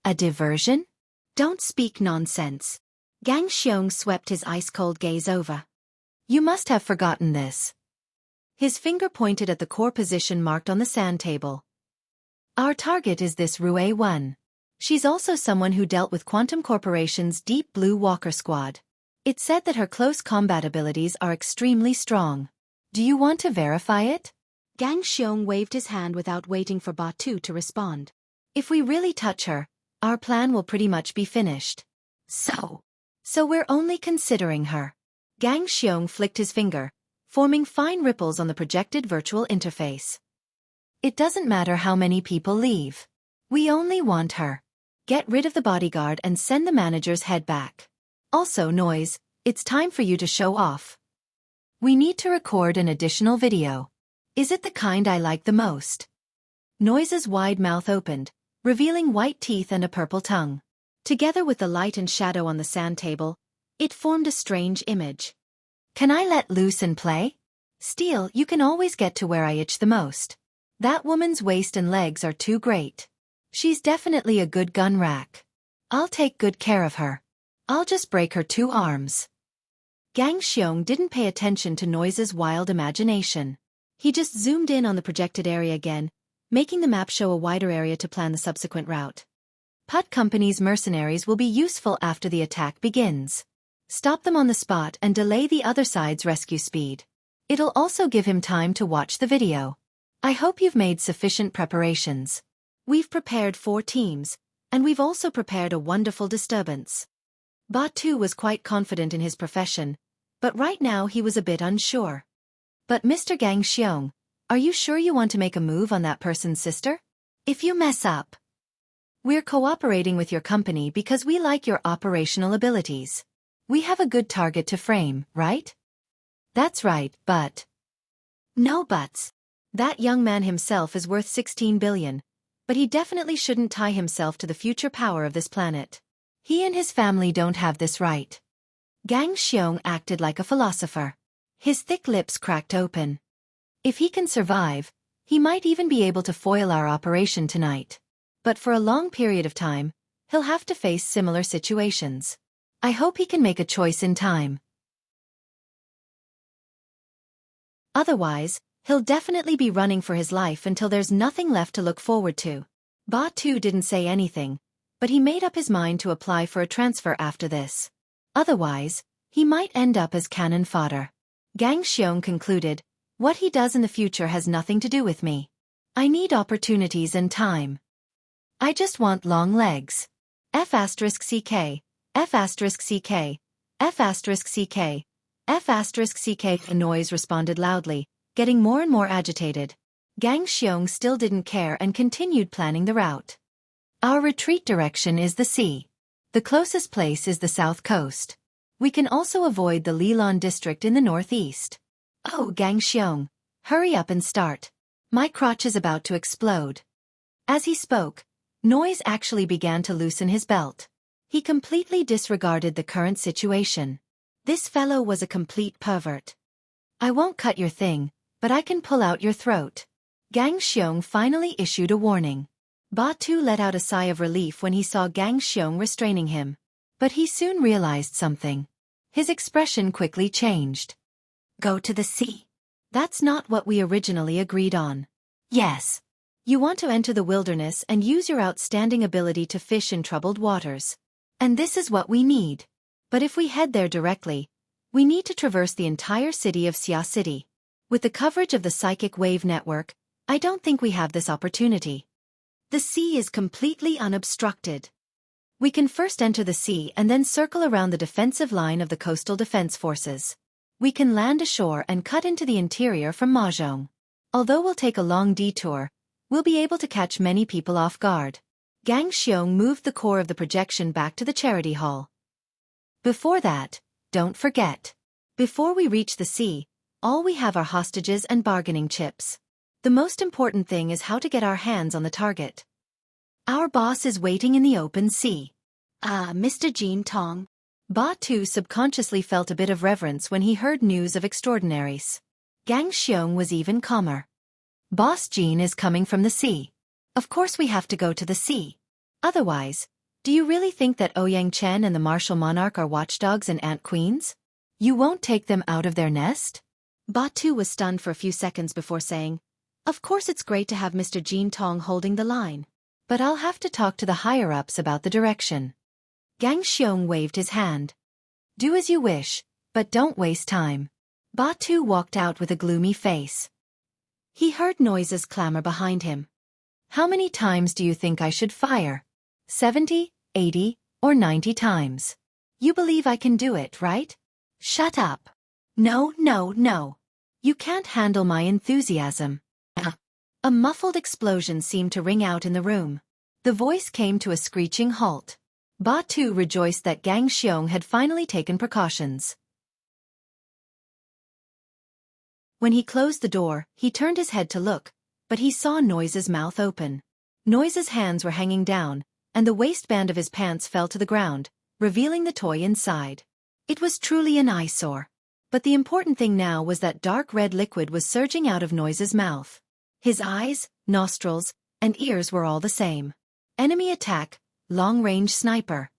A diversion? Don't speak nonsense. Gang Xiong swept his ice-cold gaze over. You must have forgotten this. His finger pointed at the core position marked on the sand table. Our target is this Rue 1. She's also someone who dealt with Quantum Corporation's Deep Blue Walker Squad. It's said that her close combat abilities are extremely strong. Do you want to verify it? Gang Xiong waved his hand without waiting for Ba-Tu to respond. If we really touch her, our plan will pretty much be finished. So we're only considering her. Gang Xiong flicked his finger, forming fine ripples on the projected virtual interface. It doesn't matter how many people leave. We only want her. Get rid of the bodyguard and send the manager's head back. Also, Noise, it's time for you to show off. We need to record an additional video. Is it the kind I like the most? Noise's wide mouth opened, revealing white teeth and a purple tongue. Together with the light and shadow on the sand table, it formed a strange image. Can I let loose and play? Steel, you can always get to where I itch the most. That woman's waist and legs are too great. She's definitely a good gun rack. I'll take good care of her. I'll just break her 2 arms. Gang Xiong didn't pay attention to Noise's wild imagination. He just zoomed in on the projected area again, making the map show a wider area to plan the subsequent route. Putt Company's mercenaries will be useful after the attack begins. Stop them on the spot and delay the other side's rescue speed. It'll also give him time to watch the video. I hope you've made sufficient preparations. We've prepared 4 teams, and we've also prepared a wonderful disturbance. Batu was quite confident in his profession, but right now he was a bit unsure. But Mr. Gang Xiong, are you sure you want to make a move on that person's sister? If you mess up, we're cooperating with your company because we like your operational abilities. We have a good target to frame, right? That's right, but... No buts. That young man himself is worth 16 billion, but he definitely shouldn't tie himself to the future power of this planet. He and his family don't have this right. Gang Xiong acted like a philosopher. His thick lips cracked open. If he can survive, he might even be able to foil our operation tonight. But for a long period of time, he'll have to face similar situations. I hope he can make a choice in time. Otherwise, he'll definitely be running for his life until there's nothing left to look forward to. Batu didn't say anything, but he made up his mind to apply for a transfer after this. Otherwise, he might end up as cannon fodder. Gang Xiong concluded, what he does in the future has nothing to do with me. I need opportunities and time. I just want long legs. F*CK, F*CK, F*CK, F*CK. A noise responded loudly, getting more and more agitated. Gang Xiong still didn't care and continued planning the route. Our retreat direction is the sea. The closest place is the south coast. We can also avoid the Lilan district in the northeast. Oh, Gang Xiong, hurry up and start. My crotch is about to explode. As he spoke, Noise actually began to loosen his belt. He completely disregarded the current situation. This fellow was a complete pervert. I won't cut your thing, but I can pull out your throat. Gang Xiong finally issued a warning. Batu let out a sigh of relief when he saw Gang Xiong restraining him. But he soon realized something. His expression quickly changed. Go to the sea. That's not what we originally agreed on. Yes. You want to enter the wilderness and use your outstanding ability to fish in troubled waters. And this is what we need. But if we head there directly, we need to traverse the entire city of Xia City. With the coverage of the psychic wave network, I don't think we have this opportunity. The sea is completely unobstructed. We can first enter the sea and then circle around the defensive line of the coastal defense forces. We can land ashore and cut into the interior from Mahjong. Although we'll take a long detour, we'll be able to catch many people off guard. Gang Xiong moved the core of the projection back to the charity hall. Before that, don't forget. Before we reach the sea, all we have are hostages and bargaining chips. The most important thing is how to get our hands on the target. Our boss is waiting in the open sea. Mr. Jin Tong. Batu subconsciously felt a bit of reverence when he heard news of extraordinaries. Gang Xiong was even calmer. Boss Jin is coming from the sea. Of course we have to go to the sea. Otherwise, do you really think that Ouyang Chen and the martial monarch are watchdogs and ant queens? You won't take them out of their nest? Batu was stunned for a few seconds before saying, of course it's great to have Mr. Jin Tong holding the line. But I'll have to talk to the higher-ups about the direction. Gang Xiong waved his hand. Do as you wish, but don't waste time. Batu walked out with a gloomy face. He heard noises clamor behind him. How many times do you think I should fire? 70, 80, or 90 times? You believe I can do it, right? Shut up. No, no, no. You can't handle my enthusiasm. A muffled explosion seemed to ring out in the room. The voice came to a screeching halt. Batu rejoiced that Gang Xiong had finally taken precautions. When he closed the door, he turned his head to look, but he saw Noise's mouth open. Noise's hands were hanging down, and the waistband of his pants fell to the ground, revealing the toy inside. It was truly an eyesore. But the important thing now was that dark red liquid was surging out of Noise's mouth. His eyes, nostrils, and ears were all the same. Enemy attack, long-range sniper.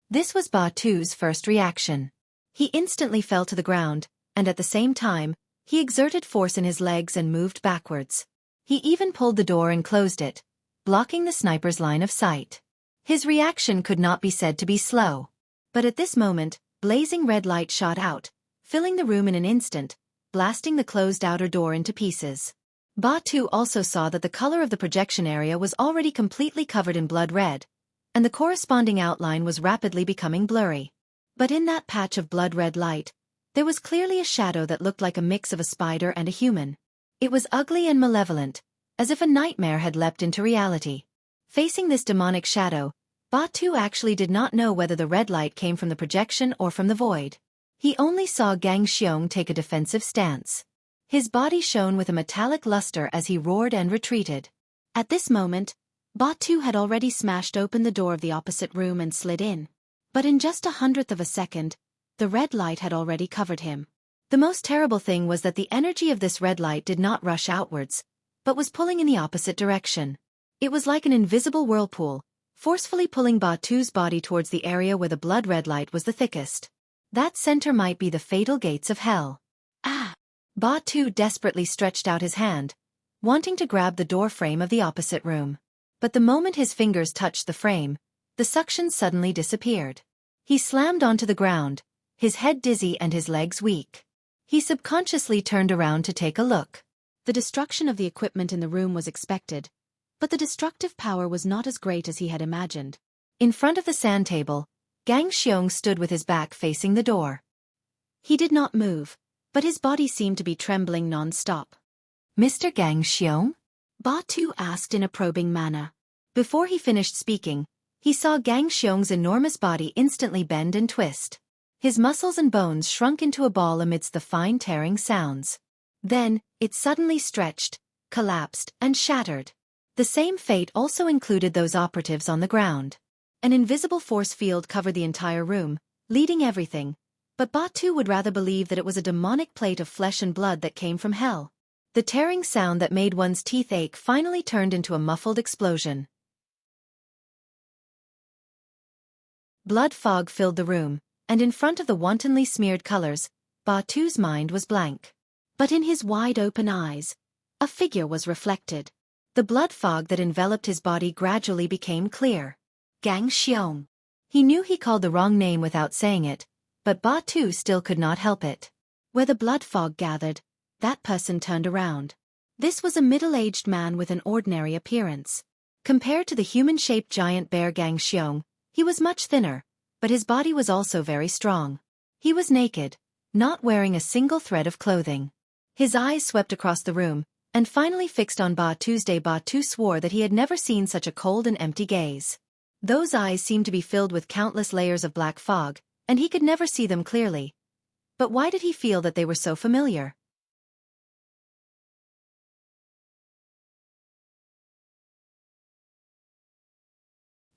This was Batu's first reaction. He instantly fell to the ground, and at the same time, he exerted force in his legs and moved backwards. He even pulled the door and closed it, blocking the sniper's line of sight. His reaction could not be said to be slow. But at this moment, blazing red light shot out, filling the room in an instant, blasting the closed outer door into pieces. Batu also saw that the color of the projection area was already completely covered in blood red, and the corresponding outline was rapidly becoming blurry. But in that patch of blood-red light, there was clearly a shadow that looked like a mix of a spider and a human. It was ugly and malevolent, as if a nightmare had leapt into reality. Facing this demonic shadow, Batu actually did not know whether the red light came from the projection or from the void. He only saw Gang Xiong take a defensive stance. His body shone with a metallic luster as he roared and retreated. At this moment, Batu had already smashed open the door of the opposite room and slid in. But in just 1/100th of a second, the red light had already covered him. The most terrible thing was that the energy of this red light did not rush outwards, but was pulling in the opposite direction. It was like an invisible whirlpool, forcefully pulling Batu's body towards the area where the blood-red light was the thickest. That center might be the fatal gates of hell. Ah! Batu desperately stretched out his hand, wanting to grab the door frame of the opposite room. But the moment his fingers touched the frame, the suction suddenly disappeared. He slammed onto the ground, his head dizzy and his legs weak. He subconsciously turned around to take a look. The destruction of the equipment in the room was expected, but the destructive power was not as great as he had imagined. In front of the sand table, Gang Xiong stood with his back facing the door. He did not move, but his body seemed to be trembling non-stop. "Mr. Gang Xiong?" Batu asked in a probing manner. Before he finished speaking, he saw Gang Xiong's enormous body instantly bend and twist. His muscles and bones shrunk into a ball amidst the fine tearing sounds. Then, it suddenly stretched, collapsed, and shattered. The same fate also included those operatives on the ground. An invisible force field covered the entire room, leading everything, but Batu would rather believe that it was a demonic plate of flesh and blood that came from hell. The tearing sound that made one's teeth ache finally turned into a muffled explosion. Blood fog filled the room, and in front of the wantonly smeared colors, Batu's mind was blank. But in his wide-open eyes, a figure was reflected. The blood fog that enveloped his body gradually became clear. Gang Xiong. He knew he called the wrong name without saying it, but Batu still could not help it. Where the blood fog gathered, that person turned around. This was a middle-aged man with an ordinary appearance. Compared to the human-shaped giant bear Gang Xiong, he was much thinner, but his body was also very strong. He was naked, not wearing a single thread of clothing. His eyes swept across the room, and finally fixed on Batu's. Batu swore that he had never seen such a cold and empty gaze. Those eyes seemed to be filled with countless layers of black fog, and he could never see them clearly. But why did he feel that they were so familiar?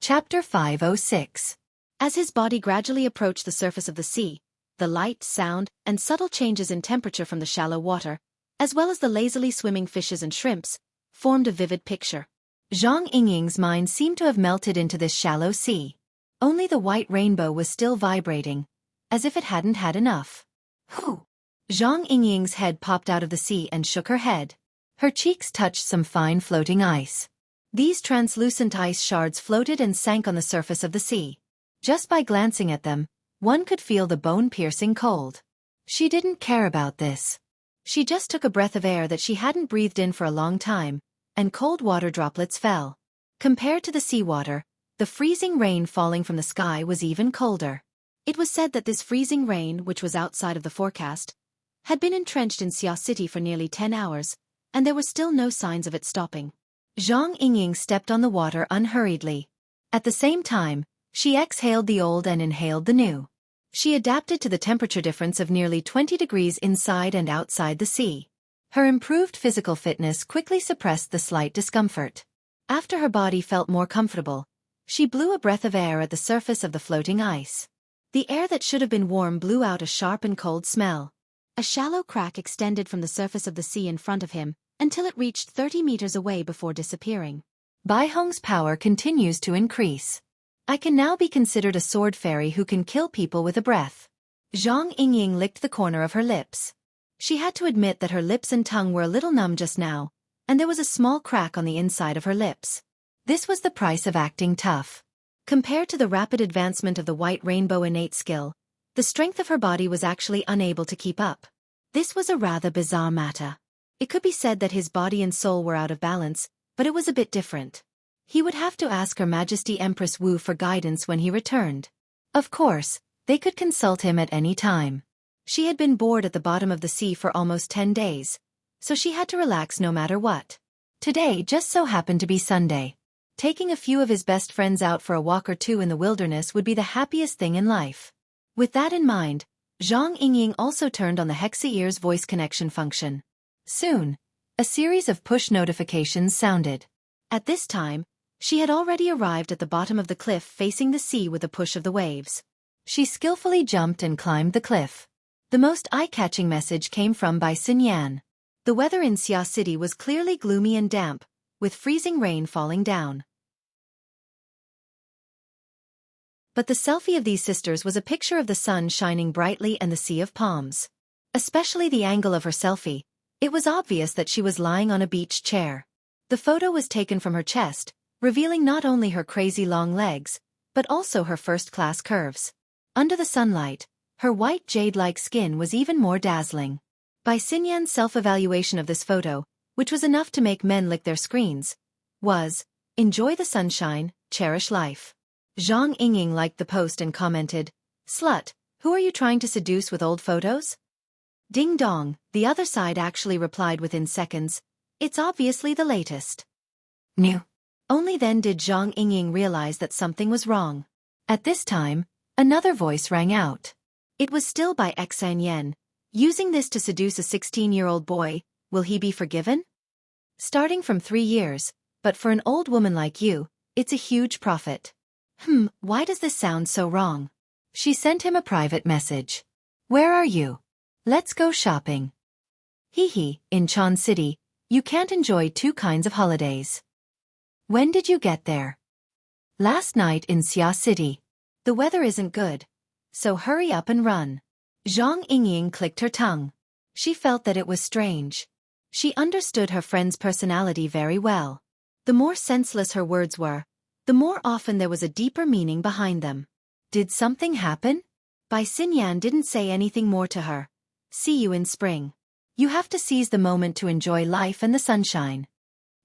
Chapter 506. As his body gradually approached the surface of the sea, the light, sound, and subtle changes in temperature from the shallow water, as well as the lazily swimming fishes and shrimps, formed a vivid picture. Zhang Yingying's mind seemed to have melted into this shallow sea. Only the white rainbow was still vibrating, as if it hadn't had enough. Whew! Zhang Yingying's head popped out of the sea and shook her head. Her cheeks touched some fine floating ice. These translucent ice shards floated and sank on the surface of the sea. Just by glancing at them, one could feel the bone-piercing cold. She didn't care about this. She just took a breath of air that she hadn't breathed in for a long time, and cold water droplets fell. Compared to the seawater, the freezing rain falling from the sky was even colder. It was said that this freezing rain, which was outside of the forecast, had been entrenched in Xia City for nearly 10 hours, and there were still no signs of it stopping. Zhang Yingying stepped on the water unhurriedly. At the same time, she exhaled the old and inhaled the new. She adapted to the temperature difference of nearly 20 degrees inside and outside the sea. Her improved physical fitness quickly suppressed the slight discomfort. After her body felt more comfortable, she blew a breath of air at the surface of the floating ice. The air that should have been warm blew out a sharp and cold smell. A shallow crack extended from the surface of the sea in front of him, until it reached 30 meters away before disappearing. Baihong's power continues to increase. I can now be considered a sword fairy who can kill people with a breath. Zhang Yingying licked the corner of her lips. She had to admit that her lips and tongue were a little numb just now, and there was a small crack on the inside of her lips. This was the price of acting tough. Compared to the rapid advancement of the White Rainbow innate skill, the strength of her body was actually unable to keep up. This was a rather bizarre matter. It could be said that his body and soul were out of balance, but it was a bit different. He would have to ask Her Majesty Empress Wu for guidance when he returned. Of course, they could consult him at any time. She had been bored at the bottom of the sea for almost 10 days, so she had to relax no matter what. Today just so happened to be Sunday. Taking a few of his best friends out for a walk or two in the wilderness would be the happiest thing in life. With that in mind, Zhang Yingying also turned on the Hexa-Ear's voice connection function. Soon, a series of push notifications sounded. At this time, she had already arrived at the bottom of the cliff facing the sea with a push of the waves. She skillfully jumped and climbed the cliff. The most eye-catching message came from Bai Xinyan. The weather in Xia City was clearly gloomy and damp, with freezing rain falling down. But the selfie of these sisters was a picture of the sun shining brightly and the sea of palms. Especially the angle of her selfie. It was obvious that she was lying on a beach chair. The photo was taken from her chest, revealing not only her crazy long legs, but also her first-class curves. Under the sunlight, her white jade-like skin was even more dazzling. Bai Xinyan's self-evaluation of this photo, which was enough to make men lick their screens, was, "Enjoy the sunshine, cherish life." Zhang Yingying liked the post and commented, "Slut, who are you trying to seduce with old photos?" Ding dong, the other side actually replied within seconds, "It's obviously the latest." New. Only then did Zhang Yingying realize that something was wrong. At this time, another voice rang out. It was still by Xan Yan. "Using this to seduce a 16-year-old boy, will he be forgiven?" "Starting from 3 years, but for an old woman like you, it's a huge profit." Why does this sound so wrong? She sent him a private message. "Where are you? Let's go shopping." In Chan City, you can't enjoy 2 kinds of holidays. When did you get there? Last night in Xia City. The weather isn't good, so hurry up and run. Zhang Yingying clicked her tongue. She felt that it was strange. She understood her friend's personality very well. The more senseless her words were, the more often there was a deeper meaning behind them. Did something happen? Bai Xinyan didn't say anything more to her. "See you in spring. You have to seize the moment to enjoy life and the sunshine."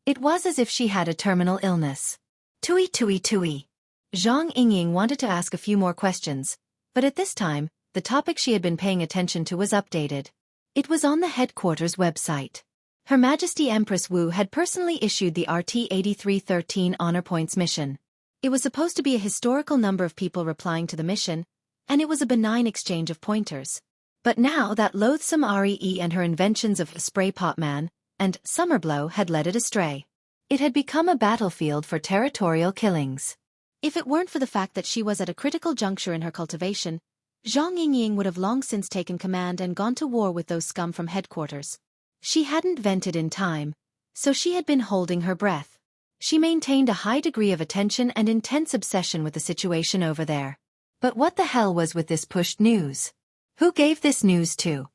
It was as if she had a terminal illness. Tui. Zhang Yingying wanted to ask a few more questions, but at this time, the topic she had been paying attention to was updated. It was on the headquarters website. Her Majesty Empress Wu had personally issued the RT-8313 Honor Points mission. It was supposed to be a historical number of people replying to the mission, and it was a benign exchange of pointers. But now that loathsome REE and her inventions of Spray Pot Man and Summerblow had led it astray. It had become a battlefield for territorial killings. If it weren't for the fact that she was at a critical juncture in her cultivation, Zhang Yingying would have long since taken command and gone to war with those scum from headquarters. She hadn't vented in time, so she had been holding her breath. She maintained a high degree of attention and intense obsession with the situation over there. But what the hell was with this pushed news? Who gave this news to?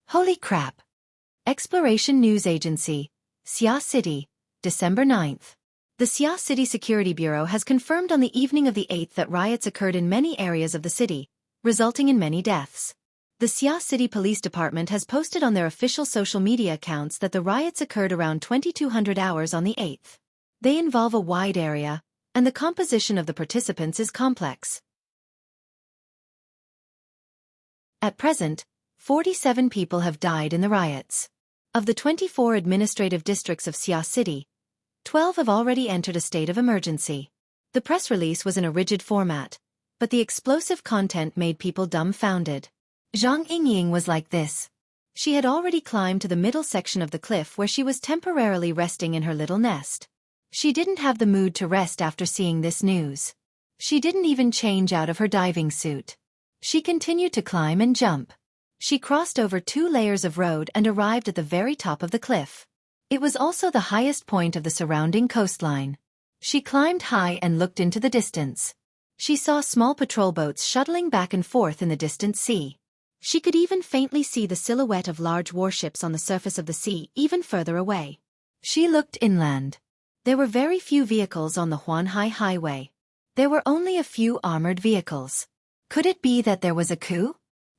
Holy crap! Exploration News Agency, Xia City, December 9th. The Xia City Security Bureau has confirmed on the evening of the 8th that riots occurred in many areas of the city, resulting in many deaths. The Xia City Police Department has posted on their official social media accounts that the riots occurred around 2200 hours on the 8th. They involve a wide area, and the composition of the participants is complex. At present, 47 people have died in the riots. Of the 24 administrative districts of Xia City, 12 have already entered a state of emergency. The press release was in a rigid format, but the explosive content made people dumbfounded. Zhang Yingying was like this. She had already climbed to the middle section of the cliff where she was temporarily resting in her little nest. She didn't have the mood to rest after seeing this news. She didn't even change out of her diving suit. She continued to climb and jump. She crossed over 2 layers of road and arrived at the very top of the cliff. It was also the highest point of the surrounding coastline. She climbed high and looked into the distance. She saw small patrol boats shuttling back and forth in the distant sea. She could even faintly see the silhouette of large warships on the surface of the sea even further away. She looked inland. There were very few vehicles on the Huanhai Highway. There were only a few armored vehicles. Could it be that there was a coup?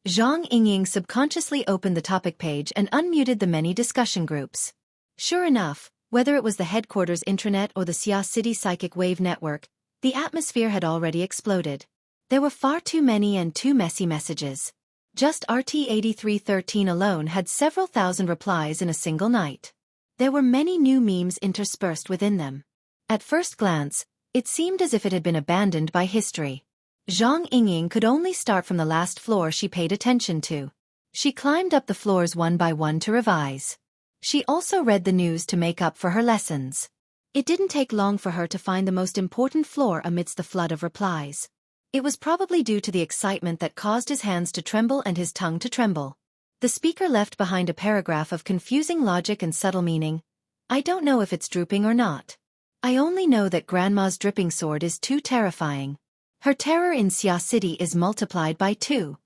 Zhang Yingying subconsciously opened the topic page and unmuted the many discussion groups. Sure enough, whether it was the headquarters intranet or the Xia City Psychic Wave Network, the atmosphere had already exploded. There were far too many and too messy messages. Just RT-8313 alone had several thousand replies in a single night. There were many new memes interspersed within them. At first glance, it seemed as if it had been abandoned by history. Zhang Yingying could only start from the last floor she paid attention to. She climbed up the floors one by one to revise. She also read the news to make up for her lessons. It didn't take long for her to find the most important floor amidst the flood of replies. It was probably due to the excitement that caused his hands to tremble and his tongue to tremble. The speaker left behind a paragraph of confusing logic and subtle meaning. I don't know if it's drooping or not. I only know that Grandma's dripping sword is too terrifying. Her terror in Xia City is multiplied by 2.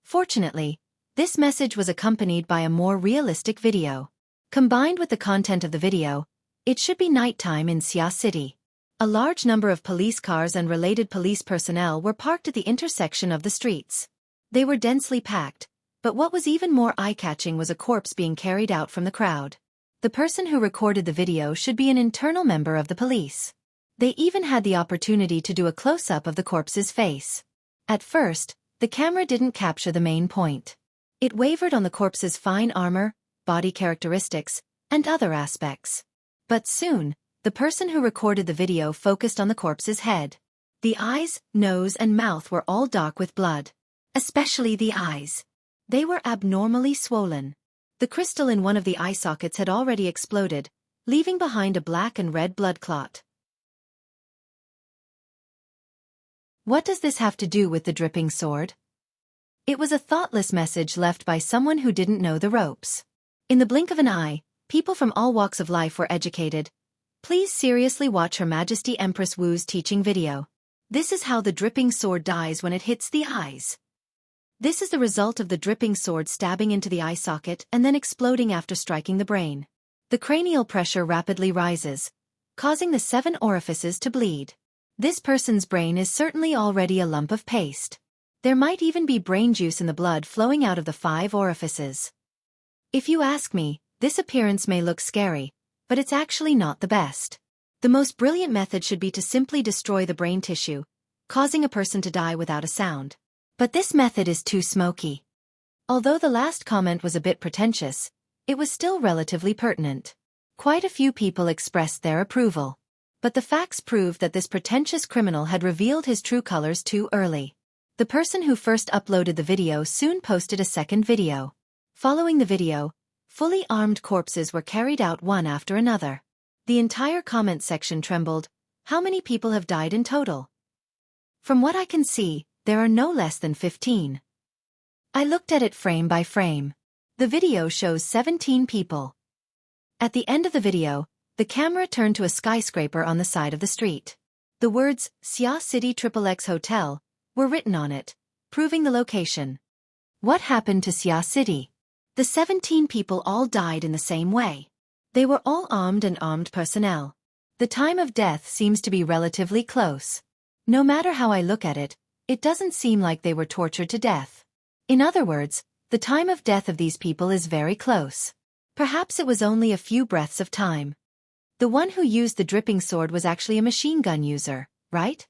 Fortunately, this message was accompanied by a more realistic video. Combined with the content of the video, it should be nighttime in Xia City. A large number of police cars and related police personnel were parked at the intersection of the streets. They were densely packed, but what was even more eye-catching was a corpse being carried out from the crowd. The person who recorded the video should be an internal member of the police. They even had the opportunity to do a close-up of the corpse's face. At first, the camera didn't capture the main point. It wavered on the corpse's fine armor, body characteristics, and other aspects. But soon, the person who recorded the video focused on the corpse's head. The eyes, nose, and mouth were all dark with blood. Especially the eyes. They were abnormally swollen. The crystal in one of the eye sockets had already exploded, leaving behind a black and red blood clot. What does this have to do with the dripping sword? It was a thoughtless message left by someone who didn't know the ropes. In the blink of an eye, people from all walks of life were educated. Please seriously watch Her Majesty Empress Wu's teaching video. This is how the dripping sword dies when it hits the eyes. This is the result of the dripping sword stabbing into the eye socket and then exploding after striking the brain. The cranial pressure rapidly rises, causing the 7 orifices to bleed. This person's brain is certainly already a lump of paste. There might even be brain juice in the blood flowing out of the 5 orifices. If you ask me, this appearance may look scary, but it's actually not the best. The most brilliant method should be to simply destroy the brain tissue, causing a person to die without a sound. But this method is too smoky. Although the last comment was a bit pretentious, it was still relatively pertinent. Quite a few people expressed their approval. But the facts proved that this pretentious criminal had revealed his true colors too early. The person who first uploaded the video soon posted a second video. Following the video, fully armed corpses were carried out one after another. The entire comment section trembled. How many people have died in total? From what I can see, there are no less than 15. I looked at it frame by frame. The video shows 17 people. At the end of the video, the camera turned to a skyscraper on the side of the street. The words, Xia City XXX Hotel, were written on it, proving the location. What happened to Xia City? The 17 people all died in the same way. They were all armed and armed personnel. The time of death seems to be relatively close. No matter how I look at it, it doesn't seem like they were tortured to death. In other words, the time of death of these people is very close. Perhaps it was only a few breaths of time. The one who used the dripping sword was actually a machine gun user, right?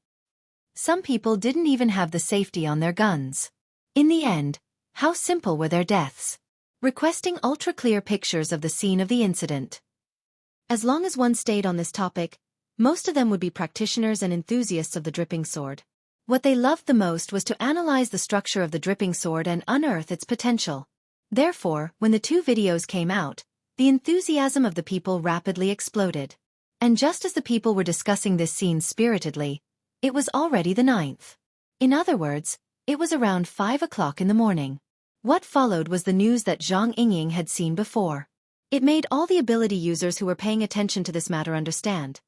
Some people didn't even have the safety on their guns. In the end, how simple were their deaths? Requesting ultra-clear pictures of the scene of the incident. As long as one stayed on this topic, most of them would be practitioners and enthusiasts of the dripping sword. What they loved the most was to analyze the structure of the dripping sword and unearth its potential. Therefore, when the 2 videos came out, the enthusiasm of the people rapidly exploded. And just as the people were discussing this scene spiritedly, it was already the 9th. In other words, it was around 5 o'clock in the morning. What followed was the news that Zhang Yingying had seen before. It made all the ability users who were paying attention to this matter understand.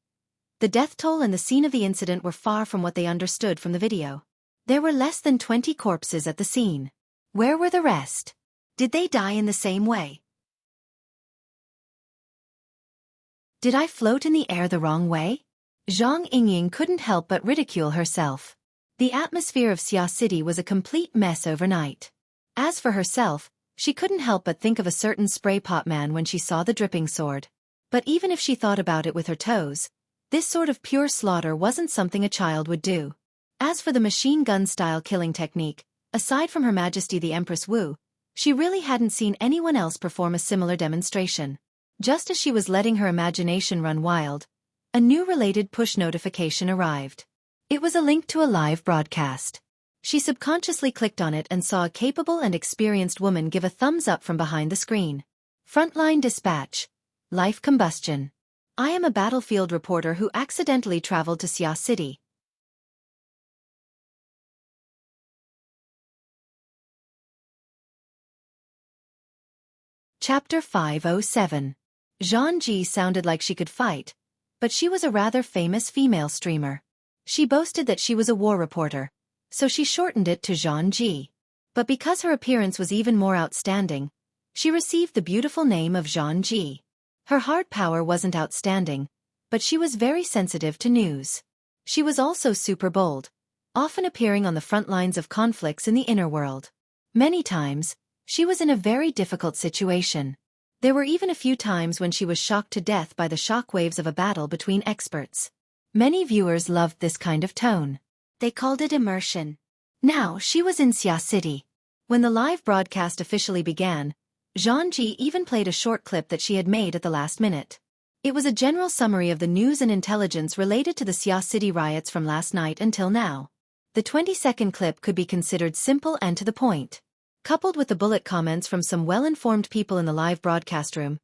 The death toll and the scene of the incident were far from what they understood from the video. There were less than 20 corpses at the scene. Where were the rest? Did they die in the same way? Did I float in the air the wrong way? Zhang Yingying couldn't help but ridicule herself. The atmosphere of Xia City was a complete mess overnight. As for herself, she couldn't help but think of a certain spray pot man when she saw the dripping sword. But even if she thought about it with her toes, this sort of pure slaughter wasn't something a child would do. As for the machine gun-style killing technique, aside from Her Majesty the Empress Wu, she really hadn't seen anyone else perform a similar demonstration. Just as she was letting her imagination run wild, a new related push notification arrived. It was a link to a live broadcast. She subconsciously clicked on it and saw a capable and experienced woman give a thumbs up from behind the screen. Frontline dispatch. Life combustion. I am a battlefield reporter who accidentally traveled to Xia City. Chapter 507. Zhang Ji sounded like she could fight, but she was a rather famous female streamer. She boasted that she was a war reporter, so she shortened it to Zhang Ji. But because her appearance was even more outstanding, she received the beautiful name of Zhang Ji. Her hard power wasn't outstanding, but she was very sensitive to news. She was also super bold, often appearing on the front lines of conflicts in the inner world. Many times, she was in a very difficult situation. There were even a few times when she was shocked to death by the shockwaves of a battle between experts. Many viewers loved this kind of tone. They called it immersion. Now she was in Xia City. When the live broadcast officially began, Zhang Ji even played a short clip that she had made at the last minute. It was a general summary of the news and intelligence related to the Xia City riots from last night until now. The 20-second clip could be considered simple and to the point. Coupled with the bullet comments from some well-informed people in the live broadcast room,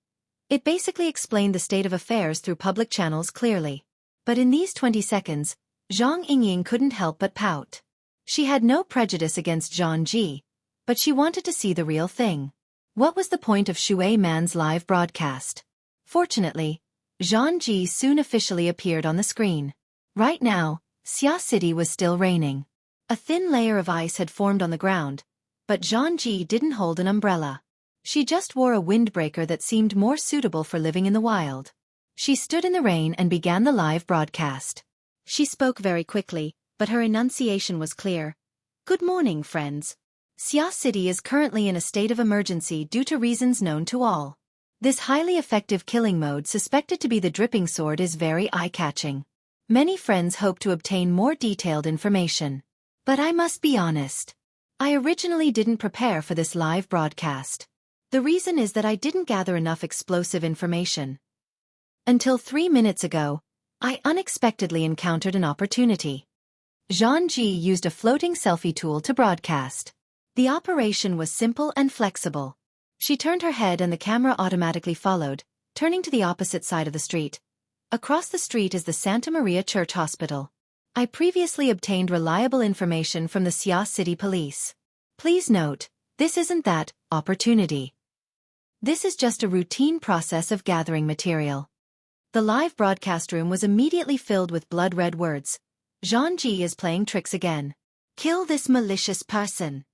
it basically explained the state of affairs through public channels clearly. But in these 20 seconds, Zhang Yingying couldn't help but pout. She had no prejudice against Zhang Ji, but she wanted to see the real thing. What was the point of Shui Man's live broadcast? Fortunately, Zhang Ji soon officially appeared on the screen. Right now, Xia City was still raining. A thin layer of ice had formed on the ground, but Zhang Ji didn't hold an umbrella. She just wore a windbreaker that seemed more suitable for living in the wild. She stood in the rain and began the live broadcast. She spoke very quickly, but her enunciation was clear. Good morning, friends. Xia City is currently in a state of emergency due to reasons known to all. This highly effective killing mode suspected to be the dripping sword is very eye-catching. Many friends hope to obtain more detailed information. But I must be honest. I originally didn't prepare for this live broadcast. The reason is that I didn't gather enough explosive information. Until 3 minutes ago, I unexpectedly encountered an opportunity. Zhang Ji used a floating selfie tool to broadcast. The operation was simple and flexible. She turned her head and the camera automatically followed, turning to the opposite side of the street. Across the street is the Santa Maria Church Hospital. I previously obtained reliable information from the Xia City Police. Please note, this isn't that opportunity. This is just a routine process of gathering material. The live broadcast room was immediately filled with blood-red words. Zhang Ji is playing tricks again. Kill this malicious person.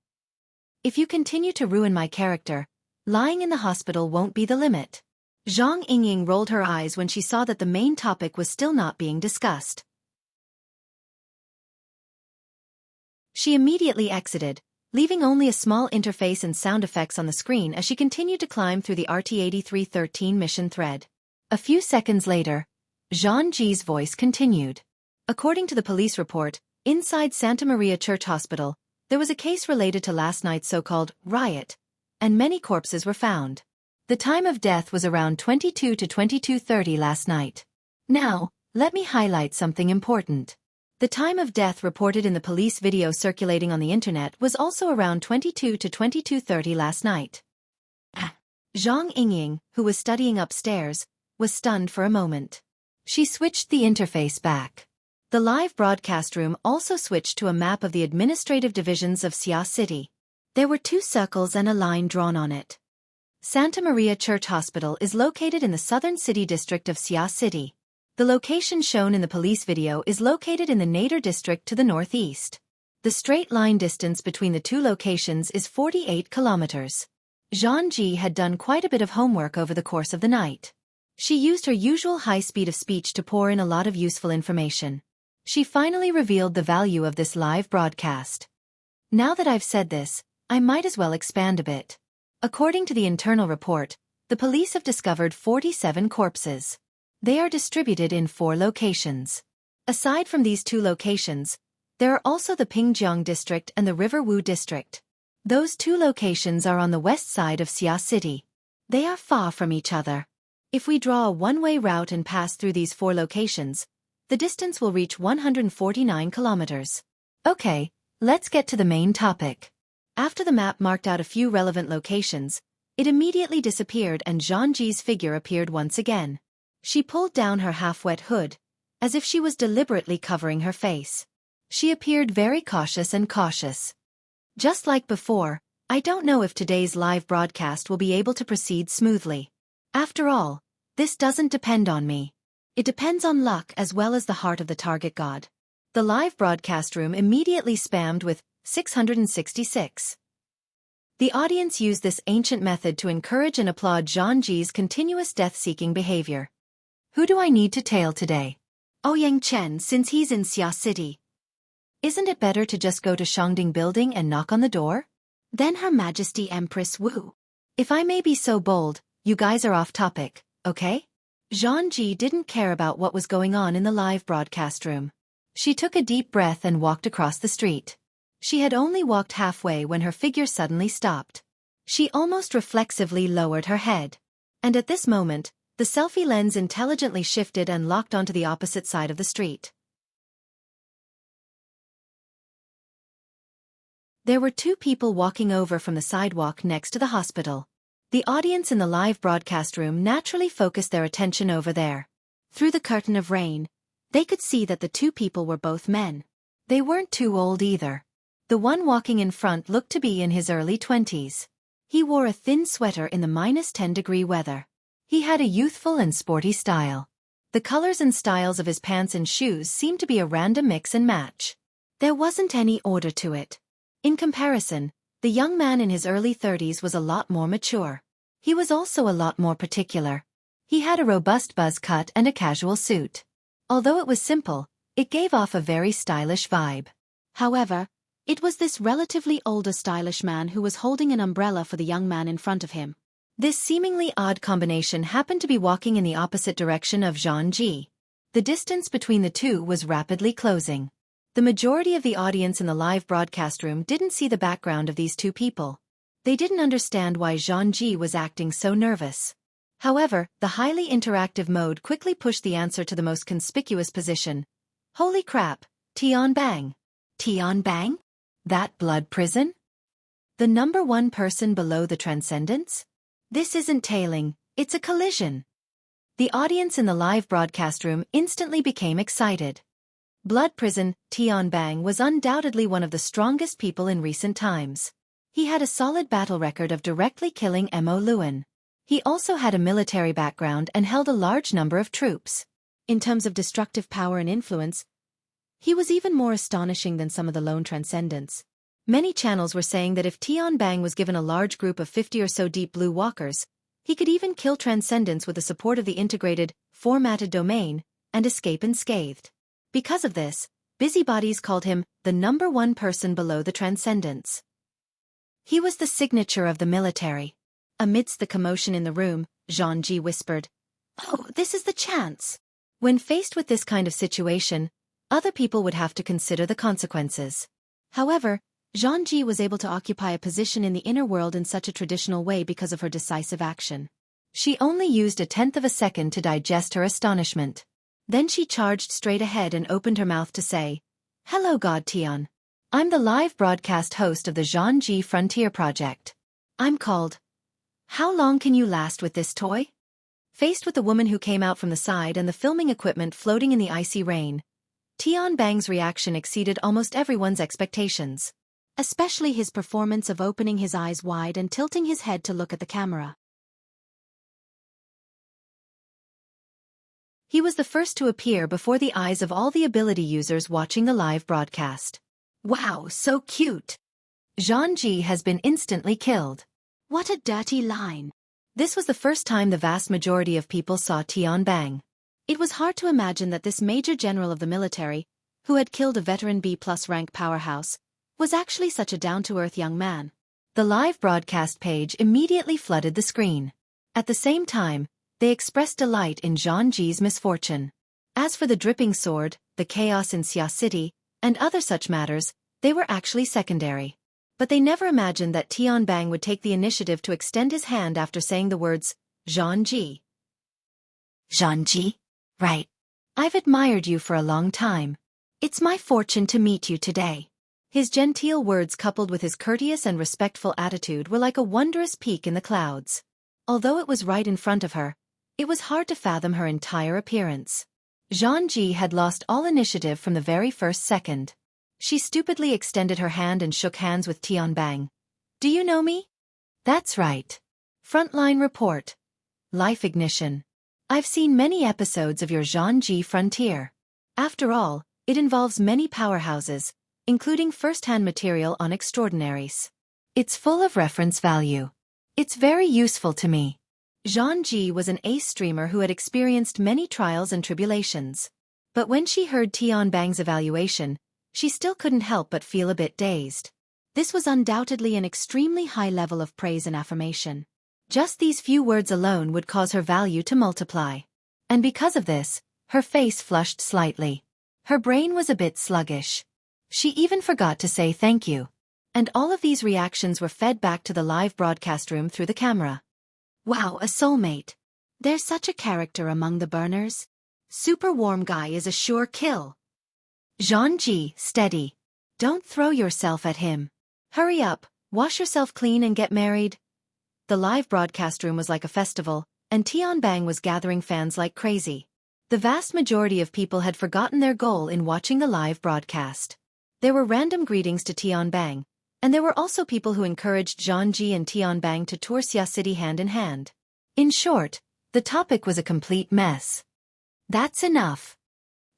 If you continue to ruin my character, lying in the hospital won't be the limit. Zhang Yingying rolled her eyes when she saw that the main topic was still not being discussed. She immediately exited, leaving only a small interface and sound effects on the screen as she continued to climb through the RT-8313 mission thread. A few seconds later, Zhang Ji's voice continued. According to the police report, inside Santa Maria Church Hospital, there was a case related to last night's so-called riot, and many corpses were found. The time of death was around 22 to 22:30 last night. Now, let me highlight something important. The time of death reported in the police video circulating on the internet was also around 22 to 22:30 last night. Zhang Yingying, who was studying upstairs, was stunned for a moment. She switched the interface back. The live broadcast room also switched to a map of the administrative divisions of Xia City. There were 2 circles and a line drawn on it. Santa Maria Church Hospital is located in the southern city district of Xia City. The location shown in the police video is located in the Nader district to the northeast. The straight line distance between the 2 locations is 48 kilometers. Zhang Ji had done quite a bit of homework over the course of the night. She used her usual high speed of speech to pour in a lot of useful information. She finally revealed the value of this live broadcast. Now that I've said this, I might as well expand a bit. According to the internal report, the police have discovered 47 corpses. They are distributed in 4 locations. Aside from these 2 locations, there are also the Pingjiang district and the River Wu district. Those 2 locations are on the west side of Xia City. They are far from each other. If we draw a one-way route and pass through these 4 locations, the distance will reach 149 kilometers. Okay, let's get to the main topic. After the map marked out a few relevant locations, it immediately disappeared and Zhang Ji's figure appeared once again. She pulled down her half-wet hood, as if she was deliberately covering her face. She appeared very cautious and cautious. Just like before, I don't know if today's live broadcast will be able to proceed smoothly. After all, this doesn't depend on me. It depends on luck as well as the heart of the target god. The live broadcast room immediately spammed with 666. The audience used this ancient method to encourage and applaud Zhang Ji's continuous death-seeking behavior. Who do I need to tail today? Ouyang Chen, since he's in Xia City. Isn't it better to just go to Shangding Building and knock on the door? Then Her Majesty Empress Wu. If I may be so bold, you guys are off topic, okay? Zhang Ji didn't care about what was going on in the live broadcast room. She took a deep breath and walked across the street. She had only walked halfway when her figure suddenly stopped. She almost reflexively lowered her head. And at this moment, the selfie lens intelligently shifted and locked onto the opposite side of the street. There were 2 people walking over from the sidewalk next to the hospital. The audience in the live broadcast room naturally focused their attention over there. Through the curtain of rain, they could see that the 2 people were both men. They weren't too old either. The one walking in front looked to be in his early 20s. He wore a thin sweater in the -10-degree weather. He had a youthful and sporty style. The colors and styles of his pants and shoes seemed to be a random mix and match. There wasn't any order to it. In comparison, the young man in his early 30s was a lot more mature. He was also a lot more particular. He had a robust buzz cut and a casual suit. Although it was simple, it gave off a very stylish vibe. However, it was this relatively older stylish man who was holding an umbrella for the young man in front of him. This seemingly odd combination happened to be walking in the opposite direction of Zhang Ji. The distance between the 2 was rapidly closing. The majority of the audience in the live broadcast room didn't see the background of these 2 people. They didn't understand why Zhang Ji was acting so nervous. However, the highly interactive mode quickly pushed the answer to the most conspicuous position. Holy crap, Tian Bang. Tian Bang? That blood prison? The number 1 person below the transcendence? This isn't tailing, it's a collision. The audience in the live broadcast room instantly became excited. Blood Prison, Tian Bang was undoubtedly one of the strongest people in recent times. He had a solid battle record of directly killing Mo Luan. He also had a military background and held a large number of troops. In terms of destructive power and influence, he was even more astonishing than some of the lone transcendents. Many channels were saying that if Tian Bang was given a large group of 50 or so Deep Blue Walkers, he could even kill transcendents with the support of the integrated, formatted domain, and escape unscathed. Because of this, busybodies called him the number 1 person below the transcendents. He was the signature of the military. Amidst the commotion in the room, Zhang Ji whispered, "Oh, this is the chance." When faced with this kind of situation, other people would have to consider the consequences. However, Zhang Ji was able to occupy a position in the inner world in such a traditional way because of her decisive action. She only used 1/10 of a second to digest her astonishment. Then she charged straight ahead and opened her mouth to say, "Hello God Tian. I'm the live broadcast host of the Zhang Ji Frontier Project. I'm called. How long can you last with this toy?" Faced with the woman who came out from the side and the filming equipment floating in the icy rain, Tian Bang's reaction exceeded almost everyone's expectations. Especially his performance of opening his eyes wide and tilting his head to look at the camera. He was the first to appear before the eyes of all the ability users watching the live broadcast. Wow, so cute! Zhang Ji has been instantly killed. What a dirty line. This was the first time the vast majority of people saw Tian Bang. It was hard to imagine that this major general of the military, who had killed a veteran B+ rank powerhouse, was actually such a down-to-earth young man. The live broadcast page immediately flooded the screen. At the same time, they expressed delight in Zhang Ji's misfortune. As for the dripping sword, the chaos in Xia City, and other such matters, they were actually secondary. But they never imagined that Tian Bang would take the initiative to extend his hand after saying the words, Zhang Ji. Zhang Ji? Right. I've admired you for a long time. It's my fortune to meet you today. His genteel words coupled with his courteous and respectful attitude were like a wondrous peak in the clouds. Although it was right in front of her, it was hard to fathom her entire appearance. Zhang Ji had lost all initiative from the very first second. She stupidly extended her hand and shook hands with Tian Bang. Do you know me? That's right. Frontline report. Life ignition. I've seen many episodes of your Zhang Ji frontier. After all, it involves many powerhouses, including first-hand material on extraordinaries. It's full of reference value. It's very useful to me. Zhang Ji was an ace streamer who had experienced many trials and tribulations. But when she heard Tian Bang's evaluation, she still couldn't help but feel a bit dazed. This was undoubtedly an extremely high level of praise and affirmation. Just these few words alone would cause her value to multiply. And because of this, her face flushed slightly. Her brain was a bit sluggish. She even forgot to say thank you. And all of these reactions were fed back to the live broadcast room through the camera. Wow, a soulmate. There's such a character among the burners. Super warm guy is a sure kill. Zhang Ji, steady. Don't throw yourself at him. Hurry up, wash yourself clean and get married. The live broadcast room was like a festival, and Tian Bang was gathering fans like crazy. The vast majority of people had forgotten their goal in watching the live broadcast. There were random greetings to Tian Bang, and there were also people who encouraged Zhang Ji and Tian Bang to tour Xia City hand in hand. In short, the topic was a complete mess. That's enough.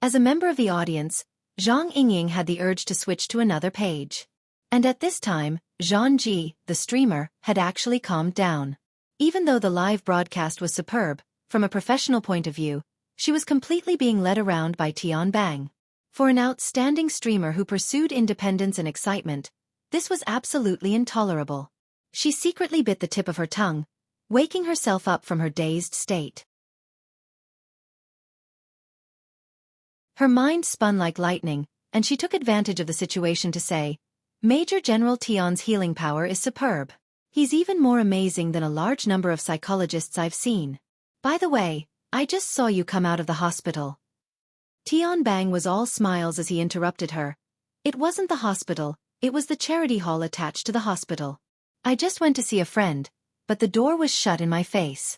As a member of the audience, Zhang Yingying had the urge to switch to another page. And at this time, Zhang Ji, the streamer, had actually calmed down. Even though the live broadcast was superb, from a professional point of view, she was completely being led around by Tian Bang. For an outstanding streamer who pursued independence and excitement, this was absolutely intolerable. She secretly bit the tip of her tongue, waking herself up from her dazed state. Her mind spun like lightning, and she took advantage of the situation to say, Major General Tian's healing power is superb. He's even more amazing than a large number of psychologists I've seen. By the way, I just saw you come out of the hospital. Tian Bang was all smiles as he interrupted her. It wasn't the hospital, it was the charity hall attached to the hospital. I just went to see a friend, but the door was shut in my face.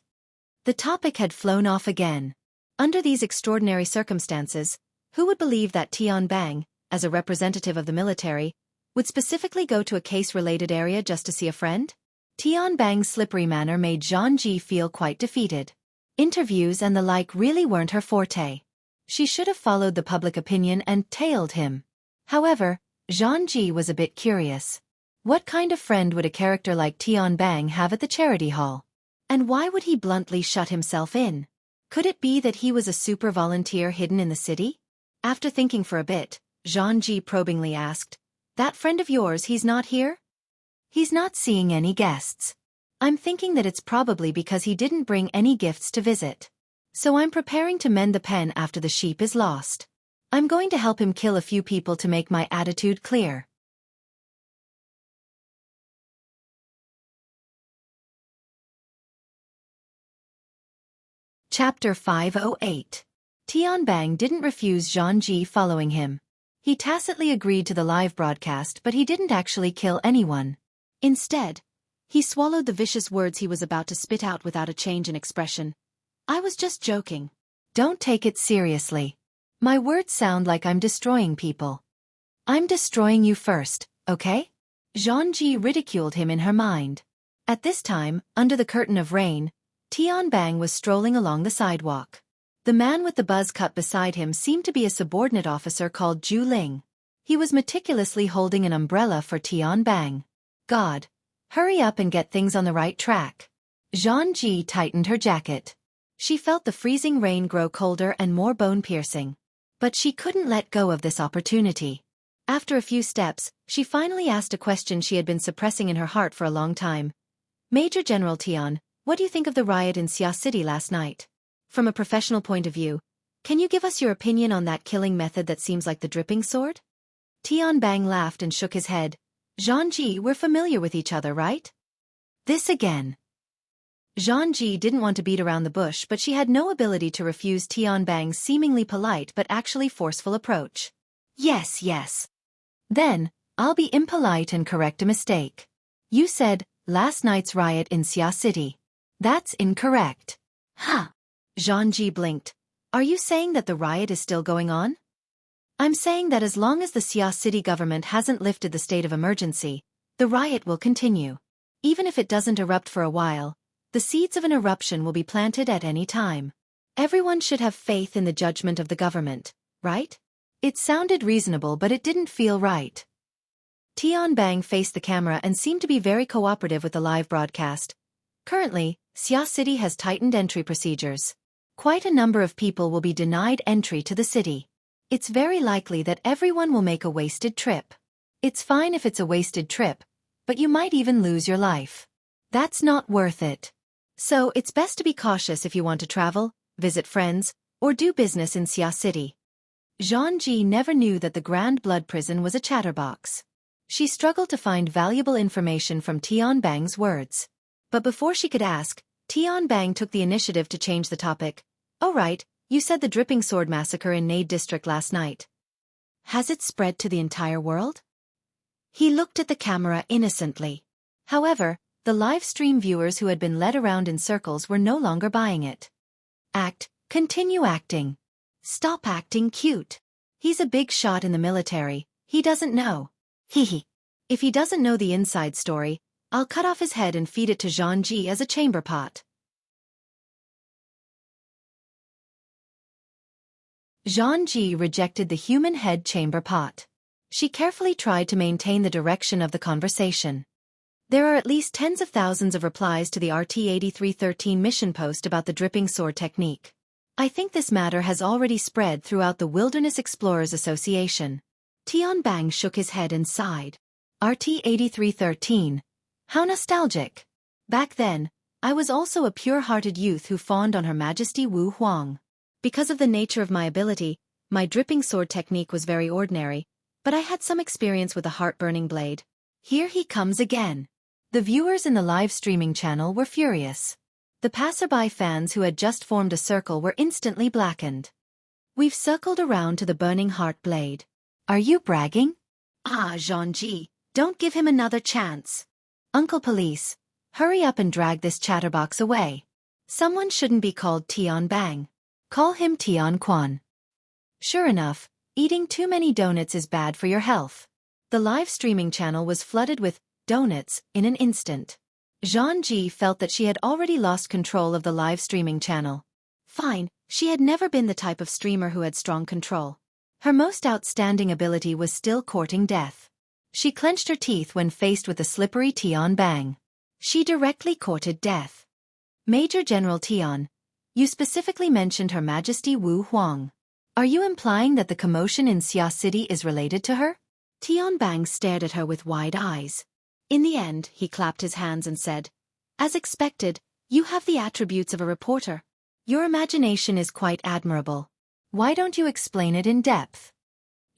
The topic had flown off again. Under these extraordinary circumstances, who would believe that Tian Bang, as a representative of the military, would specifically go to a case-related area just to see a friend? Tian Bang's slippery manner made Zhang Ji feel quite defeated. Interviews and the like really weren't her forte. She should have followed the public opinion and tailed him. However, Zhang Ji was a bit curious. What kind of friend would a character like Tian Bang have at the charity hall? And why would he bluntly shut himself in? Could it be that he was a super volunteer hidden in the city? After thinking for a bit, Zhang Ji probingly asked, That friend of yours, he's not here? He's not seeing any guests. I'm thinking that it's probably because he didn't bring any gifts to visit. So I'm preparing to mend the pen after the sheep is lost. I'm going to help him kill a few people to make my attitude clear. Chapter 508. Tian Bang didn't refuse Zhang Ji following him. He tacitly agreed to the live broadcast, but he didn't actually kill anyone. Instead, he swallowed the vicious words he was about to spit out without a change in expression. I was just joking. Don't take it seriously. My words sound like I'm destroying people. I'm destroying you first, okay? Zhang Ji ridiculed him in her mind. At this time, under the curtain of rain, Tian Bang was strolling along the sidewalk. The man with the buzz cut beside him seemed to be a subordinate officer called Zhu Ling. He was meticulously holding an umbrella for Tian Bang. God. Hurry up and get things on the right track. Zhang Ji tightened her jacket. She felt the freezing rain grow colder and more bone-piercing. But she couldn't let go of this opportunity. After a few steps, she finally asked a question she had been suppressing in her heart for a long time. Major General Tian, what do you think of the riot in Xia City last night? From a professional point of view, can you give us your opinion on that killing method that seems like the dripping sword? Tian Bang laughed and shook his head. Zhang Ji, we're familiar with each other, right? This again. Zhang Ji didn't want to beat around the bush, but she had no ability to refuse Tian Bang's seemingly polite but actually forceful approach. Yes, yes. Then, I'll be impolite and correct a mistake. You said, last night's riot in Xia City. That's incorrect. Huh. Zhang Ji blinked. Are you saying that the riot is still going on? I'm saying that as long as the Xia City government hasn't lifted the state of emergency, the riot will continue. Even if it doesn't erupt for a while, the seeds of an eruption will be planted at any time. Everyone should have faith in the judgment of the government, right? It sounded reasonable, but it didn't feel right. Tian Bang faced the camera and seemed to be very cooperative with the live broadcast. Currently, Xia City has tightened entry procedures. Quite a number of people will be denied entry to the city. It's very likely that everyone will make a wasted trip. It's fine if it's a wasted trip, but you might even lose your life. That's not worth it. So it's best to be cautious if you want to travel, visit friends, or do business in Xia City. Zhang Ji never knew that the Grand Blood Prison was a chatterbox. She struggled to find valuable information from Tian Bang's words. But before she could ask, Tian Bang took the initiative to change the topic. Oh right, you said the Dripping Sword massacre in Nade district last night. Has it spread to the entire world? He looked at the camera innocently. However, the live stream viewers who had been led around in circles were no longer buying it. Continue acting. Stop acting cute. He's a big shot in the military, he doesn't know. Hehe. If he doesn't know the inside story, I'll cut off his head and feed it to Zhang Ji as a chamber pot. Zhang Ji rejected the human head chamber pot. She carefully tried to maintain the direction of the conversation. There are at least tens of thousands of replies to the RT-8313 mission post about the dripping sword technique. I think this matter has already spread throughout the Wilderness Explorers Association. Tian Bang shook his head and sighed. RT-8313. How nostalgic. Back then, I was also a pure-hearted youth who fawned on Her Majesty Wu Huang. Because of the nature of my ability, my dripping sword technique was very ordinary, but I had some experience with a heart-burning blade. Here he comes again. The viewers in the live streaming channel were furious. The passerby fans who had just formed a circle were instantly blackened. We've circled around to the burning heart blade. Are you bragging? Ah, Zhang Ji, don't give him another chance. Uncle Police, hurry up and drag this chatterbox away. Someone shouldn't be called Tian Bang. Call him Tian Quan. Sure enough, eating too many donuts is bad for your health. The live streaming channel was flooded with donuts in an instant. Zhang Ji felt that she had already lost control of the live streaming channel. Fine, she had never been the type of streamer who had strong control. Her most outstanding ability was still courting death. She clenched her teeth when faced with the slippery Tian Bang. She directly courted death. Major General Tian, you specifically mentioned Her Majesty Wu Huang. Are you implying that the commotion in Xia City is related to her? Tian Bang stared at her with wide eyes. In the end, he clapped his hands and said, as expected, you have the attributes of a reporter. Your imagination is quite admirable. Why don't you explain it in depth?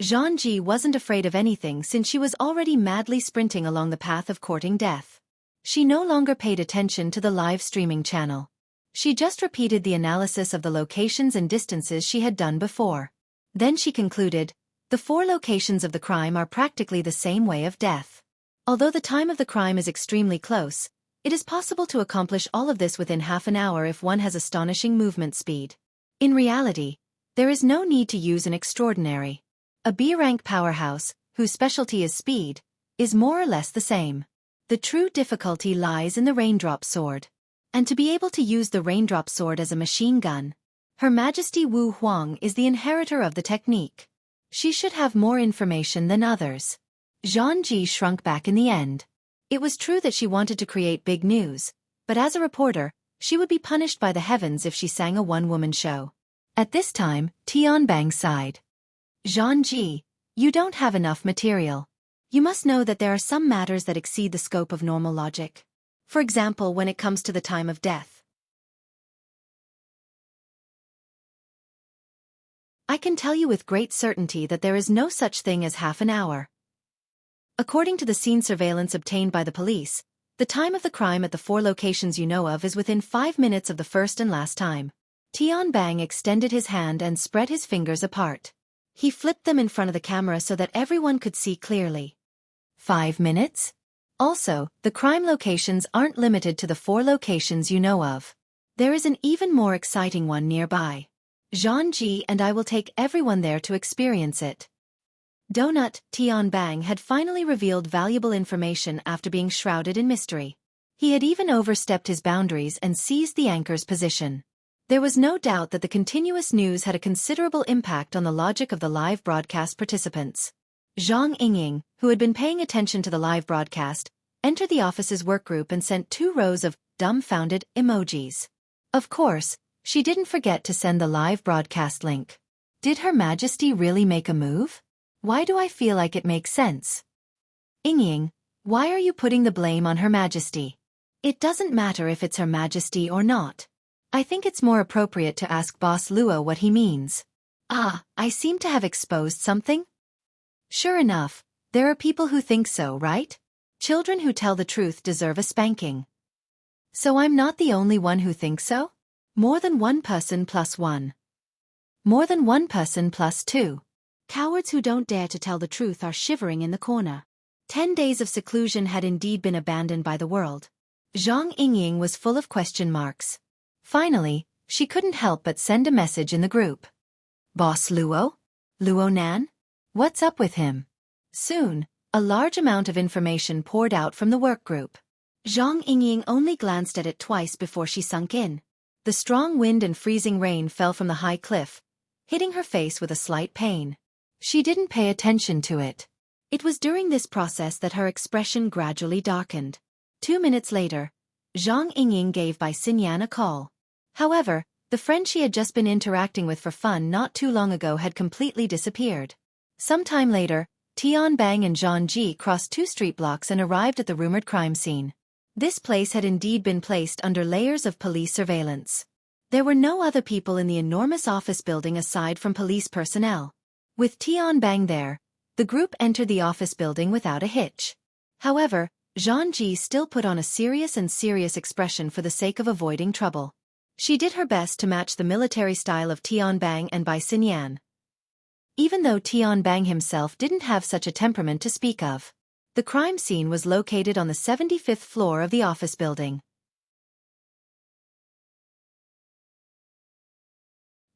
Zhang Ji wasn't afraid of anything since she was already madly sprinting along the path of courting death. She no longer paid attention to the live streaming channel. She just repeated the analysis of the locations and distances she had done before. Then she concluded, the 4 locations of the crime are practically the same way of death. Although the time of the crime is extremely close, it is possible to accomplish all of this within half an hour if one has astonishing movement speed. In reality, there is no need to use an extraordinary. A B-rank powerhouse, whose specialty is speed, is more or less the same. The true difficulty lies in the raindrop sword. And to be able to use the raindrop sword as a machine gun, Her Majesty Wu Huang is the inheritor of the technique. She should have more information than others. Zhang Ji shrunk back in the end. It was true that she wanted to create big news, but as a reporter, she would be punished by the heavens if she sang a one-woman show. At this time, Tianbang sighed. Zhang, you don't have enough material. You must know that there are some matters that exceed the scope of normal logic. For example, when it comes to the time of death. I can tell you with great certainty that there is no such thing as half an hour. According to the scene surveillance obtained by the police, the time of the crime at the 4 locations you know of is within 5 minutes of the first and last time. Tianbang extended his hand and spread his fingers apart. He flipped them in front of the camera so that everyone could see clearly. 5 minutes? Also, the crime locations aren't limited to the 4 locations you know of. There is an even more exciting one nearby. Zhang and I will take everyone there to experience it. Donut, Tianbang had finally revealed valuable information after being shrouded in mystery. He had even overstepped his boundaries and seized the anchor's position. There was no doubt that the continuous news had a considerable impact on the logic of the live broadcast participants. Zhang Yingying, who had been paying attention to the live broadcast, entered the office's workgroup and sent 2 rows of dumbfounded emojis. Of course, she didn't forget to send the live broadcast link. Did Her Majesty really make a move? Why do I feel like it makes sense? Yingying, why are you putting the blame on Her Majesty? It doesn't matter if it's Her Majesty or not. I think it's more appropriate to ask Boss Luo what he means. Ah, I seem to have exposed something? Sure enough, there are people who think so, right? Children who tell the truth deserve a spanking. So I'm not the only one who thinks so? More than one person plus one. More than one person plus 2. Cowards who don't dare to tell the truth are shivering in the corner. 10 days of seclusion had indeed been abandoned by the world. Zhang Yingying was full of question marks. Finally, she couldn't help but send a message in the group. Boss Luo? Luo Nan? What's up with him? Soon, a large amount of information poured out from the work group. Zhang Yingying only glanced at it twice before she sunk in. The strong wind and freezing rain fell from the high cliff, hitting her face with a slight pain. She didn't pay attention to it. It was during this process that her expression gradually darkened. 2 minutes later, Zhang Yingying gave Bai Xinyan a call. However, the friend she had just been interacting with for fun not too long ago had completely disappeared. Some time later, Tianbang and Zhang crossed 2 street blocks and arrived at the rumored crime scene. This place had indeed been placed under layers of police surveillance. There were no other people in the enormous office building aside from police personnel. With Tianbang there, the group entered the office building without a hitch. However, Zhang still put on a serious expression for the sake of avoiding trouble. She did her best to match the military style of Tianbang and Bai Xinyan. Even though Tianbang himself didn't have such a temperament to speak of. The crime scene was located on the 75th floor of the office building.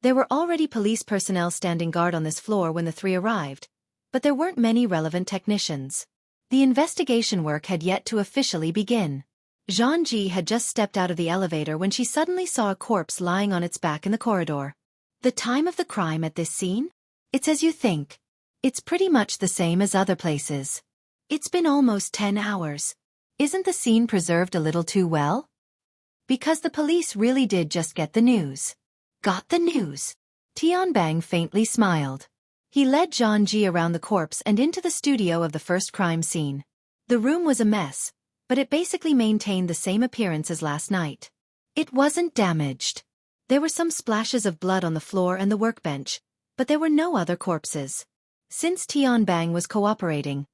There were already police personnel standing guard on this floor when the 3 arrived, but there weren't many relevant technicians. The investigation work had yet to officially begin. Zhang had just stepped out of the elevator when she suddenly saw a corpse lying on its back in the corridor. The time of the crime at this scene? It's as you think. It's pretty much the same as other places. It's been almost 10 hours. Isn't the scene preserved a little too well? Because the police really did just get the news. Got the news? Tianbang faintly smiled. He led Zhang around the corpse and into the studio of the first crime scene. The room was a mess, but it basically maintained the same appearance as last night. It wasn't damaged. There were some splashes of blood on the floor and the workbench, but there were no other corpses. Since Tianbang was cooperating,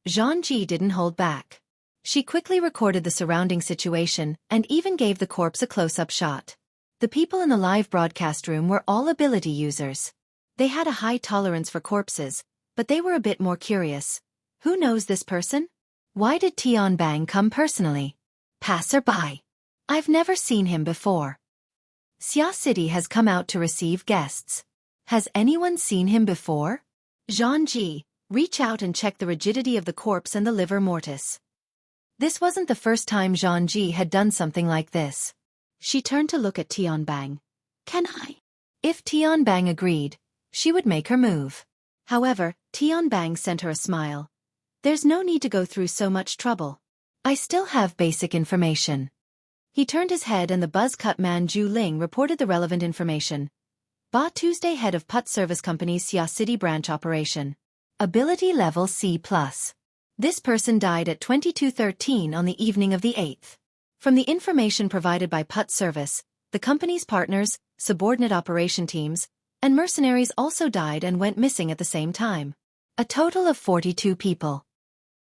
Zhang didn't hold back. She quickly recorded the surrounding situation and even gave the corpse a close-up shot. The people in the live broadcast room were all ability users. They had a high tolerance for corpses, but they were a bit more curious. Who knows this person? Why did Tianbang come personally? Passerby. I've never seen him before. Xia City has come out to receive guests. Has anyone seen him before? Zhang, reach out and check the rigidity of the corpse and the livor mortis. This wasn't the first time Zhang had done something like this. She turned to look at Tianbang. Can I? If Tianbang agreed, she would make her move. However, Tianbang sent her a smile. There's no need to go through so much trouble. I still have basic information. He turned his head and the buzz-cut man Zhu Ling reported the relevant information. Ba Tuesday, head of Put Service Company's Xia City branch operation. Ability level C+. This person died at 22:13 on the evening of the 8th. From the information provided by Put Service, the company's partners, subordinate operation teams, and mercenaries also died and went missing at the same time. A total of 42 people.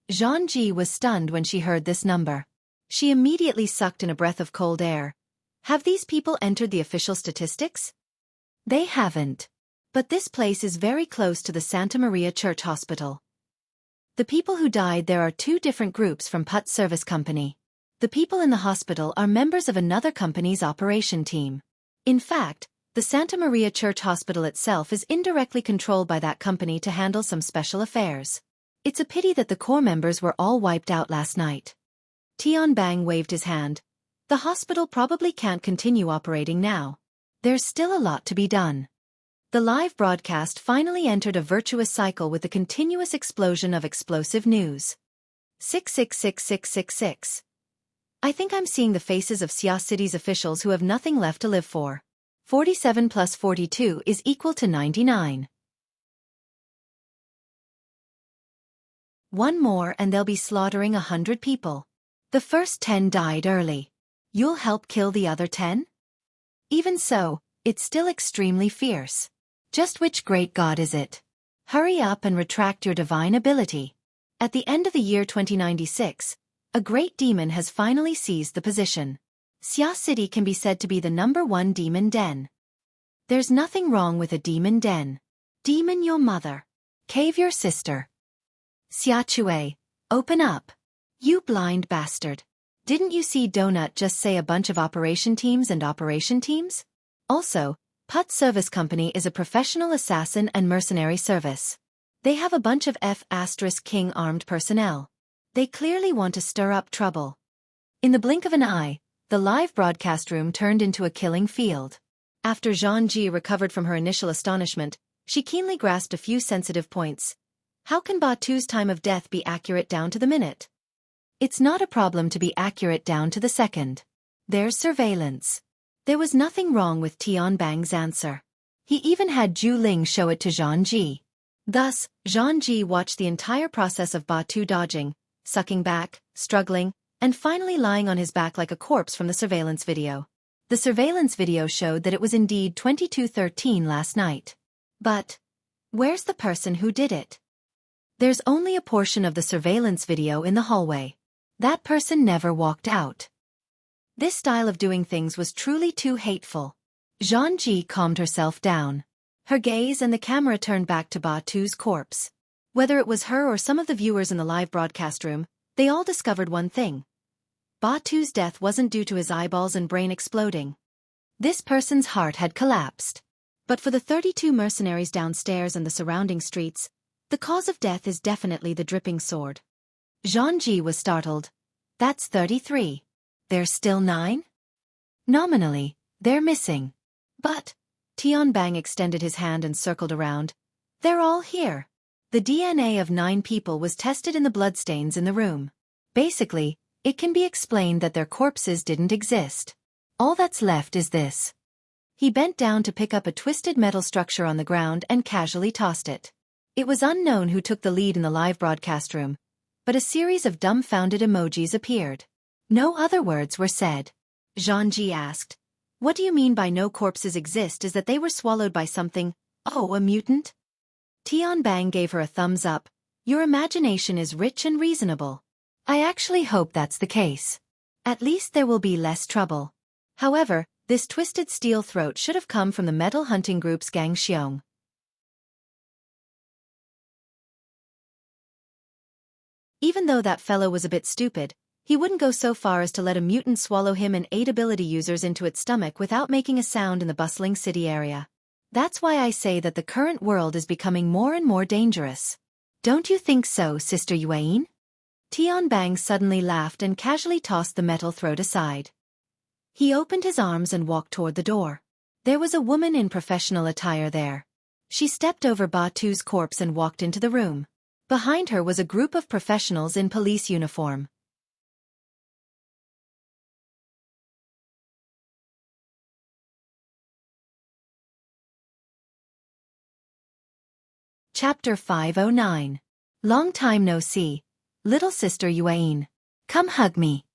Zhang Ji was stunned when she heard this number. She immediately sucked in a breath of cold air. Have these people entered the official statistics? They haven't. But this place is very close to the Santa Maria Church Hospital. The people who died there are two different groups from Put Service Company. The people in the hospital are members of another company's operation team. In fact, the Santa Maria Church Hospital itself is indirectly controlled by that company to handle some special affairs. It's a pity that the core members were all wiped out last night. Tianbang waved his hand. The hospital probably can't continue operating now. There's still a lot to be done. The live broadcast finally entered a virtuous cycle with the continuous explosion of explosive news. 666666. I think I'm seeing the faces of Xia City's officials who have nothing left to live for. 47 plus 42 is equal to 99. One more and they'll be slaughtering 100 people. The first 10 died early. You'll help kill the other 10? Even so, it's still extremely fierce. Just which great god is it? Hurry up and retract your divine ability. At the end of the year 2096, a great demon has finally seized the position. Xia City can be said to be the #1 demon den. There's nothing wrong with a demon den. Demon your mother. Cave your sister. Xia Chui, open up. You blind bastard. Didn't you see Donut just say a bunch of operation teams and operation teams? Also, Put Service Company is a professional assassin and mercenary service. They have a bunch of F*King armed personnel. They clearly want to stir up trouble. In the blink of an eye, the live broadcast room turned into a killing field. After Zhang Ji recovered from her initial astonishment, she keenly grasped a few sensitive points. How can Batu's time of death be accurate down to the minute? It's not a problem to be accurate down to the second. There's surveillance. There was nothing wrong with Tianbang's answer. He even had Zhu Ling show it to Zhang Ji. Thus, Zhang Ji watched the entire process of Batu dodging, sucking back, struggling, and finally lying on his back like a corpse from the surveillance video. The surveillance video showed that it was indeed 22:13 last night. But where's the person who did it? There's only a portion of the surveillance video in the hallway. That person never walked out. This style of doing things was truly too hateful. Zhang Ji calmed herself down. Her gaze and the camera turned back to Batu's corpse. Whether it was her or some of the viewers in the live broadcast room, they all discovered one thing. Batu's death wasn't due to his eyeballs and brain exploding. This person's heart had collapsed. But for the 32 mercenaries downstairs and the surrounding streets, the cause of death is definitely the dripping sword. Zhang Ji was startled. That's 33. There's still 9? Nominally, they're missing. But, Tianbang extended his hand and circled around. They're all here. The DNA of 9 people was tested in the bloodstains in the room. Basically, it can be explained that their corpses didn't exist. All that's left is this. He bent down to pick up a twisted metal structure on the ground and casually tossed it. It was unknown who took the lead in the live broadcast room, but a series of dumbfounded emojis appeared. No other words were said. Zhang Ji asked, "What do you mean by no corpses exist? Is that they were swallowed by something? Oh, a mutant?" Tianbang gave her a thumbs up. "Your imagination is rich and reasonable. I actually hope that's the case. At least there will be less trouble. However, this twisted steel throat should have come from the metal hunting group's Gang Xiong. Even though that fellow was a bit stupid, he wouldn't go so far as to let a mutant swallow him and 8 ability users into its stomach without making a sound in the bustling city area. That's why I say that the current world is becoming more and more dangerous. Don't you think so, Sister Yuan?" Tianbang suddenly laughed and casually tossed the metal throat aside. He opened his arms and walked toward the door. There was a woman in professional attire there. She stepped over Batu's corpse and walked into the room. Behind her was a group of professionals in police uniform. Chapter 509. Long time no see. Little sister Yuan. Come hug me.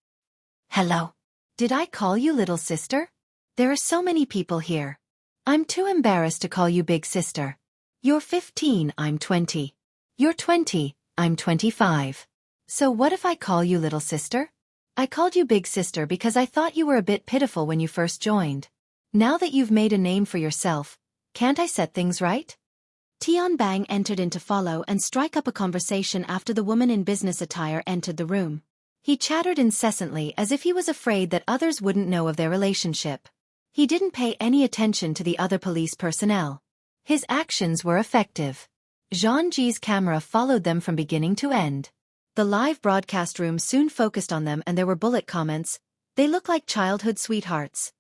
Hello. Did I call you little sister? There are so many people here. I'm too embarrassed to call you big sister. You're 15, I'm 20. You're 20, I'm 25. So what if I call you little sister? I called you big sister because I thought you were a bit pitiful when you first joined. Now that you've made a name for yourself, can't I set things right? Tianbang entered in to follow and strike up a conversation after the woman in business attire entered the room. He chattered incessantly as if he was afraid that others wouldn't know of their relationship. He didn't pay any attention to the other police personnel. His actions were effective. Zhang Ji's camera followed them from beginning to end. The live broadcast room soon focused on them and there were bullet comments. They look like childhood sweethearts.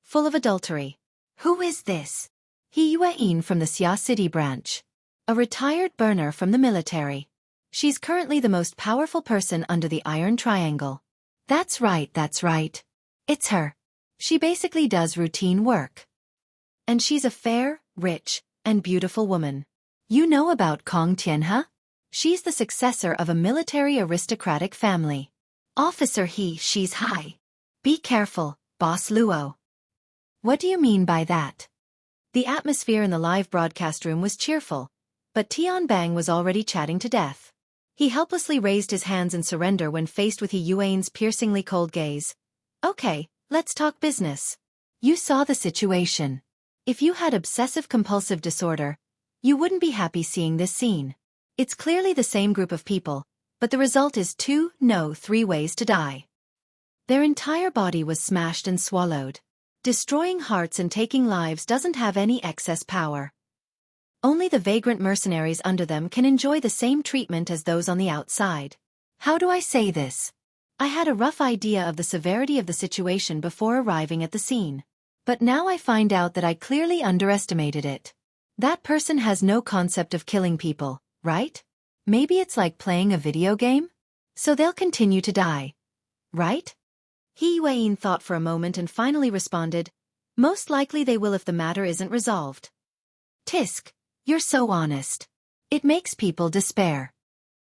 Full of adultery. Who is this? He Yuan from the Xia City branch. A retired burner from the military. She's currently the most powerful person under the Iron Triangle. That's right. It's her. She basically does routine work. And she's a fair, rich, and beautiful woman. You know about Kong Tianhe? She's the successor of a military aristocratic family. Officer she's high. Be careful, Boss Luo. What do you mean by that? The atmosphere in the live broadcast room was cheerful, but Tianbang was already chatting to death. He helplessly raised his hands in surrender when faced with He Yuan's piercingly cold gaze. Okay, let's talk business. You saw the situation. If you had obsessive-compulsive disorder, you wouldn't be happy seeing this scene. It's clearly the same group of people, but the result is 3 ways to die. Their entire body was smashed and swallowed. Destroying hearts and taking lives doesn't have any excess power. Only the vagrant mercenaries under them can enjoy the same treatment as those on the outside. How do I say this? I had a rough idea of the severity of the situation before arriving at the scene. But now I find out that I clearly underestimated it. That person has no concept of killing people, right? Maybe it's like playing a video game? So they'll continue to die. Right? He Yuan thought for a moment and finally responded, most likely they will if the matter isn't resolved. Tisk, you're so honest. It makes people despair.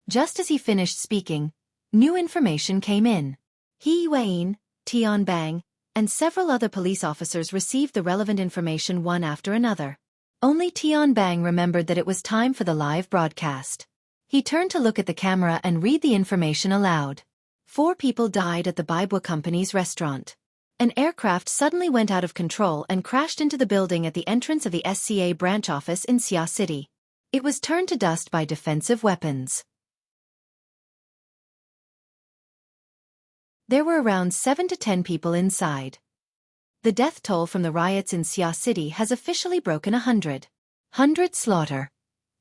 Just as he finished speaking, new information came in. He Yuan, Tianbang, and several other police officers received the relevant information one after another. Only Tianbang remembered that it was time for the live broadcast. He turned to look at the camera and read the information aloud. 4 people died at the Baibua Company's restaurant. An aircraft suddenly went out of control and crashed into the building at the entrance of the SCA branch office in Xia City. It was turned to dust by defensive weapons. There were around 7 to 10 people inside. The death toll from the riots in Xia City has officially broken 100. 100 slaughter.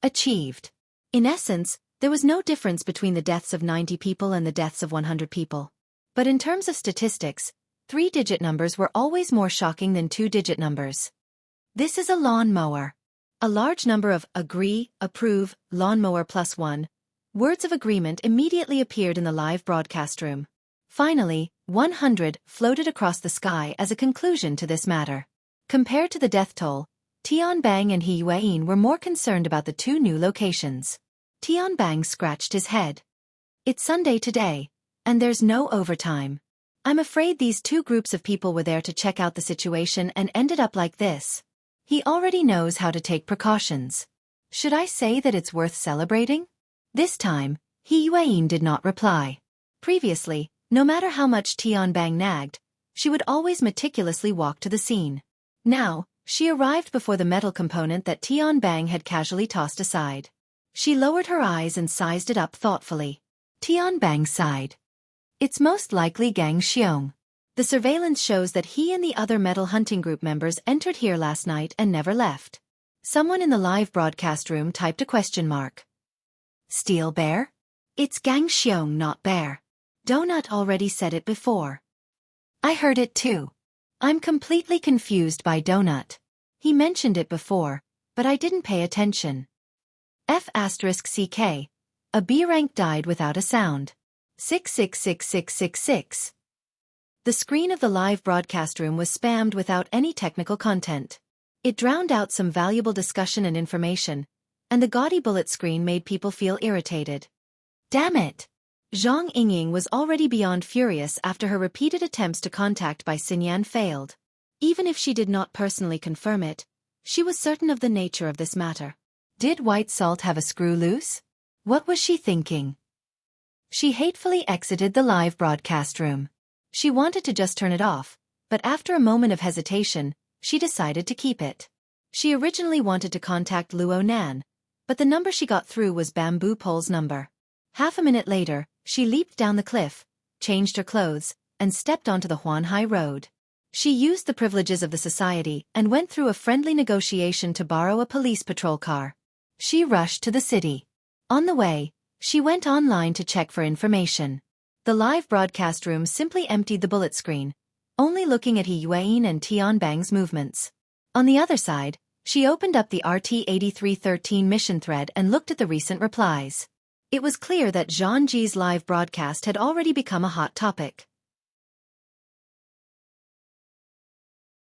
Achieved. In essence, there was no difference between the deaths of 90 people and the deaths of 100 people. But in terms of statistics, 3-digit numbers were always more shocking than 2-digit numbers. This is a lawnmower. A large number of agree, approve, lawnmower +1 words of agreement immediately appeared in the live broadcast room. Finally, 100 floated across the sky as a conclusion to this matter. Compared to the death toll, Tianbang and He Yuan were more concerned about the 2 new locations. Tianbang scratched his head. It's Sunday today, and there's no overtime. I'm afraid these 2 groups of people were there to check out the situation and ended up like this. He already knows how to take precautions. Should I say that it's worth celebrating? This time, He Yuan did not reply. Previously, no matter how much Tianbang nagged, she would always meticulously walk to the scene. Now, she arrived before the metal component that Tianbang had casually tossed aside. She lowered her eyes and sized it up thoughtfully. Tianbang sighed. It's most likely Gang Xiong. The surveillance shows that he and the other metal hunting group members entered here last night and never left. Someone in the live broadcast room typed a question mark. Steel Bear? It's Gang Xiong, not Bear. Donut already said it before. I heard it too. I'm completely confused by Donut. He mentioned it before, but I didn't pay attention. F*CK. A B rank died without a sound. 666666. The screen of the live broadcast room was spammed without any technical content. It drowned out some valuable discussion and information, and the gaudy bullet screen made people feel irritated. Damn it! Zhang Yingying was already beyond furious after her repeated attempts to contact by Xinyan failed. Even if she did not personally confirm it, she was certain of the nature of this matter. Did White Salt have a screw loose? What was she thinking? She hatefully exited the live broadcast room. She wanted to just turn it off, but after a moment of hesitation, she decided to keep it. She originally wanted to contact Luo Nan, but the number she got through was Bamboo Pole's number. Half a minute later, she leaped down the cliff, changed her clothes, and stepped onto the Huanhai Road. She used the privileges of the society and went through a friendly negotiation to borrow a police patrol car. She rushed to the city. On the way, she went online to check for information. The live broadcast room simply emptied the bullet screen, only looking at He Yuan and Tianbang's movements. On the other side, she opened up the RT-8313 mission thread and looked at the recent replies. It was clear that Zhang Ji's live broadcast had already become a hot topic.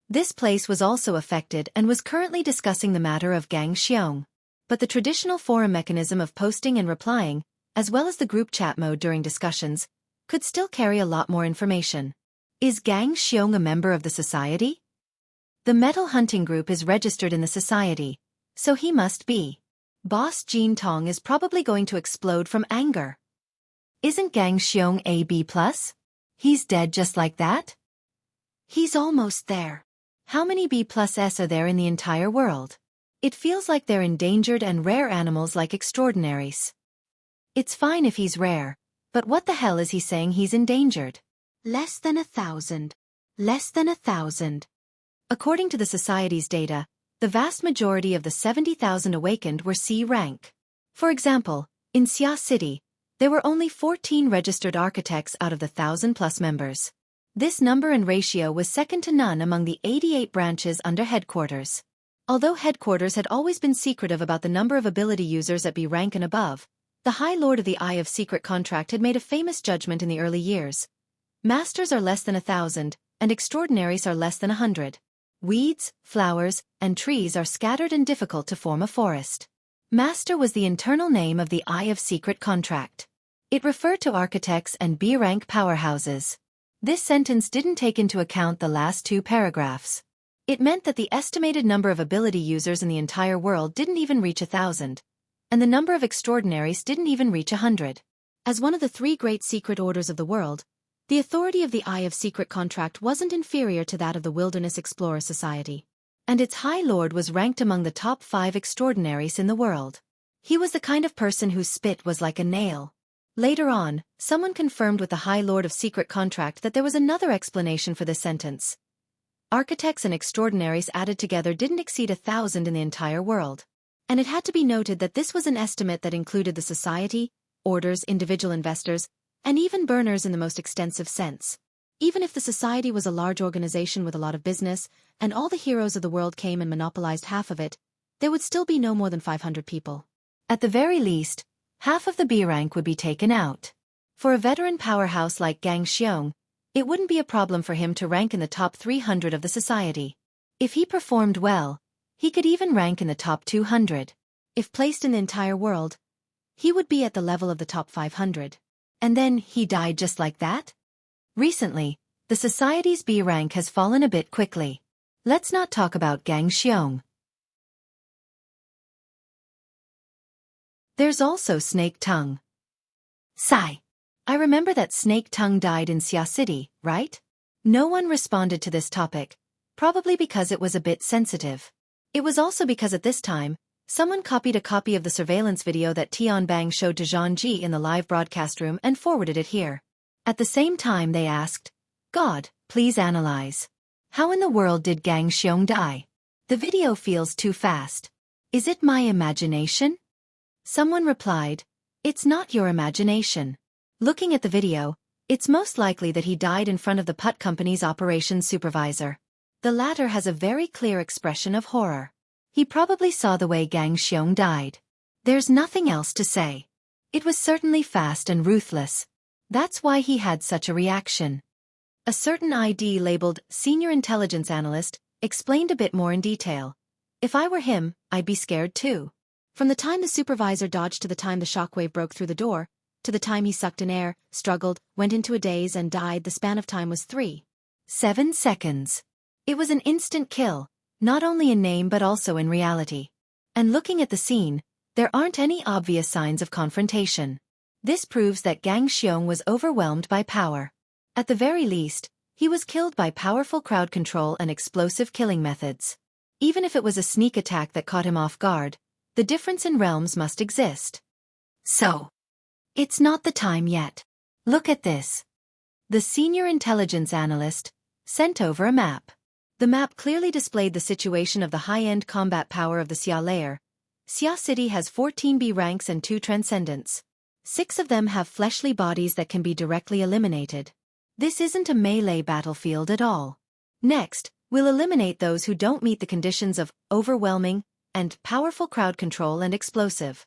This place was also affected and was currently discussing the matter of Gang Xiong. But the traditional forum mechanism of posting and replying, as well as the group chat mode during discussions, could still carry a lot more information. Is Gang Xiong a member of the society? The metal hunting group is registered in the society, so he must be. Boss Jin Tong is probably going to explode from anger. Isn't Gang Xiong a B+? He's dead just like that? He's almost there. How many B+S are there in the entire world? It feels like they're endangered and rare animals like extraordinaries. It's fine if he's rare, but what the hell is he saying he's endangered? Less than 1,000. Less than 1,000. According to the society's data, the vast majority of the 70,000 awakened were C rank. For example, in Xia City, there were only 14 registered architects out of the 1,000+ members. This number and ratio was second to none among the 88 branches under headquarters. Although headquarters had always been secretive about the number of ability users at B rank and above, the High Lord of the Eye of Secret Contract had made a famous judgment in the early years. Masters are less than 1,000, and extraordinaries are less than 100. Weeds, flowers, and trees are scattered and difficult to form a forest. Master was the internal name of the Eye of Secret Contract. It referred to architects and B-rank powerhouses. This sentence didn't take into account the last two paragraphs. It meant that the estimated number of ability users in the entire world didn't even reach 1,000, and the number of extraordinaries didn't even reach 100. As one of the three great secret orders of the world, the authority of the Eye of Secret Contract wasn't inferior to that of the Wilderness Explorer Society. And its High Lord was ranked among the top 5 extraordinaries in the world. He was the kind of person whose spit was like a nail. Later on, someone confirmed with the High Lord of Secret Contract that there was another explanation for this sentence. Architects and extraordinaries added together didn't exceed 1,000 in the entire world. And it had to be noted that this was an estimate that included the society, orders, individual investors, and even burners in the most extensive sense. Even if the society was a large organization with a lot of business, and all the heroes of the world came and monopolized half of it, there would still be no more than 500 people. At the very least, half of the B rank would be taken out. For a veteran powerhouse like Gang Xiong, it wouldn't be a problem for him to rank in the top 300 of the society. If he performed well, he could even rank in the top 200. If placed in the entire world, he would be at the level of the top 500. And then he died just like that? Recently, the society's B rank has fallen a bit quickly. Let's not talk about Gang Xiong. There's also Snake Tongue. Sigh. I remember that Snake Tongue died in Xia City, right? No one responded to this topic, probably because it was a bit sensitive. It was also because at this time, someone copied a copy of the surveillance video that Tianbang showed to Zhang Ji in the live broadcast room and forwarded it here. At the same time they asked, God, please analyze. How in the world did Gang Xiong die? The video feels too fast. Is it my imagination? Someone replied, it's not your imagination. Looking at the video, it's most likely that he died in front of the Putt Company's operations supervisor. The latter has a very clear expression of horror. He probably saw the way Gang Xiong died. There's nothing else to say. It was certainly fast and ruthless. That's why he had such a reaction. A certain ID labeled Senior Intelligence Analyst explained a bit more in detail. If I were him, I'd be scared too. From the time the supervisor dodged to the time the shockwave broke through the door, to the time he sucked in air, struggled, went into a daze and died, the span of time was 3.7 seconds. It was an instant kill, not only in name but also in reality. And looking at the scene, there aren't any obvious signs of confrontation. This proves that Gang Xiong was overwhelmed by power. At the very least, he was killed by powerful crowd control and explosive killing methods. Even if it was a sneak attack that caught him off guard, the difference in realms must exist. So, it's not the time yet. Look at this. The senior intelligence analyst sent over a map. The map clearly displayed the situation of the high-end combat power of the Xia layer. Xia City has 14 B ranks and 2 transcendents. 6 of them have fleshly bodies that can be directly eliminated. This isn't a melee battlefield at all. Next, we'll eliminate those who don't meet the conditions of overwhelming and powerful crowd control and explosive.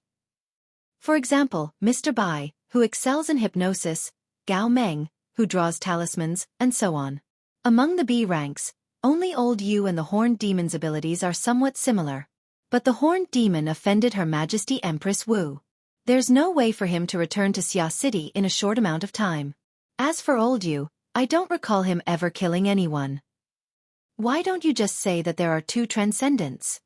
For example, Mr. Bai, who excels in hypnosis, Gao Meng, who draws talismans, and so on. Among the B ranks, only Old Yu and the Horned Demon's abilities are somewhat similar. But the Horned Demon offended Her Majesty Empress Wu. There's no way for him to return to Xia City in a short amount of time. As for Old Yu, I don't recall him ever killing anyone. Why don't you just say that there are 2 transcendents?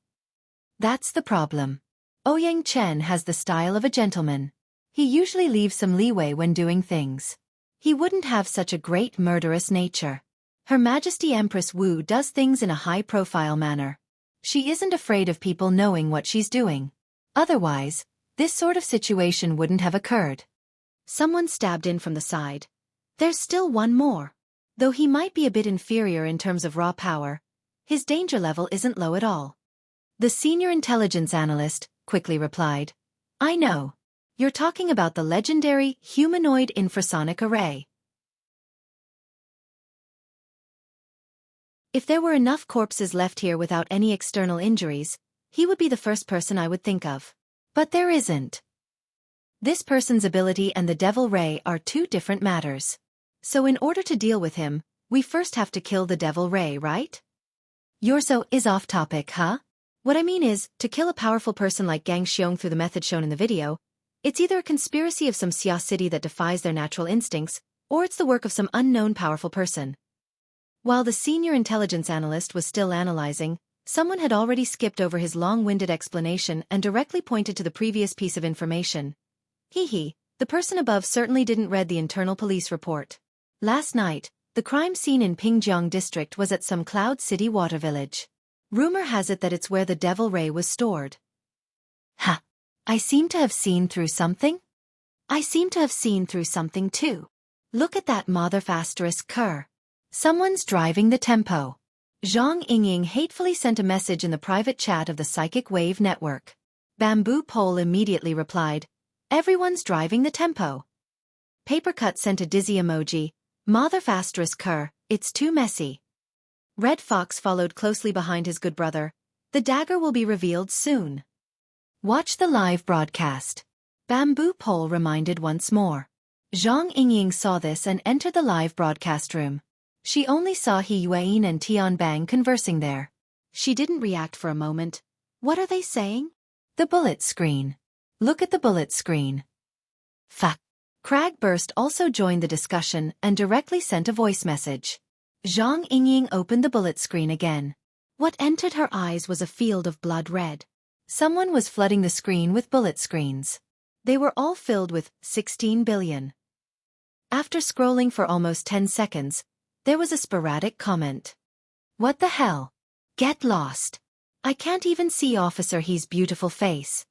That's the problem. Ouyang Chen has the style of a gentleman. He usually leaves some leeway when doing things. He wouldn't have such a great murderous nature. Her Majesty Empress Wu does things in a high-profile manner. She isn't afraid of people knowing what she's doing. Otherwise, this sort of situation wouldn't have occurred. Someone stabbed in from the side. There's still one more. Though he might be a bit inferior in terms of raw power, his danger level isn't low at all. The senior intelligence analyst quickly replied. I know. You're talking about the legendary humanoid infrasonic array. If there were enough corpses left here without any external injuries, he would be the first person I would think of. But there isn't. This person's ability and the Devil Ray are 2 different matters. So in order to deal with him, we first have to kill the Devil Ray, right? Yorzo is off topic, huh? What I mean is, to kill a powerful person like Gang Xiong through the method shown in the video, it's either a conspiracy of some Xia city that defies their natural instincts, or it's the work of some unknown powerful person. While the senior intelligence analyst was still analyzing, someone had already skipped over his long-winded explanation and directly pointed to the previous piece of information. The person above certainly didn't read the internal police report. Last night, the crime scene in Pingjiang district was at some Cloud City water village. Rumor has it that it's where the Devil Ray was stored. Ha! I seem to have seen through something? I seem to have seen through something too. Look at that motherfasterisk cur. Someone's driving the tempo. Zhang Yingying hatefully sent a message in the private chat of the Psychic Wave Network. Bamboo Pole immediately replied, everyone's driving the tempo. Papercut sent a dizzy emoji, motherfasterisk cur, it's too messy. Red Fox followed closely behind his good brother. The dagger will be revealed soon. Watch the live broadcast. Bamboo Pole reminded once more. Zhang Yingying saw this and entered the live broadcast room. She only saw He Yuan and Tian Bang conversing there. She didn't react for a moment. What are they saying? The bullet screen. Look at the bullet screen. Fuck. Cragburst also joined the discussion and directly sent a voice message. Zhang Yingying opened the bullet screen again. What entered her eyes was a field of blood red. Someone was flooding the screen with bullet screens. They were all filled with 16 billion. After scrolling for almost 10 seconds, there was a sporadic comment. What the hell? Get lost. I can't even see Officer He's beautiful face.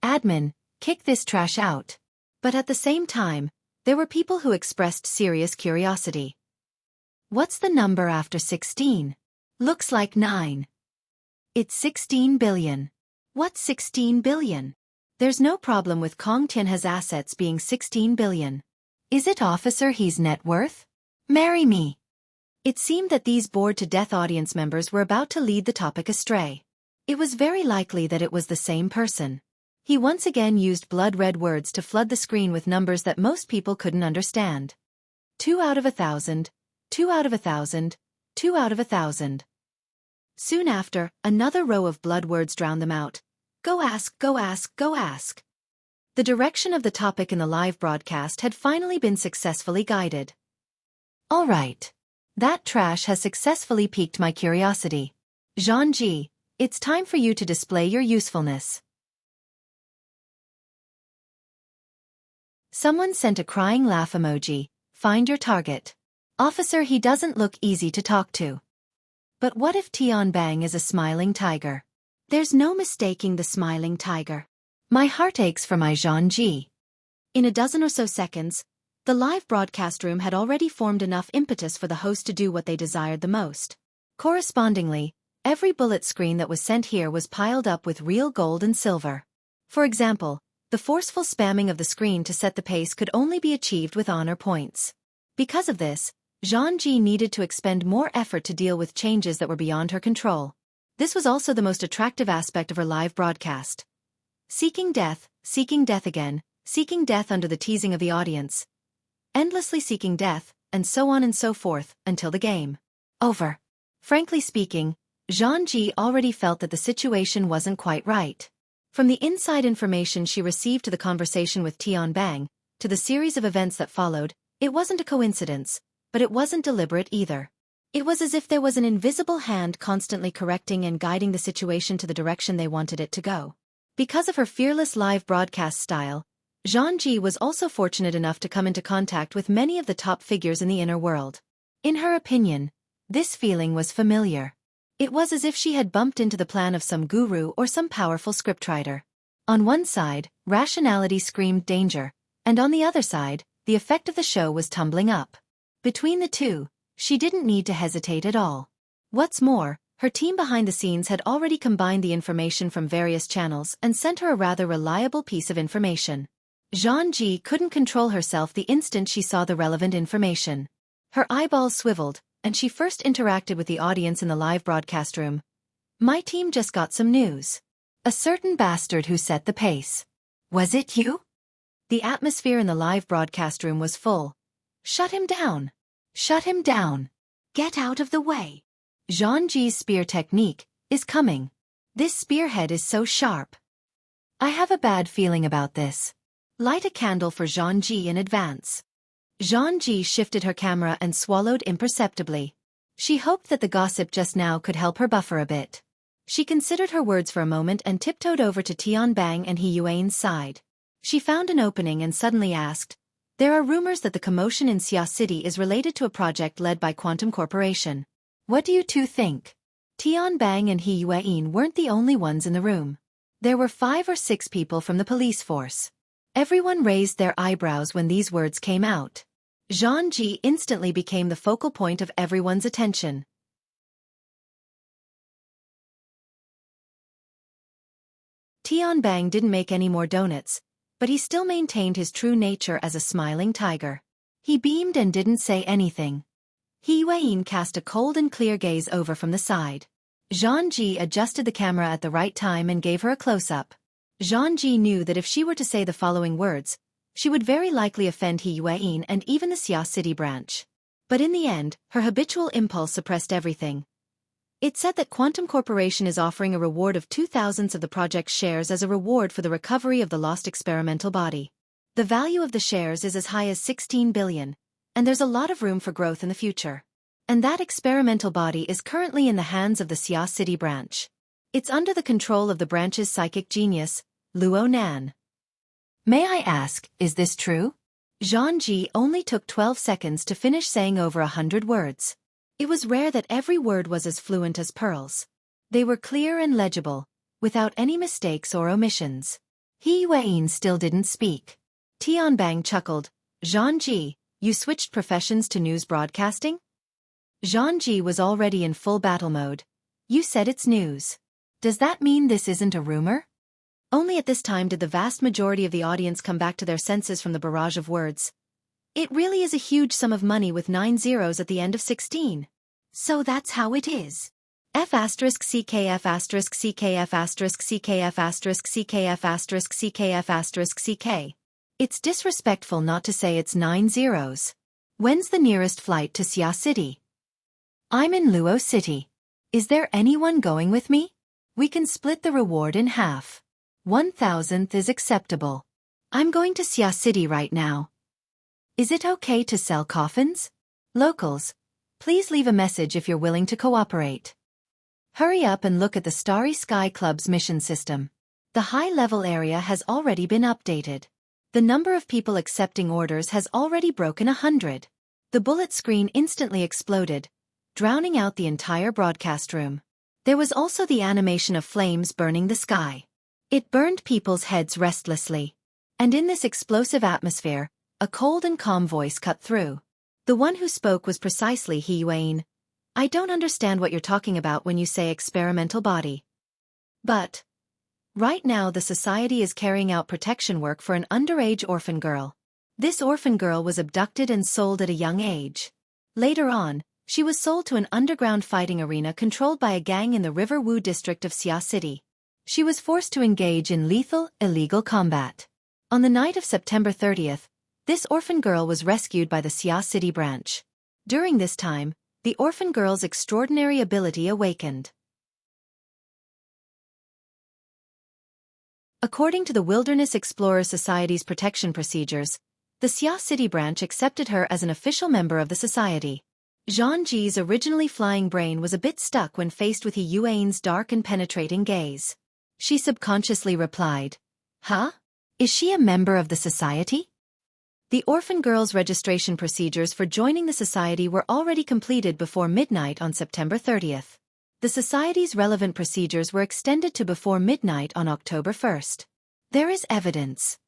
Admin, kick this trash out. But at the same time, there were people who expressed serious curiosity. What's the number after 16? Looks like 9. It's 16 billion. What's 16 billion? There's no problem with Kong Tianhe's assets being 16 billion. Is it Officer He's net worth? Marry me. It seemed that these bored-to-death audience members were about to lead the topic astray. It was very likely that it was the same person. He once again used blood-red words to flood the screen with numbers that most people couldn't understand. 2 out of 1,000, 2 out of 1,000, 2 out of 1,000. Soon after, another row of blood words drowned them out. Go ask, go ask, go ask. The direction of the topic in the live broadcast had finally been successfully guided. All right. That trash has successfully piqued my curiosity. Zhangji, it's time for you to display your usefulness. Someone sent a crying laugh emoji. Find your target. Officer, he doesn't look easy to talk to. But what if Tianbang is a smiling tiger? There's no mistaking the smiling tiger. My heart aches for my Zhangji. In a dozen or so seconds, the live broadcast room had already formed enough impetus for the host to do what they desired the most. Correspondingly, every bullet screen that was sent here was piled up with real gold and silver. For example, the forceful spamming of the screen to set the pace could only be achieved with honor points. Because of this, Zhangji needed to expend more effort to deal with changes that were beyond her control. This was also the most attractive aspect of her live broadcast. Seeking death again, seeking death under the teasing of the audience. Endlessly seeking death, and so on and so forth, until the game over. Frankly speaking, Zhangji already felt that the situation wasn't quite right. From the inside information she received to the conversation with Tianbang, to the series of events that followed, it wasn't a coincidence, but it wasn't deliberate either. It was as if there was an invisible hand constantly correcting and guiding the situation to the direction they wanted it to go. Because of her fearless live broadcast style, Zhangji was also fortunate enough to come into contact with many of the top figures in the inner world. In her opinion, this feeling was familiar. It was as if she had bumped into the plan of some guru or some powerful scriptwriter. On one side, rationality screamed danger, and on the other side, the effect of the show was tumbling up. Between the two, she didn't need to hesitate at all. What's more, her team behind the scenes had already combined the information from various channels and sent her a rather reliable piece of information. Zhangji couldn't control herself the instant she saw the relevant information. Her eyeballs swiveled, and she first interacted with the audience in the live broadcast room. My team just got some news. A certain bastard who set the pace. Was it you? The atmosphere in the live broadcast room was full. Shut him down. Shut him down. Get out of the way. Zhangji's spear technique is coming. This spearhead is so sharp. I have a bad feeling about this. Light a candle for Zhangji in advance. Zhangji shifted her camera and swallowed imperceptibly. She hoped that the gossip just now could help her buffer a bit. She considered her words for a moment and tiptoed over to Tianbang and He Yuan's side. She found an opening and suddenly asked, "There are rumors that the commotion in Xia City is related to a project led by Quantum Corporation. What do you two think?" Tianbang and He Yuan weren't the only ones in the room. There were 5 or 6 people from the police force. Everyone raised their eyebrows when these words came out. Zhangji instantly became the focal point of everyone's attention. Tianbang didn't make any more donuts, but he still maintained his true nature as a smiling tiger. He beamed and didn't say anything. He Yuan cast a cold and clear gaze over from the side. Zhangji adjusted the camera at the right time and gave her a close-up. Zhangji knew that if she were to say the following words, she would very likely offend He Yuan and even the Xia City branch. But in the end, her habitual impulse suppressed everything. It said that Quantum Corporation is offering a reward of 2,000 of the project's shares as a reward for the recovery of the lost experimental body. The value of the shares is as high as 16 billion, and there's a lot of room for growth in the future. And that experimental body is currently in the hands of the Xia City branch. It's under the control of the branch's psychic genius, Luo Nan. May I ask, is this true? Zhangji only took 12 seconds to finish saying over 100 words. It was rare that every word was as fluent as pearls. They were clear and legible, without any mistakes or omissions. He Yuan still didn't speak. Tianbang chuckled. Zhangji, you switched professions to news broadcasting? Zhangji was already in full battle mode. You said it's news. Does that mean this isn't a rumor? Only at this time did the vast majority of the audience come back to their senses from the barrage of words. It really is a huge sum of money with 9 zeros at the end of 16. So that's how it is. F asterisk CKF asterisk CKF asterisk CKF asterisk CKF asterisk CKF asterisk CK. It's disrespectful not to say it's 9 zeros. When's the nearest flight to Xia City? I'm in Luo City. Is there anyone going with me? We can split the reward in half. 1,000th is acceptable. I'm going to Xia City right now. Is it okay to sell coffins? Locals, please leave a message if you're willing to cooperate. Hurry up and look at the Starry Sky Club's mission system. The high-level area has already been updated. The number of people accepting orders has already broken 100. The bullet screen instantly exploded, drowning out the entire broadcast room. There was also the animation of flames burning the sky. It burned people's heads restlessly. And in this explosive atmosphere, a cold and calm voice cut through. The one who spoke was precisely He Yuan. I don't understand what you're talking about when you say experimental body. But right now the society is carrying out protection work for an underage orphan girl. This orphan girl was abducted and sold at a young age. Later on, she was sold to an underground fighting arena controlled by a gang in the River Wu district of Xia City. She was forced to engage in lethal, illegal combat. On the night of September 30th, this orphan girl was rescued by the Xia City branch. During this time, the orphan girl's extraordinary ability awakened. According to the Wilderness Explorer Society's protection procedures, the Xia City branch accepted her as an official member of the society. Zhang Ji's originally flying brain was a bit stuck when faced with He Yuan's dark and penetrating gaze. She subconsciously replied, "Huh? Is she a member of the society?" The orphan girl's registration procedures for joining the society were already completed before midnight on September 30th. The society's relevant procedures were extended to before midnight on October 1st. There is evidence.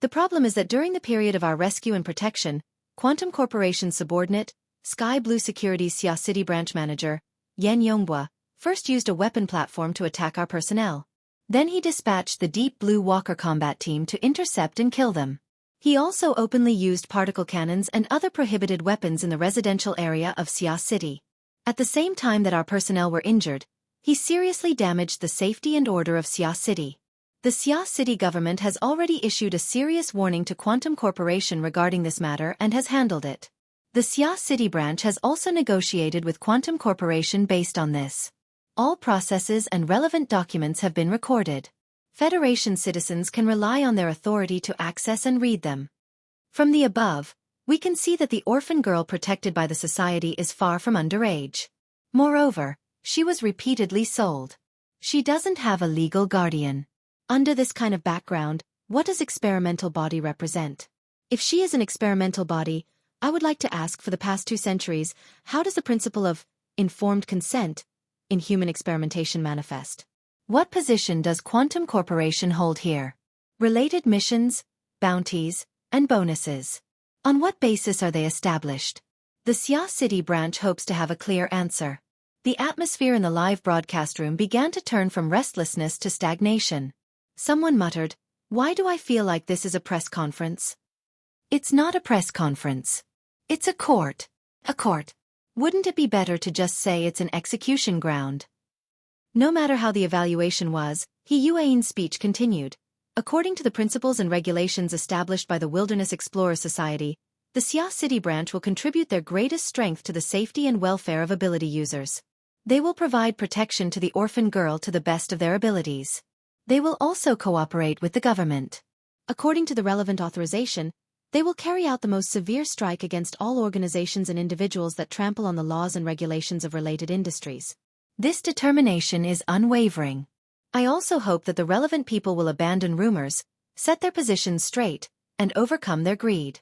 The problem is that during the period of our rescue and protection, Quantum Corporation's subordinate, Sky Blue Security's Xia City branch manager, Yan Yonghua, first used a weapon platform to attack our personnel. Then he dispatched the Deep Blue Walker combat team to intercept and kill them. He also openly used particle cannons and other prohibited weapons in the residential area of Xia City. At the same time that our personnel were injured, he seriously damaged the safety and order of Xia City. The Xia City government has already issued a serious warning to Quantum Corporation regarding this matter and has handled it. The Xia City branch has also negotiated with Quantum Corporation based on this. All processes and relevant documents have been recorded. Federation citizens can rely on their authority to access and read them. From the above, we can see that the orphan girl protected by the society is far from underage. Moreover, she was repeatedly sold. She doesn't have a legal guardian. Under this kind of background, what does experimental body represent? If she is an experimental body, I would like to ask, for the past 2 centuries, how does the principle of informed consent in human experimentation manifest? What position does Quantum Corporation hold here? Related missions, bounties, and bonuses. On what basis are they established? The Xia City branch hopes to have a clear answer. The atmosphere in the live broadcast room began to turn from restlessness to stagnation. Someone muttered, "Why do I feel like this is a press conference?" It's not a press conference. It's a court. A court. Wouldn't it be better to just say it's an execution ground? No matter how the evaluation was, He Yuan's speech continued. According to the principles and regulations established by the Wilderness Explorer Society, the Xia City branch will contribute their greatest strength to the safety and welfare of ability users. They will provide protection to the orphan girl to the best of their abilities. They will also cooperate with the government. According to the relevant authorization, they will carry out the most severe strike against all organizations and individuals that trample on the laws and regulations of related industries. This determination is unwavering. I also hope that the relevant people will abandon rumors, set their positions straight, and overcome their greed.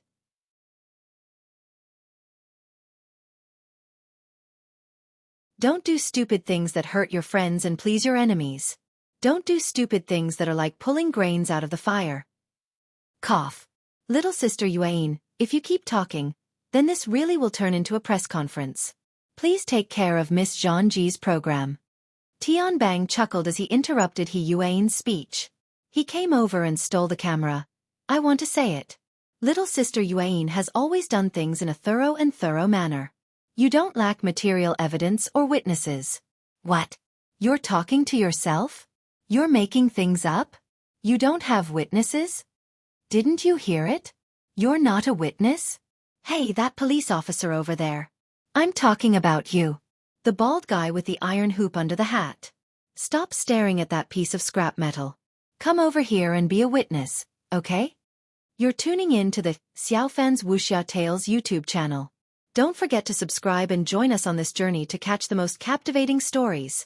Don't do stupid things that hurt your friends and please your enemies. Don't do stupid things that are like pulling grains out of the fire. Cough. Little Sister Yuan, if you keep talking, then this really will turn into a press conference. Please take care of Miss Zhang Ji's program. Tianbang chuckled as he interrupted He Yuan's speech. He came over and stole the camera. I want to say it. Little Sister Yuan has always done things in a thorough manner. You don't lack material evidence or witnesses. What? You're talking to yourself? You're making things up? You don't have witnesses? Didn't you hear it? You're not a witness? Hey, that police officer over there. I'm talking about you. The bald guy with the iron hoop under the hat. Stop staring at that piece of scrap metal. Come over here and be a witness, okay? You're tuning in to the Xiaofan's Wuxia Tales YouTube channel. Don't forget to subscribe and join us on this journey to catch the most captivating stories.